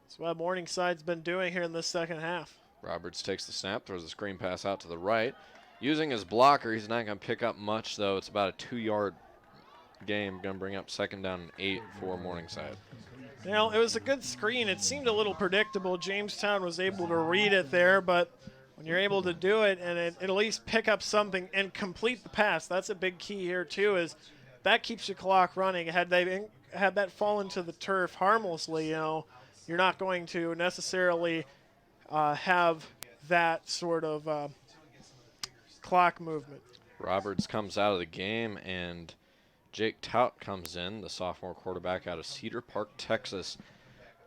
that's what Morningside's been doing here in this second half. Roberts takes the snap, throws a screen pass out to the right. Using his blocker, he's not going to pick up much, though. It's about a 2-yard game. Going to bring up 2nd down and 8 for Morningside. It was a good screen. It seemed a little predictable. Jamestown was able to read it there, but when you're able to do it and at least pick up something and complete the pass, that's a big key here, too, is that keeps your clock running. Had that fallen to the turf harmlessly, you're not going to necessarily have that sort of clock movement. Roberts comes out of the game, and Jake Tout comes in, the sophomore quarterback out of Cedar Park, Texas.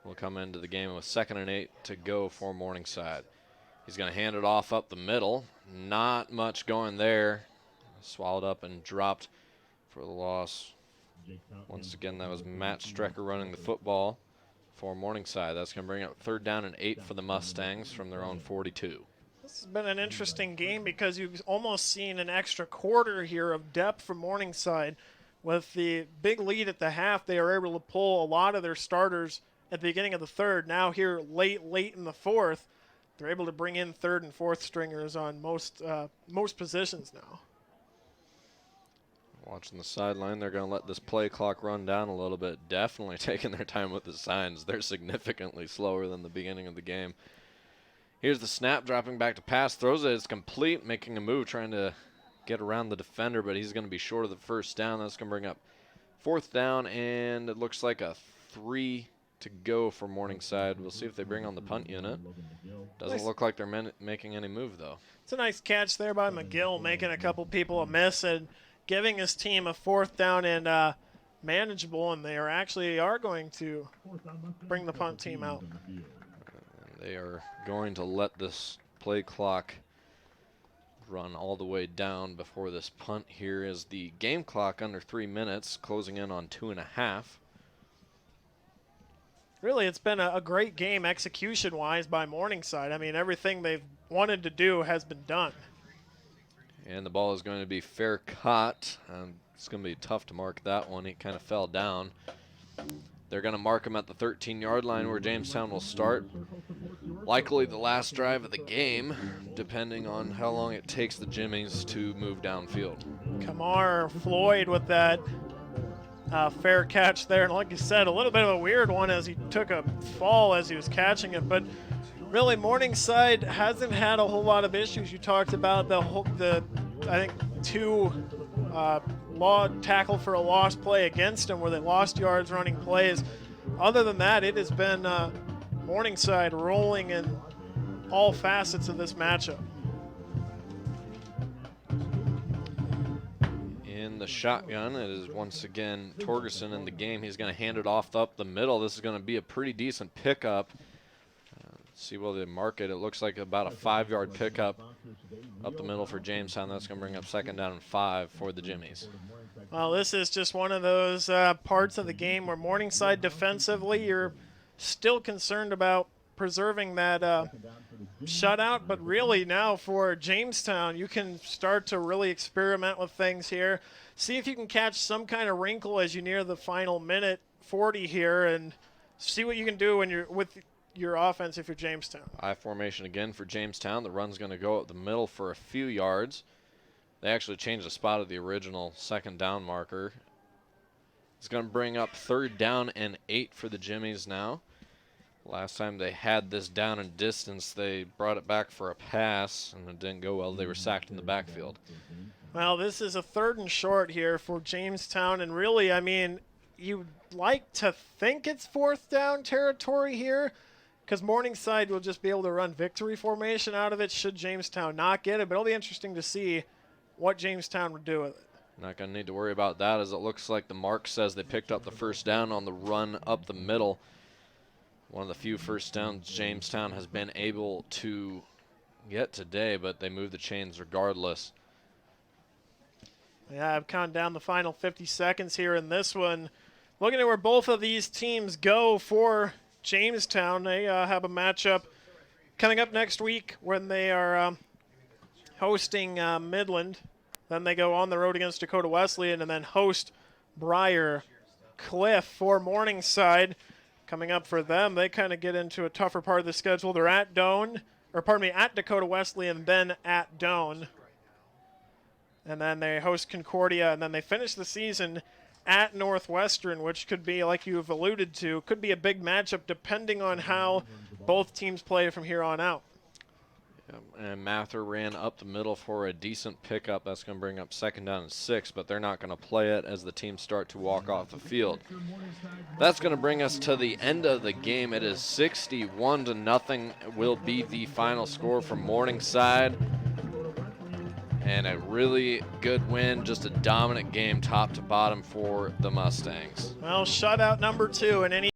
Will come into the game with 2nd and 8 to go for Morningside. He's going to hand it off up the middle. Not much going there. Swallowed up and dropped for the loss. Once again, that was Matt Strecker running the football for Morningside. That's going to bring up 3rd down and 8 for the Mustangs from their own 42. This has been an interesting game because you've almost seen an extra quarter here of depth from Morningside. With the big lead at the half, they are able to pull a lot of their starters at the beginning of the 3rd. Now here late in the 4th, they're able to bring in 3rd and 4th stringers on most positions now. Watching the sideline, they're going to let this play clock run down a little bit. Definitely taking their time with the signs. They're significantly slower than the beginning of the game. Here's the snap, dropping back to pass. Throws it. It's complete, making a move, trying to get around the defender, but he's going to be short of the 1st down. That's going to bring up 4th down, and it looks like a 3 to go for Morningside. We'll see if they bring on the punt unit. Doesn't Nice. look like they're making any move, though. It's a nice catch there by McGill, making a couple people a miss and giving his team a 4th down and manageable, and they are going to bring the punt team out. They are going to let this play clock run all the way down before this punt here, as the game clock under 3 minutes, closing in on 2.5. Really, it's been a great game execution-wise by Morningside. I mean, everything they've wanted to do has been done. And the ball is going to be fair caught. It's going to be tough to mark that one. He kind of fell down. They're going to mark him at the 13-yard line where Jamestown will start. Likely the last drive of the game, depending on how long it takes the Jimmies to move downfield. Kamar Floyd with that fair catch there. And like you said, a little bit of a weird one as he took a fall as he was catching it. But really, Morningside hasn't had a whole lot of issues. You talked about the I think 2 tackle for a lost play against them where they lost yards running plays. Other than that, it has been Morningside rolling in all facets of this matchup. In the shotgun, it is once again Torgerson in the game. He's going to hand it off up the middle. This is going to be a pretty decent pickup. See where they mark it. It looks like about a 5-yard pickup up the middle for Jamestown. That's going to bring up 2nd down and 5 for the Jimmies. Well, this is just one of those parts of the game where Morningside defensively, you're still concerned about preserving that shutout, but really now for Jamestown, you can start to really experiment with things here. See if you can catch some kind of wrinkle as you near the final minute 40 here, and see what you can do when you're with your offense if you're Jamestown. I formation again for Jamestown. The run's going to go up the middle for a few yards. They actually changed the spot of the original 2nd down marker. It's going to bring up 3rd down and 8 for the Jimmies now. Last time they had this down and distance, they brought it back for a pass, and it didn't go well. They were sacked in the backfield. Well, this is a 3rd and short here for Jamestown, and really, I mean, you'd like to think it's 4th down territory here, because Morningside will just be able to run victory formation out of it should Jamestown not get it, but it'll be interesting to see what Jamestown would do with it. Not going to need to worry about that, as it looks like the mark says they picked up the 1st down on the run up the middle. One of the few 1st downs Jamestown has been able to get today, but they move the chains regardless. Yeah, I've counted down the final 50 seconds here in this one. Looking at where both of these teams go for Jamestown, they have a matchup coming up next week when they are hosting Midland. Then they go on the road against Dakota Wesleyan and then host Briar Cliff for Morningside. Coming up for them, they kind of get into a tougher part of the schedule. They're at at Dakota Wesleyan, then at Doane. And then they host Concordia, and then they finish the season at Northwestern, which could be, like you've alluded to, could be a big matchup depending on how both teams play from here on out. And Mather ran up the middle for a decent pickup. That's going to bring up 2nd down and 6, but they're not going to play it as the teams start to walk off the field. That's going to bring us to the end of the game. It is 61-0 will be the final score for Morningside. And a really good win, just a dominant game top to bottom for the Mustangs. Well, shutout number 2 in any